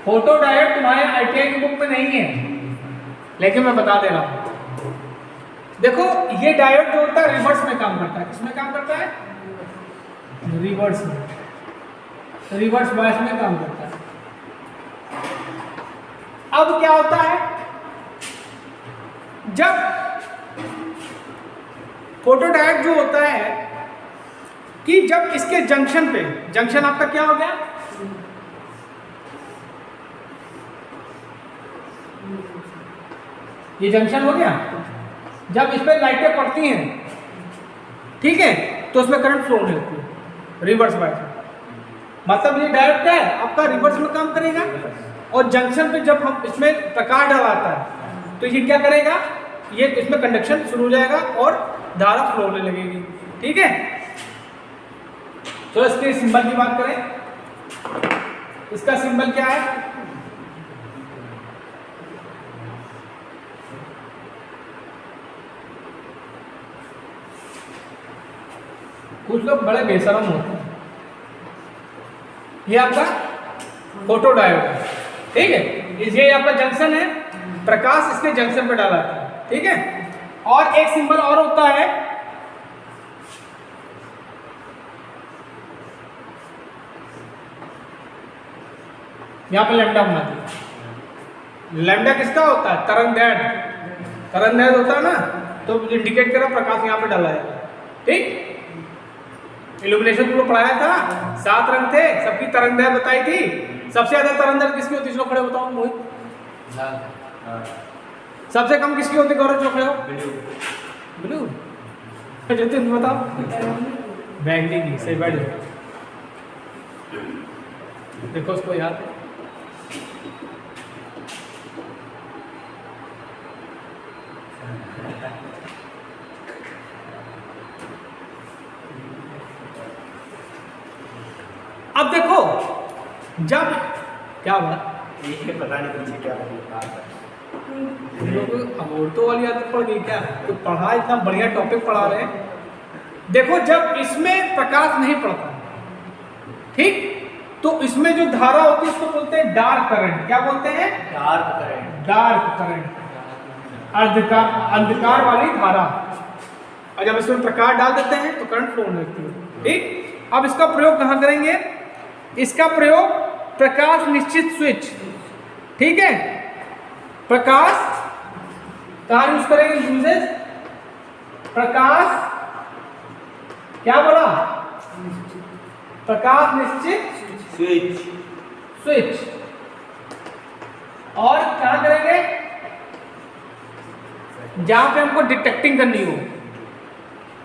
फोटो डायोड तुम्हारे आईटीआई की बुक में नहीं है, लेकिन मैं बता दे रहा हूं। देखो, ये डायोड जो होता है रिवर्स में काम करता है। किसमें काम करता है, रिवर्स में, रिवर्स बायस में काम करता है। अब क्या होता है, जब फोटो डायोड जो होता है कि जब इसके जंक्शन पे, जंक्शन आपका क्या हो गया, ये जंक्शन हो गया। जब इस पर लाइटें पड़ती हैं, ठीक है, तो उसमें करंट फ्लो होने लगती है रिवर्स बायस में। मतलब ये डायोड क्या है, आपका रिवर्स में काम करेगा। और जंक्शन पे जब हम इसमें प्रकाश डालता है तो ये क्या करेगा, ये इसमें कंडक्शन शुरू हो जाएगा और धारा फ्लो होने लगेगी। ठीक है, तो इसके सिंबल की बात करें, इसका सिंबल क्या है, कुछ लोग बड़े बेशरम होते हैं। ये आपका फोटो डायोड है, ठीक है, ये आपका जंक्शन है, प्रकाश इसके जंक्शन पे डाला जाता है। ठीक है, और एक सिंबल और होता है, यहां पे लैम्डा होना चाहिए। लैम्डा किसका होता है, तरंगदैर्घ्य होता है ना, तो इंडिकेट कर रहा प्रकाश यहां पे डाला जाता है। ठीक, इल्यूमिनेशन तुमको पढ़ाया था, 7 रंग थे, सबकी तरंगदैर्घ्य बताई थी। सबसे ज्यादा तरंगदैर्घ्य किसकी होती है, इसको खड़े बताओ मोहित। सबसे कम किसकी होती है, गौरव खड़े हो। ब्लू, जतिन बताओ। बैंगनी की, सही बैठ जाओ। देखो उसको याद है। अब देखो, जब क्या बात, ये पता नहीं पीछे क्या लोग औरतों वाली आदत पड़ गई क्या, तो पढ़ा, इतना बढ़िया टॉपिक पढ़ा रहे हैं। देखो, जब इसमें प्रकाश नहीं पड़ता, ठीक, तो इसमें जो धारा होती है उसको बोलते हैं डार्क करंट। क्या बोलते हैं, डार्क करंट, अंधकार वाली धारा। और जब इसमें प्रकाश डाल देते हैं तो करंट फ्लो होने लगती है। ठीक, अब इसका प्रयोग कहाँ करेंगे, इसका प्रयोग प्रकाश निश्चित स्विच, ठीक है, प्रकाश कहाँ यूज करेंगे, यूजेज प्रकाश, क्या बोला, प्रकाश निश्चित स्विच। और क्या करेंगे, जहां पे हमको डिटेक्टिंग करनी हो।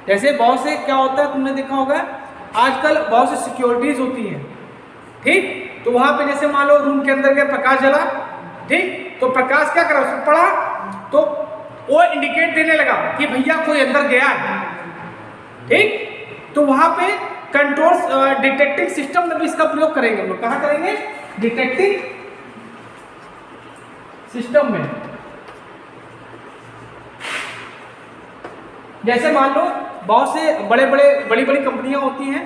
जैसे बहुत से क्या होता है, तुमने देखा होगा आजकल बहुत सी सिक्योरिटीज होती हैं, ठीक, तो वहां पे जैसे मान लो रूम के अंदर के प्रकाश जला, ठीक, तो प्रकाश क्या करा, उसमें पड़ा, तो वो इंडिकेट देने लगा कि भैया कोई अंदर गया है। ठीक, तो वहां पे कंट्रोल डिटेक्टिंग सिस्टम में भी इसका प्रयोग करेंगे हम लोग। कहां करेंगे, डिटेक्टिंग सिस्टम में। जैसे मान लो बहुत से बड़ी बड़ी कंपनियां होती हैं,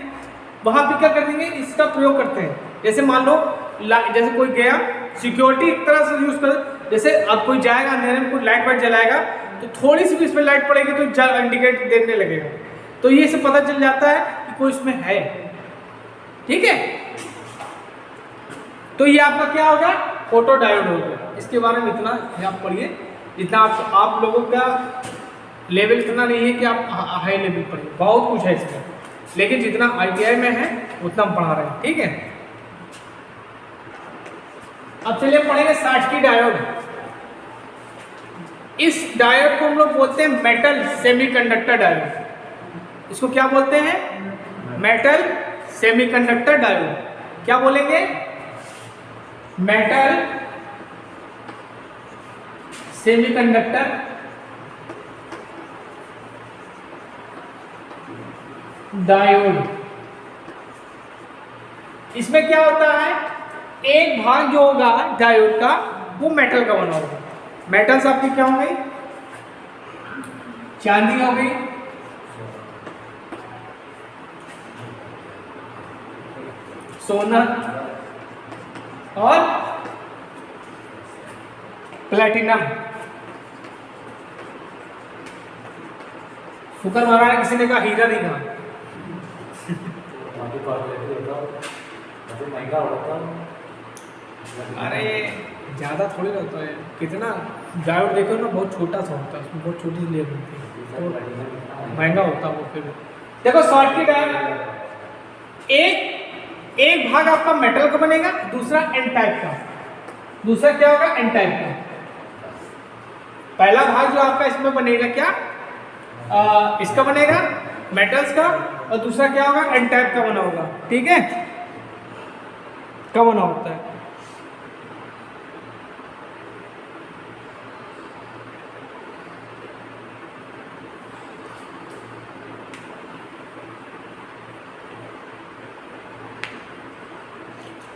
वहां पे क्या कर देंगे, इसका प्रयोग करते हैं। जैसे मान लो जैसे कोई गया, सिक्योरिटी एक तरह से यूज कर, जैसे अब कोई जाएगा अंधेरे में, कोई लाइट वाइट जलाएगा, तो थोड़ी सी भी इसमें लाइट पड़ेगी तो इंडिकेट देने लगेगा, तो ये से पता चल जाता है कि कोई इसमें है। ठीक है, तो ये आपका क्या होगा, फोटो डायोड होगा। इसके बारे में इतना आप पढ़िए, जितना आप लोगों का लेवल इतना नहीं है कि आप हाई लेवल पढ़िए, बहुत कुछ है इसमें, लेकिन जितना ITI में है उतना हम पढ़ा रहे हैं। ठीक है, अब चलिए पढ़ेंगे शॉटकी डायोड। इस डायोड को हम लोग बोलते हैं मेटल सेमीकंडक्टर डायोड। इसको क्या बोलते हैं, मेटल सेमीकंडक्टर डायोड। क्या बोलेंगे, मेटल सेमीकंडक्टर डायोड। इसमें क्या होता है, एक भाग जो होगा डायोड का वो मेटल का बना होगा। मेटल्स आपकी क्या हो गई, चांदी हो गई, सोना और प्लेटिनम। शुक्र माना किसी ने कहा हीरा नहीं कहा। महंगा होता, अरे ज़्यादा थोड़ी होता है, कितना डायोड देखो ना, बहुत छोटा सा होता है, उसमें बहुत छोटी सी लेयर होती है, तो महंगा होता है वो। फिर देखो शॉटकी डायोड, एक भाग आपका मेटल का बनेगा, दूसरा एन टाइप का। दूसरा क्या होगा, एन टाइप का। पहला भाग जो आपका इसमें बनेगा क्या, इसका बनेगा मेटल्स का, और दूसरा क्या होगा एन टाइप का बना होगा। ठीक है, का बना होता है।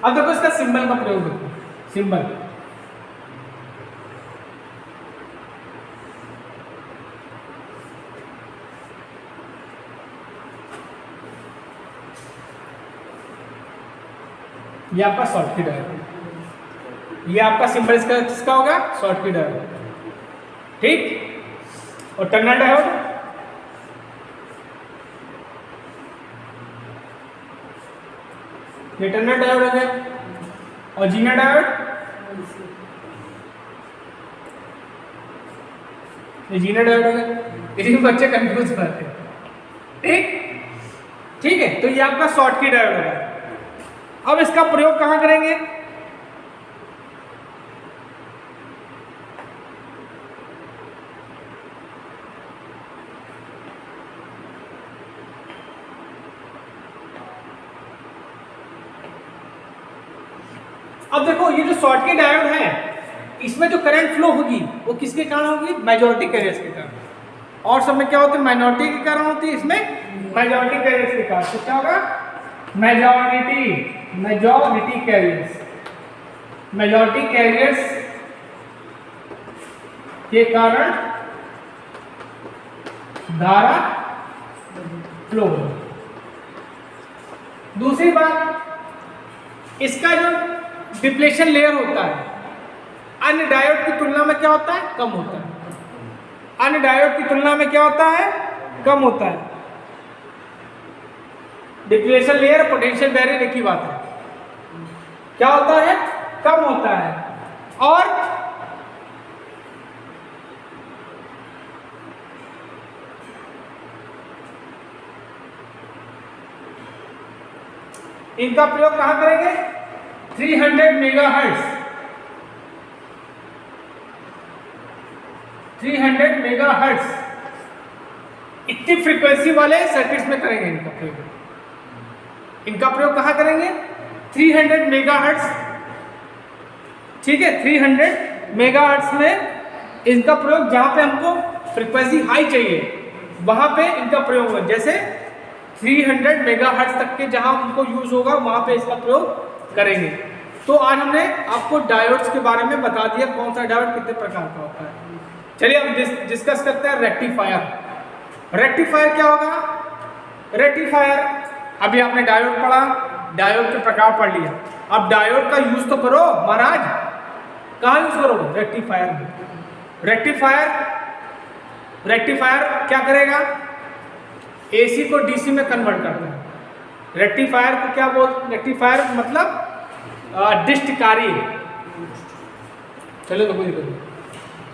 अब देखो इसका सिंबल का प्रयोग देखो, सिंबल ये आपका शॉर्ट की डायोड, ये आपका सिंबल इसका किसका होगा, शॉर्ट की डायोड। ठीक, और टर्नर डायोड, ये टर्नर डायोड हो गया, और जीना डायोड, ये जीना डायोड हो गया। इसी में बच्चे कंफ्यूज करते हैं। ठीक, ठीक है, तो ये आपका शॉर्ट की डायोड होगा। अब इसका प्रयोग कहां करेंगे, अब देखो ये जो शॉर्ट की डायोड है इसमें जो करंट फ्लो होगी वो किसके कारण होगी, मेजॉरिटी कैरियर्स के कारण। और सब में क्या होती है, माइनॉरिटी के कारण होती है, इसमें मेजॉरिटी कैरियर्स के कारण। तो क्या होगा, मेजॉरिटी कैरियर्स, मेजॉरिटी कैरियर्स के कारण धारा फ्लो। दूसरी बात, इसका जो डिप्लेशन लेयर होता है अन्य डायोड की तुलना में क्या होता है, कम होता है। अन्य डायोड की तुलना में क्या होता है, कम होता है। डिप्लेशन लेयर पोटेंशियल बैरियर एक ही बात है, क्या होता है, कम होता है। और इनका प्रयोग कहां करेंगे, 300 मेगाहर्ट्ज, 300 मेगाहर्ट्ज इतनी फ्रीक्वेंसी वाले सर्किट्स में करेंगे इनका प्रयोग। इनका प्रयोग कहां करेंगे, 300 मेगाहर्ट्ज। ठीक है, 300 मेगाहर्ट्ज में इनका प्रयोग, जहां पे हमको फ्रीक्वेंसी हाई चाहिए वहां पे इनका प्रयोग होगा। जैसे 300 मेगाहर्ट्ज तक के जहां उनको यूज होगा वहां पे इसका प्रयोग करेंगे। तो आज हमने आपको डायोड्स के बारे में बता दिया, कौन सा डायोड कितने प्रकार का होता है। चलिए अब डिस्कस करते हैं रेक्टिफायर। रेक्टिफायर क्या होगा, रेक्टिफायर अभी आपने डायोड पढ़ा, डायोड के प्रकार पढ़ लिया। अब डायोड का यूज तो करो महाराज, कहाँ यूज करोगे, रेक्टिफायर में। रेक्टिफायर क्या करेगा, एसी को डीसी में कन्वर्ट करता है। रेक्टिफायर को क्या बोलते, रेक्टिफायर मतलब डिस्टकारी। चलो तो कोई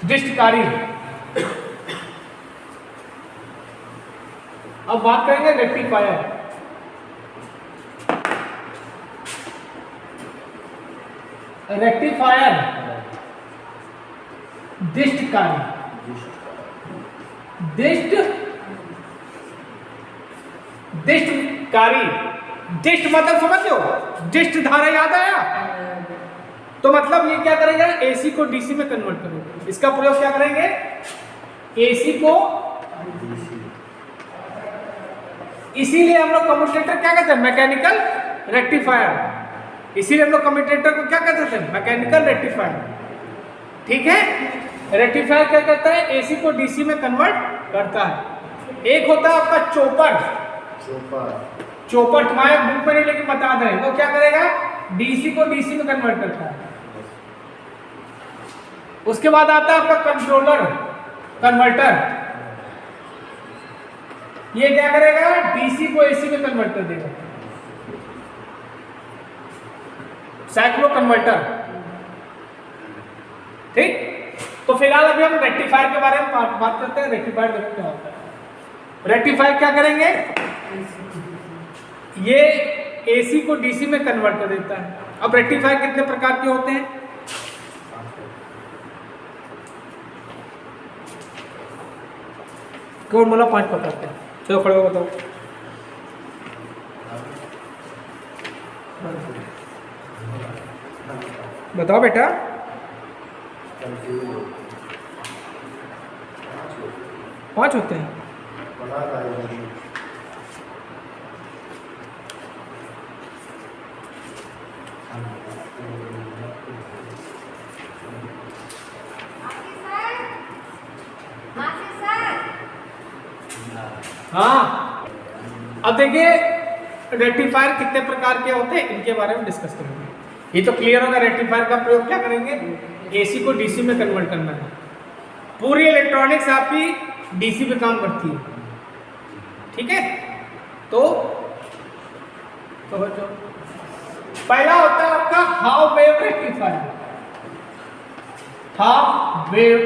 डिस्टकारी। अब बात करेंगे रेक्टिफायर। रेक्टिफायर डिस्टकारी, डिस्टकारी, डिस्ट मतलब समझ लो, डिस्ट धारा याद आया, तो मतलब ये क्या करेगा, एसी को डीसी में कन्वर्ट करेगा। इसका प्रयोग क्या करेंगे, एसी को, इसीलिए हम लोग कम्यूटेटर क्या कहते हैं, मैकेनिकल रेक्टिफायर। इसीलिए हम लोग कम्यूटेटर को क्या कहते थे, मैकेनिकल रेक्टिफायर। ठीक है, रेक्टिफायर क्या करता है, एसी को डीसी में कन्वर्ट करता है। एक होता है आपका चोपर, चोपर तुम्हारे बुक में नहीं लेकिन बता दें, वो क्या करेगा, डीसी को डीसी में कन्वर्ट करता है। उसके बाद आता है आपका कंट्रोलर, कन्वर्टर। ये क्या करेगा, डीसी को एसी में कन्वर्ट कर देगा, साइक्लो कन्वर्टर। ठीक, तो फिलहाल अभी हम रेक्टिफायर के बारे में बात करते हैं। रेक्टिफायर क्या होता है, रेक्टिफायर क्या करेंगे, ये एसी को डीसी में कन्वर्ट कर देता है। अब रेक्टिफायर कितने प्रकार के होते हैं, कौन बोला 5 पकड़ते हैं? चलो खड़े हो बताओ। बताओ बेटा। 5 होते हैं। हाँ, अब देखिए रेक्टिफायर कितने प्रकार के होते हैं इनके बारे में डिस्कस करेंगे। ये तो क्लियर होगा रेक्टिफायर का प्रयोग क्या करेंगे, एसी को डीसी में कन्वर्ट करना है। पूरी इलेक्ट्रॉनिक्स आपकी डीसी पे काम करती है, ठीक है। तो पहला होता है आपका half wave rectifier. Half wave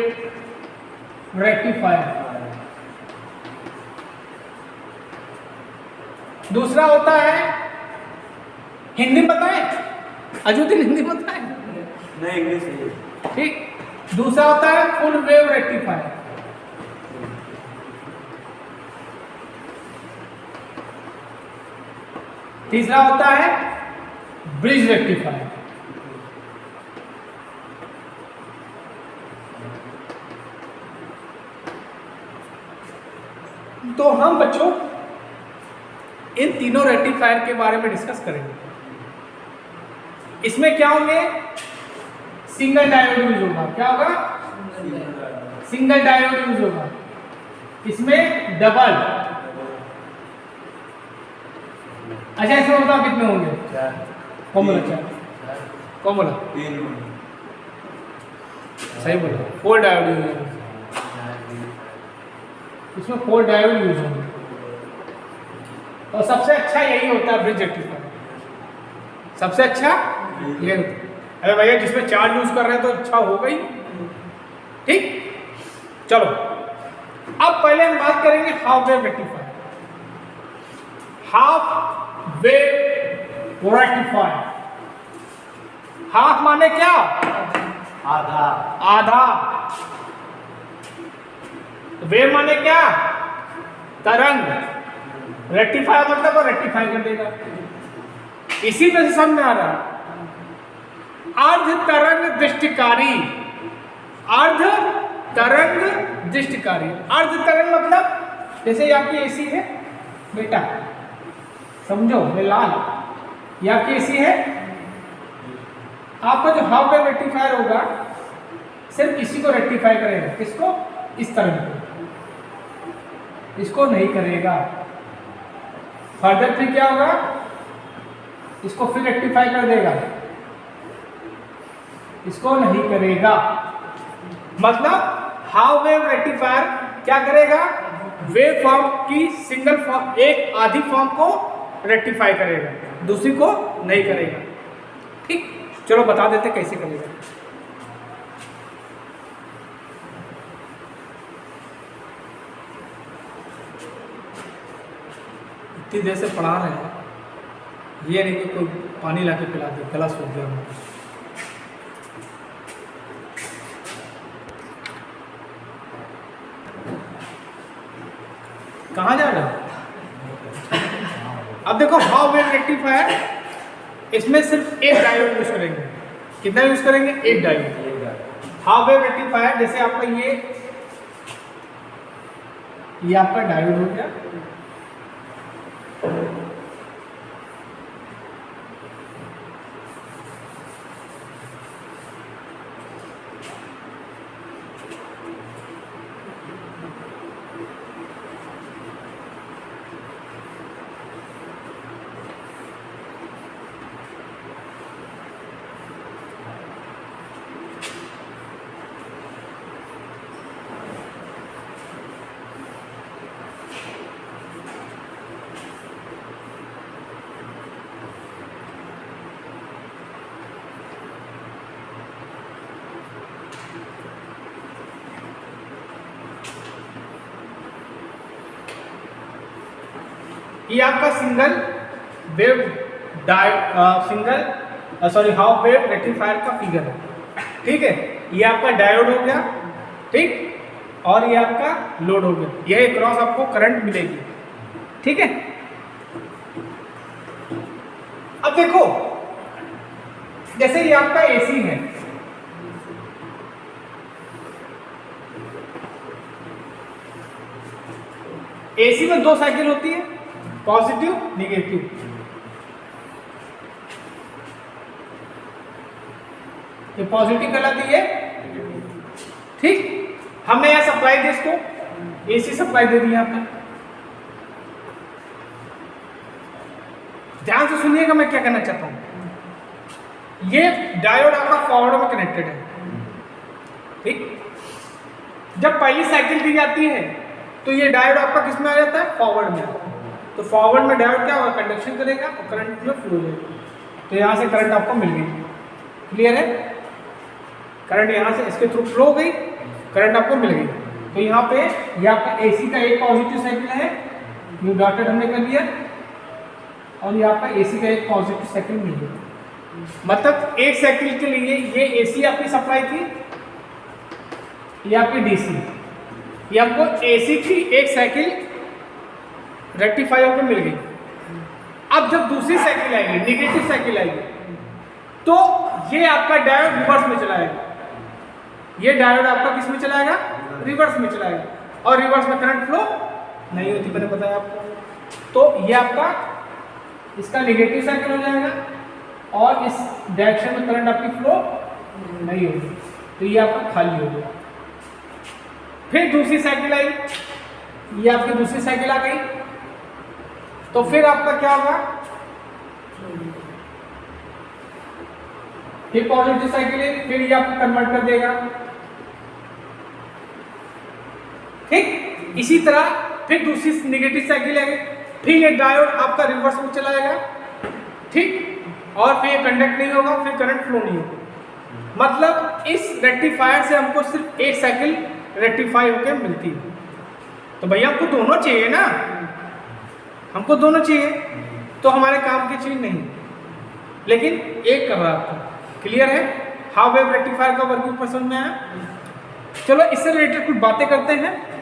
rectifier. दूसरा होता है, हिंदी में बताएं, अजूद्दीन हिंदी में बताएं। नहीं, इंग्लिश है। ठीक। दूसरा होता है फुल वेव रेक्टिफायर। तीसरा होता है ब्रिज रेक्टिफायर। तो हम बच्चों इन तीनों रेक्टिफायर के बारे में डिस्कस करेंगे। इसमें क्या होंगे, सिंगल डायोड यूज होगा। क्या होगा, सिंगल डायोड यूज होगा। इसमें डबल। अच्छा इसमें बताओ कितने होंगे? 4। कौन बोला 4? कौन बोला? 3। सही बोला, 4 डायोड यूज होंगे। इसमें 4 डायोड यूज होंगे। और सबसे अच्छा यही होता है ब्रिज रेक्टिफायर। सबसे अच्छा ये होता है। अरे भैया जिसमें 4 यूज कर रहे हैं तो अच्छा होगा ही, ठीक। चलो अब पहले हम बात करेंगे half wave rectifier. Half wave rectifier. Half माने क्या? आधा। आधा। वेव माने क्या? तरंग। रेक्टिफायर मतलब वो रेक्टिफाई कर देगा। इसी में से समझ में आ रहा है। अर्ध तरंग दृष्टिकारी। अर्ध तरंग दृष्टिकारी। अर्ध तरंग मतलब जैसे आपकी एसी है बेटा, समझो ये लाल, ये आपकी एसी है। आपका जो हाफ वेव रेक्टिफायर होगा सिर्फ इसी को रेक्टिफाई करेगा। किसको? इस तरंग को। इसको नहीं करेगा। फर्दर फिर क्या होगा, इसको फिर रेक्टिफाई कर देगा, इसको नहीं करेगा। मतलब हाफ वेव रेक्टिफायर क्या करेगा, वेव फॉर्म की सिंगल फॉर्म, एक आधी फॉर्म को रेक्टिफाई करेगा, दूसरी को नहीं करेगा। ठीक, चलो बता देते कैसे करेगा। इतनी देर से पढ़ा रहे हैं, ये नहीं कि कोई पानी ला के पिला दे, गला सूख गया। कहाँ जा रहे हो? अब देखो हाफ वेव रेक्टिफायर, इसमें सिर्फ एक डायोड यूज करेंगे। कितना यूज करेंगे? एक डायोड। हाफ वेव रेक्टिफायर जैसे आपका ये आपका डायोड हो गया। ये आपका single wave half wave rectifier का फिगर है। ठीक है, ये आपका डायोड हो गया। ठीक, और ये आपका लोड हो गया, ये क्रॉस आपको करंट मिलेगी। ठीक है, अब देखो जैसे ये आपका एसी है, एसी में 2 साइकिल होती है, पॉजिटिव नेगेटिव। ये पॉजिटिव कहलाती है, ठीक। हमने यहां सप्लाई दी, इसको एसी सप्लाई दे दी यहां पर। ध्यान से सुनिएगा मैं क्या कहना चाहता हूं। ये डायोड आपका फॉरवर्ड में कनेक्टेड है, ठीक। जब पहली साइकिल दी जाती है तो ये डायोड आपका किस में आ जाता है, फॉरवर्ड में। तो फॉरवर्ड में डायोड क्या होगा, कंडक्शन करेगा और करंट में फ्लो होगा। तो यहां से करंट आपको मिल गई, क्लियर है। करंट यहां से इसके थ्रू फ्लो हो गई, करंट आपको मिल गई। तो यहाँ पे ये आपका एसी का एक पॉजिटिव साइकिल है, ये डॉटेड हमने कर दिया, और ये आपका एसी का एक पॉजिटिव साइकिल मिल गया। मतलब एक साइकिल के लिए ये एसी आपकी सप्लाई थी, ये आपकी डीसी। ये आपको एसी की एक साइकिल रेक्टिफाई होकर मिल गई। अब जब दूसरी साइकिल आएगी, नेगेटिव साइकिल आएगी, तो ये आपका डायोड रिवर्स में चलाएगा। ये डायोड आपका किस में चलाएगा, रिवर्स में चलाएगा, और रिवर्स में करंट फ्लो नहीं होती, मैंने बताया आपको। तो ये आपका इसका नेगेटिव साइकिल हो जाएगा, और इस डायरेक्शन में करंट आपकी फ्लो नहीं होगी, तो ये आपका खाली हो गया। फिर दूसरी साइकिल आई, ये आपकी दूसरी साइकिल आ गई, तो फिर आपका क्या होगा, फिर पॉजिटिव साइकिल है, फिर ये आपको कन्वर्ट कर देगा, ठीक। इसी तरह फिर दूसरी नेगेटिव साइकिल आएगी, फिर ये डायोड आपका रिवर्स में चलाएगा, ठीक, और फिर ये कंडक्ट नहीं होगा, फिर करंट फ्लो नहीं होगा। मतलब इस रेक्टिफायर से हमको सिर्फ एक साइकिल रेक्टिफाई होकर मिलती है। तो भैया हमको दोनों चाहिए ना, हमको दोनों चाहिए, तो हमारे काम की चीज नहीं, लेकिन एक कर रहा आपको। क्लियर है, हाफ वेव रेक्टिफायर का वर्किंग पसंद में आया। चलो इससे रिलेटेड कुछ बातें करते हैं।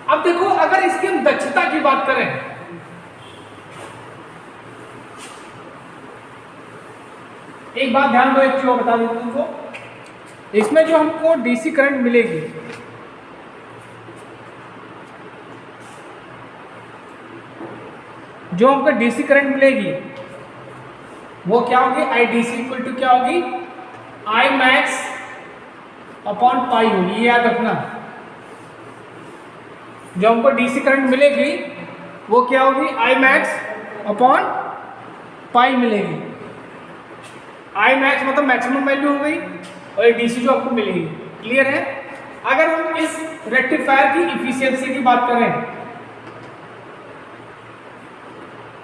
अब देखो, अगर इसकी हम दक्षता की बात करें, एक बात ध्यान दो, एक चीज और बता देता हूं तुमको। इसमें जो हमको डीसी करंट मिलेगी, जो हमको डीसी करंट मिलेगी वो क्या होगी, आई डीसी इक्वल टू क्या होगी, आई मैक्स अपॉन पाई होगी। ये याद रखना, जो हमको डीसी करंट मिलेगी वो क्या होगी, आई मैक्स अपॉन पाई मिलेगी। आई मैक्स मतलब मैक्सिमम वैल्यू हो गई, और डीसी जो आपको मिलेगी। क्लियर है। अगर हम इस रेक्टिफायर की इफिशियंसी की बात करें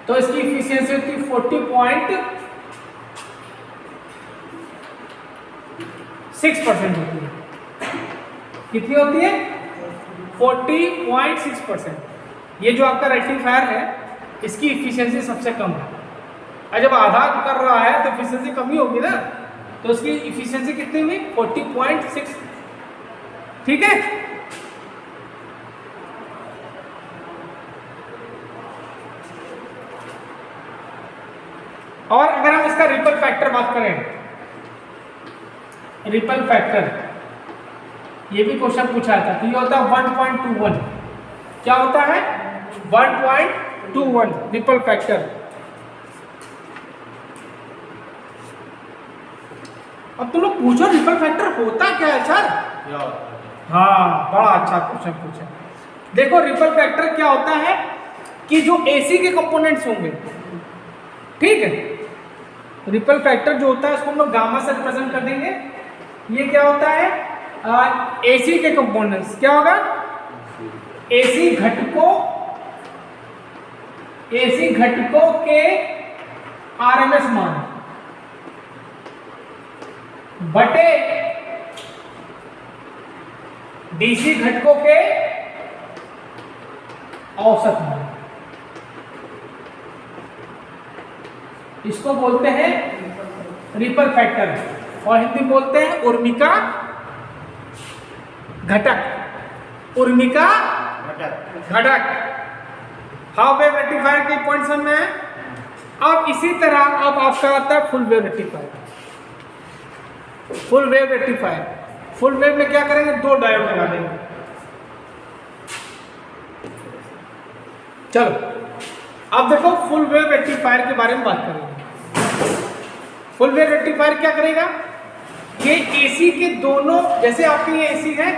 तो इसकी इफिशियंसी होती है 40.6% होती है। कितनी होती है, 40.6%। ये जो आपका रेक्टिफायर है इसकी इफिशियंसी सबसे कम है, और जब आधा कर रहा है तो इफिशियंसी कम ही होगी ना, तो इसकी इफिशियंसी कितनी हुई, 40.6। ठीक है। और अगर हम इसका रिपल फैक्टर बात करें, रिपल फैक्टर ये भी क्वेश्चन पूछा था, तो ये होता है 1.21। क्या होता है, 1.21 रिपल फैक्टर। अब तुम लोग पूछो रिपल फैक्टर होता क्या है सर। हाँ, बड़ा अच्छा क्वेश्चन पूछा। देखो रिपल फैक्टर क्या होता है कि जो एसी के कंपोनेंट्स होंगे, ठीक है, रिपल फैक्टर जो होता है उसको हम लोग गामा से रिप्रेजेंट कर देंगे। ये क्या होता है, एसी के कंपोनेंट्स क्या होगा, एसी घटकों एसी घटकों के आरएमएस मान बटे डीसी घटकों के औसत मान, इसको बोलते हैं रिपल फैक्टर और हिंदी बोलते हैं उर्मिका घटक। उर्मिका घटक। हाफ वेव रेक्टिफायर के पॉइंट समझ में। अब इसी तरह अब आपका आता है full wave rectifier. Full wave rectifier, full wave में क्या करेंगे, दो डायोड लगा देंगे। चलो अब देखो फुल वेव रेक्टिफायर के बारे में बात करेंगे। फुल वेव रेक्टिफायर क्या करेगा, ये एसी के दोनों, जैसे आपके ये एसी है,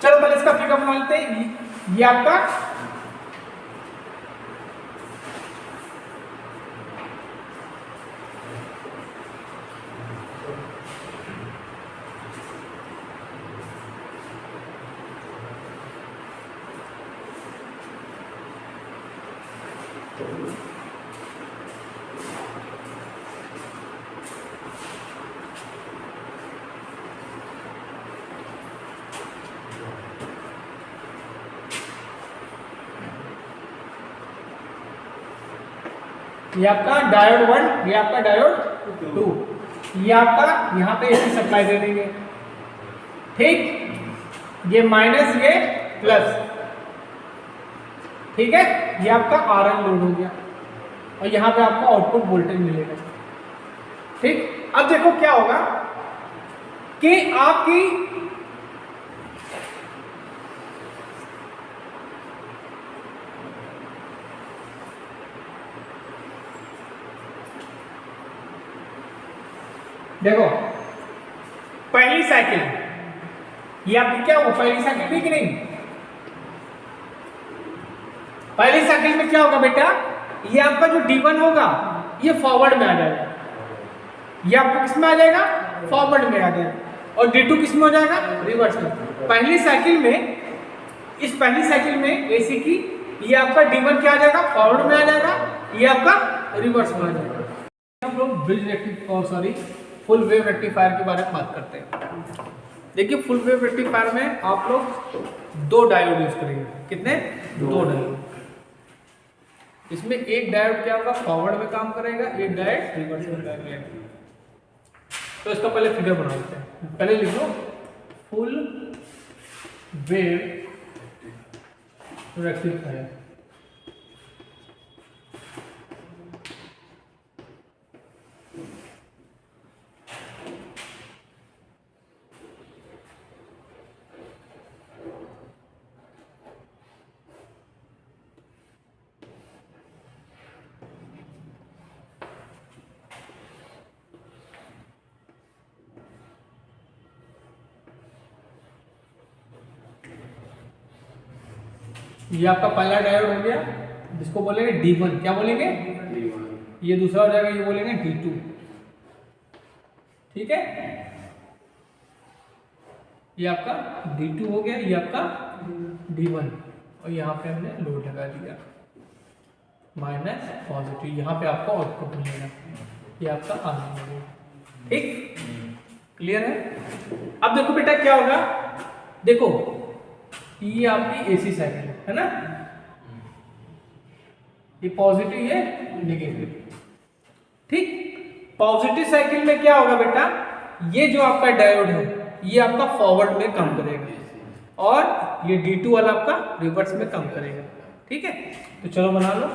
चलो पहले इसका फिगर बना लेते हैं। ये आपका ये आपका डायोड 1, ये आपका डायोड 2, ये आपका यहाँ पे एसी सप्लाई दे देंगे, ठीक। ये माइनस, ये प्लस, ठीक है। ये आपका आरएल लोड हो गया और यहाँ पे आपको आउटपुट वोल्टेज मिलेगा, ठीक। अब देखो क्या होगा कि आपकी देखो पहली साइकिल, ये आपकी क्या होगा, पहली साइकिल थी कि नहीं। पहली साइकिल में क्या होगा बेटा, ये आपका जो D1 होगा ये फॉरवर्ड में आ जाएगा, ये आपका किस में आ जाएगा, फॉरवर्ड में आ जाएगा, और D2 किस में हो जाएगा, रिवर्स में। पहली साइकिल में, इस पहली साइकिल में एसी की, ये आपका D1 क्या आ जाएगा, फॉरवर्ड में आ जाएगा, ये आपका रिवर्स में आ जाएगा। हम लोग bridge rectifier, sorry full wave rectifier के बारे में बात करते हैं। देखिए फुल वेव रेक्टिफायर में आप लोग दो डायोड यूज करेंगे। कितने, दो डायोड। इसमें एक डायोड क्या होगा, फॉरवर्ड में काम करेगा, एक डायोड रिवर्स में काम करेगा। तो इसका पहले फिगर बना लेते हैं। पहले लिखो फुल वेव रेक्टिफायर। ये आपका पहला डायोड हो गया, जिसको बोलेंगे D1, क्या बोलेंगे, D1। ये दूसरा हो जाएगा, ये बोलेंगे D2, ठीक है। ये आपका D2 हो गया, ये आपका D1, और यहाँ पे हमने लोड लगा दिया माइनस पॉजिटिव, यहाँ पे आपको आउटपुट मिलेगा, ये आपका आने लगेगा, ठीक, क्लियर है। अब देखो बेटा क्या होगा, देखो ये आपकी एसी साइकिल है ना, ये पॉजिटिव, ये नेगेटिव, ठीक। पॉजिटिव साइकिल में क्या होगा बेटा, ये जो आपका डायोड है ये आपका फॉरवर्ड में काम करेगा और ये D2 वाला आपका रिवर्स में काम करेगा, ठीक है। तो चलो बना लो।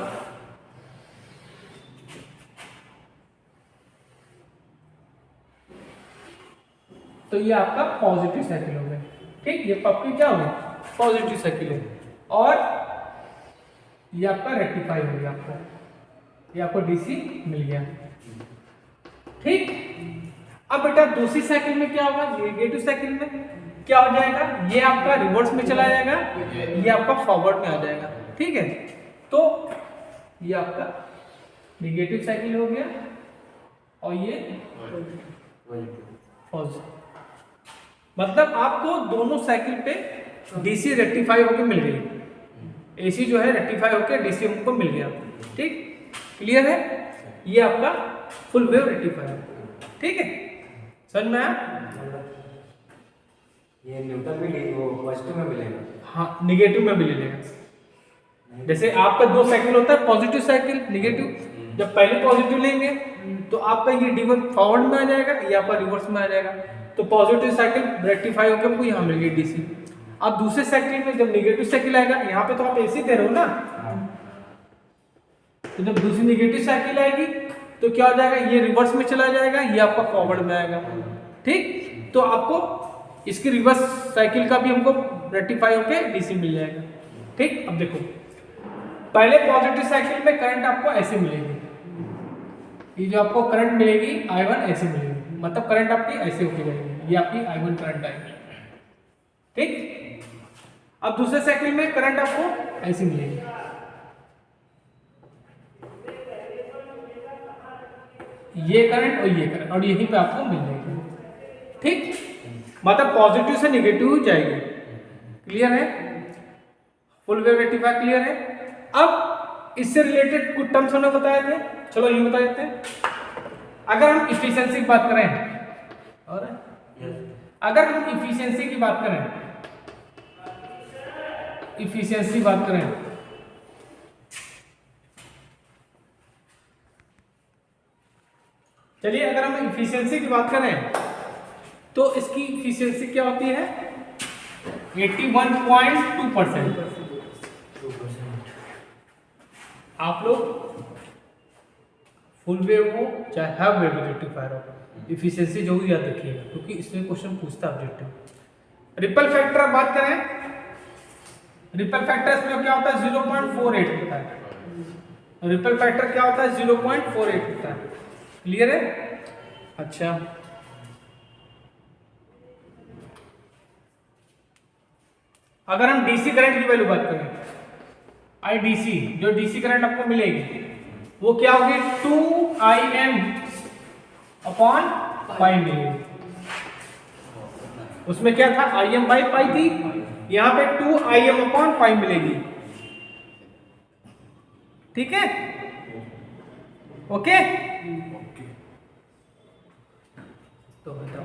तो ये आपका पॉजिटिव साइकिल हो गया, ठीक। ये आपकी क्या हो गया, पॉजिटिव साइकिल है, और ये आपका रेक्टिफाई हो गया, आपको ये आपको डीसी मिल गया, ठीक। अब बेटा दूसरी साइकिल में क्या होगा, नेगेटिव साइकिल में क्या हो जाएगा, ये आपका रिवर्स में चला जाएगा, ये आपका फॉरवर्ड में आ जाएगा, ठीक है। तो ये आपका नेगेटिव साइकिल हो गया और ये पॉजिटिव, मतलब आपको दोनों साइकिल पे डीसी रेक्टिफाई होकर मिल गई, AC जो है रेक्टिफाई होकर DC हमको मिल गया। ठीक, क्लियर है? ये आपका फुल वेव रेक्टिफायर, ठीक है, समझ में आया? ये न्यूट्रल में वो पॉजिटिव में मिलेगा। हाँ, निगेटिव में भी ले लेगा। जैसे आपका 2 साइकिल होता है, पॉजिटिव साइकिल, निगेटिव। जब पहले पॉजिटिव लेंगे तो आपका ये D1 फॉरवर्ड में आ जाएगा, ये आपका रिवर्स में आ जाएगा। तो पॉजिटिव साइकिल रेक्टिफाई होकर हमको यहाँ मिल गई DC। अब दूसरे साइकिल में जब निगेटिव साइकिल आएगा, यहाँ पे तो आप AC दे रहे हो ना, तो जब दूसरी निगेटिव साइकिल आएगी तो क्या हो जाएगा, ये रिवर्स में चला जाएगा, ये आपका फॉरवर्ड में आएगा। ठीक, तो आपको इसकी रिवर्स साइकिल का भी हमको रेक्टिफाई होकर DC मिल जाएगा। ठीक, अब देखो, पहले पॉजिटिव साइकिल में करंट आपको ऐसे मिलेगी, ये जो आपको करंट मिलेगी I1 ऐसे मिलेगी, मतलब करंट आपकी ऐसे होके जाएगी, ये आपकी I1 करंट आएगी। ठीक, अब दूसरे साइकिल में करंट आपको ऐसे मिलेगी, ये करंट और ये करंट, और यहीं पे आपको मिल जाएगी। ठीक, मतलब पॉजिटिव से निगेटिव हो जाएगी। क्लियर है? फुल वेव रेक्टिफायर क्लियर है? अब इससे रिलेटेड कुछ टर्म्स हमने बताए थे, चलो ये बता देते हैं। अगर हम इफिशियंसी की बात करें, और अगर हम इफिशियंसी की बात करें, इफिशियंसी बात करें, चलिए अगर हम इफिशियंसी की बात करें तो इसकी इफिशियंसी क्या होती है? 81.2%। आप लोग फुल वेव हो चाहे हाफ वेव रेक्टिफायर हो, इफिशियंसी जो भी याद रखिएगा, क्योंकि इसमें क्वेश्चन पूछता है ऑब्जेक्टिव। रिपल फैक्टर आप बात करें, रिपल फैक्टर इसमें क्या होता है? 0.48 होता है। रिपल फैक्टर क्या होता है? 0.48 होता है। क्लियर है? अच्छा, अगर हम डीसी करंट की वैल्यू बात करें, IDC, जो डीसी करंट आपको मिलेगी वो क्या होगी? 2Im अपॉन पाई मिलेगी। उसमें क्या था? Im बाई पाई थी, यहां पे 2Im अपॉन पाई मिलेगी। ठीक है, ओके? तो बताओ,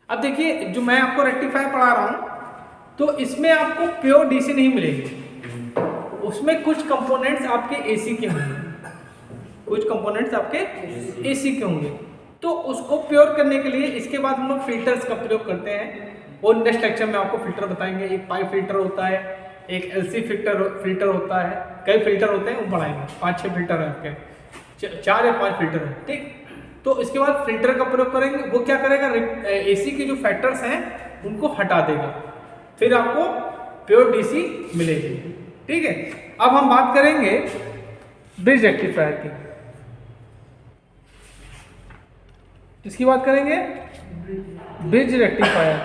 अब देखिए जो मैं आपको रेक्टिफायर पढ़ा रहा हूं तो इसमें आपको प्योर डीसी नहीं मिलेगी, उसमें कुछ कंपोनेंट्स आपके एसी के होंगे, कुछ कंपोनेंट्स आपके एसी के होंगे। तो उसको प्योर करने के लिए इसके बाद हम लोग फिल्टर्स का प्रयोग करते हैं, और नेक्स्ट लेक्चर में आपको फिल्टर बताएंगे। एक पाइप फिल्टर होता है, एक LC फिल्टर होता है, कई फिल्टर होते हैं, वो पढ़ाएंगे। 5-6 फिल्टर है आपके, 4 या 5 फिल्टर है। ठीक, तो इसके बाद फिल्टर का प्रयोग करेंगे, वो क्या करेगा? एसी के जो फैक्टर्स हैं उनको हटा देगा, फिर आपको प्योर डीसी मिलेगी। ठीक है, अब हम बात करेंगे ब्रिज रेक्टिफायर की। किसकी बात करेंगे? Bridge rectifier.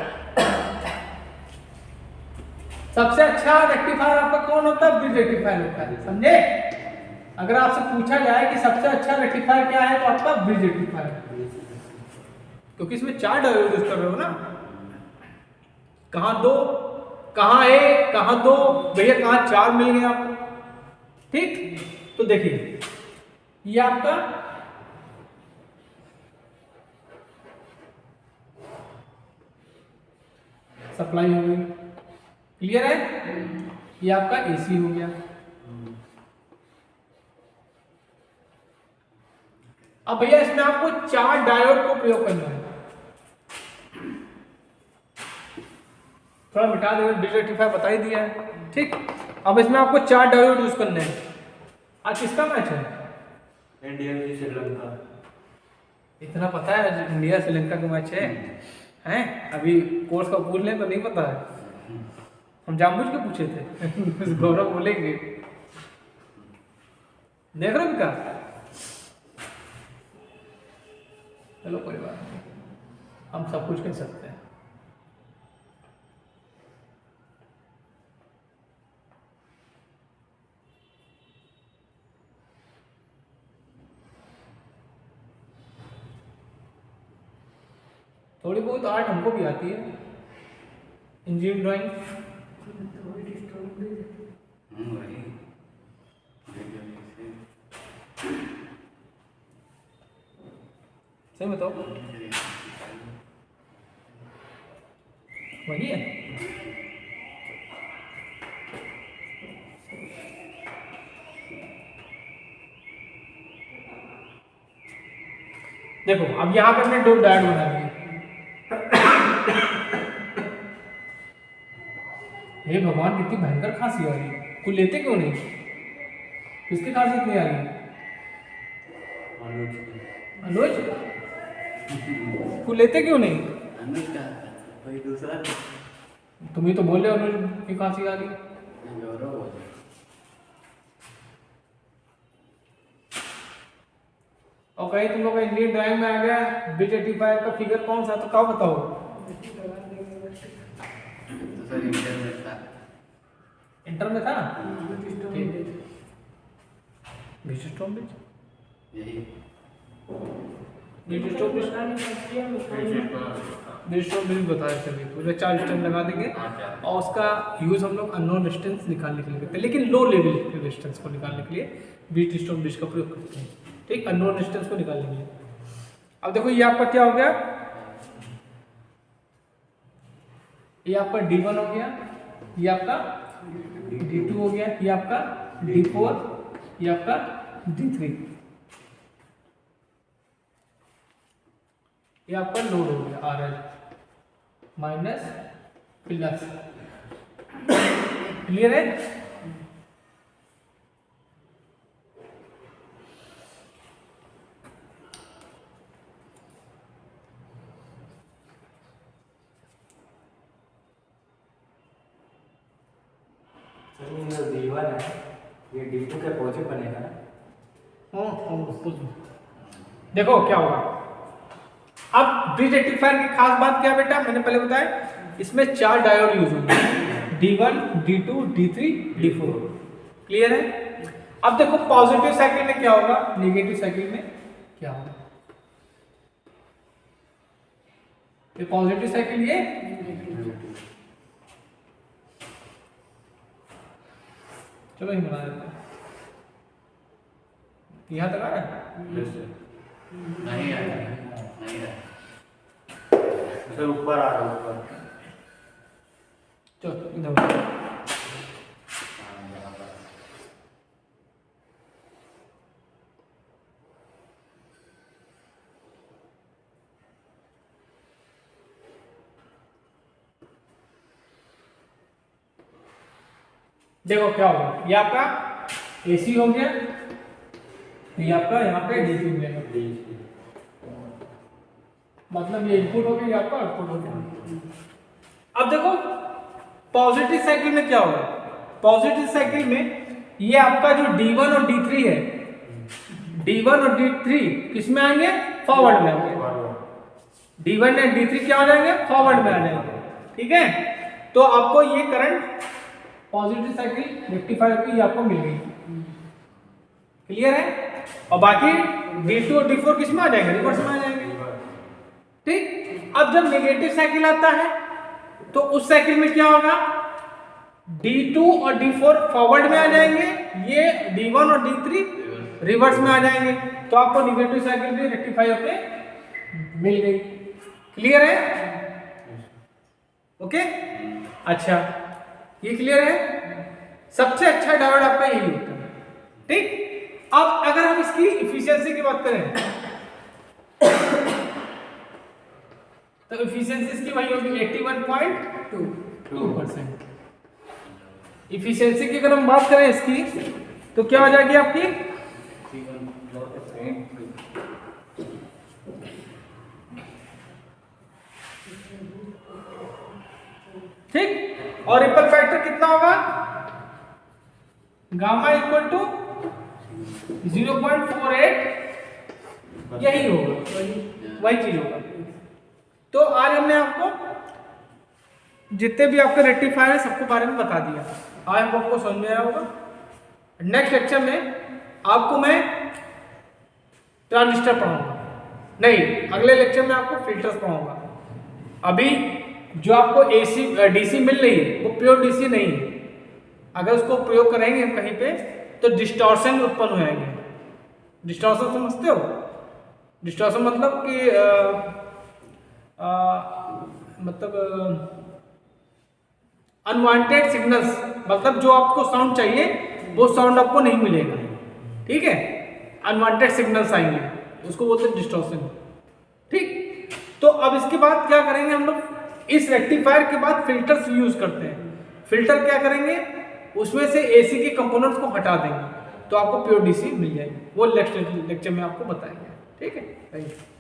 सबसे अच्छा रेक्टिफायर आपका कौन होता है? ब्रिज रेक्टिफायर होता है, समझे? अगर आपसे पूछा जाए कि सबसे अच्छा रेक्टिफायर क्या है तो आपका ब्रिज रेक्टिफायर, क्योंकि इसमें 4 डायोड यूज कर रहे हो ना। कहां 2, कहां 1, कहां 2, भैया कहां 4 मिल गए आपको। ठीक, तो देखिए ये आपका सप्लाई हो गई। क्लियर है? ये आपका एसी हो गया। अब भैया इसमें आपको 4 डायोड को प्रयोग करना है। थोड़ा मिटा देंगे, ब्रिज रेक्टिफायर बता ही दिया है। ठीक, अब इसमें आपको 4 डायोड यूज करने हैं। आज किसका मैच है? इंडिया की श्रीलंका। इतना पता है इंडिया श्रीलंका का मैच है? हैं? अभी कोर्स का पूछ लें तो नहीं पता है, हम जानबूझ के पूछे थे। गौरव बोलेंगे, देख रहे हो क्या? चलो कोई बात नहीं, हम सब कुछ कह सकते हैं। थोड़ी बहुत आर्ट हमको भी आती है। इंजीनियरिंग ड्राइंग वही सही बताओ, वही है। देखो अब यहाँ पे हमने दो डायोड बना दिए। हे भगवान, कितनी भयंकर खांसी आ रही है, कोई लेते क्यों नहीं? किसकी खांसी इतनी आ रही है? अनुज, कोई लेते क्यों नहीं? अनुज का कोई दूसरा तुम ही तो बोल रहे हो अनुज की खांसी आ रही है। गौरव हो जाए। और कहीं तुम लोग का इंडियन ड्राइंग में आ गया B85 का फिगर कौन सा, तो क्या बताओ? तो सर इंटर में था। इंटर में था ना? बीच यही बीच बताया सभी पूरे 4 स्टेप लगा देंगे और उसका यूज हम लोग अननोन डिस्टेंस निकालने के लिए करते हैं, लेकिन लो लेवल के डिस्टेंस को निकालने के लिए बीच स्टोन ब्रिज का प्रयोग करते हैं। ठीक, अननोन डिस्टेंस को निकालने के लिए। अब देखो ये आपका क्या हो गया, ये आपका D1 हो गया, ये आपका D2 हो गया, ये आपका D4, ये आपका D3, ये आपका लोड हो गया RL माइनस प्लस। क्लियर है? सर ये D1 है, ये D2 के अपोजिट बनेगा ना? देखो क्या होगा, अब ब्रिज रेक्टिफायर की खास बात क्या है बेटा, मैंने पहले बताया इसमें 4 डायोड यूज होंगे, D1, D2, D3, D4। Clear है? अब देखो पॉजिटिव साइकिल में क्या होगा, नेगेटिव साइकिल में क्या होगा। ये पॉजिटिव साइकिल, ये चलो ही बना देते हैं। यहाँ तक आ रहा है? नहीं आया, नहीं आया। सर ऊपर आ रहा है, ऊपर। चलो इधर देखो क्या होगा, ये आपका AC हो गया, ये आपका यहाँ पे DC मिलेगा, मतलब ये इनपुट हो गया, ये आपका आउटपुट हो गया। अब देखो पॉजिटिव साइकिल में क्या होगा, पॉजिटिव साइकिल में ये आपका जो D1 और D3 है, D1 और D3 किस में आएंगे, फॉरवर्ड में आएंगे। D1 और D3 क्या हो जाएंगे, फॉरवर्ड में आ जाएंगे। ठीक है, तो आपको ये करंट पॉजिटिव साइकिल रेक्टिफायर की आपको मिल गई। क्लियर है? और बाकी D2 और D4 किस में आ जाएंगे, रिवर्स में आ जाएंगे। ठीक, अब जब नेगेटिव साइकिल आता है तो उस साइकिल में क्या होगा, D2 और D4 फॉरवर्ड में आ जाएंगे, ये D1 और D3 रिवर्स में आ जाएंगे। तो आपको नेगेटिव साइकिल भी रेक्टिफायर पे मिल गई। क्लियर है? ओके, अच्छा ये क्लियर है? सबसे अच्छा डायोड आपका यही होता है। ठीक, अब अगर हम इसकी इफिशियंसी की बात करें तो इफिशियंसी इसकी वही होगी 81.2%। इफिशियंसी की अगर हम बात करें इसकी तो क्या हो जाएगी आपकी, ठीक, और रिपल फैक्टर कितना होगा, गामा इक्वल टू 0.48, यही होगा, वही चीज होगा। तो आज हमने आपको जितने भी आपके रेक्टिफायर है सबके बारे में बता दिया। आज आपको समझ में आया होगा। नेक्स्ट लेक्चर में आपको मैं ट्रांजिस्टर पढ़ाऊंगा, नहीं अगले लेक्चर में आपको फिल्टर्स पढ़ाऊंगा। अभी जो आपको एसी डीसी मिल रही है वो प्योर डीसी नहीं है। अगर उसको प्रयोग करेंगे हम कहीं पे तो डिस्टॉर्शन उत्पन्न हो जाएंगे। डिस्टॉर्शन समझते हो? डिस्टॉर्शन मतलब कि अनवांटेड सिग्नल्स, मतलब जो आपको साउंड चाहिए वो साउंड आपको नहीं मिलेगा। ठीक है, अनवांटेड सिग्नल्स आएंगे, उसको बोलते हैं डिस्टॉर्शन। ठीक, तो अब इसके बाद क्या करेंगे हम लोग, इस रेक्टिफायर के बाद फिल्टर्स यूज करते हैं। फिल्टर क्या करेंगे, उसमें से एसी के कंपोनेंट्स को हटा देंगे तो आपको प्योर डीसी मिल जाएगी। वो नेक्स्ट लेक्चर में आपको बताएंगे। ठीक है, थैंक यू।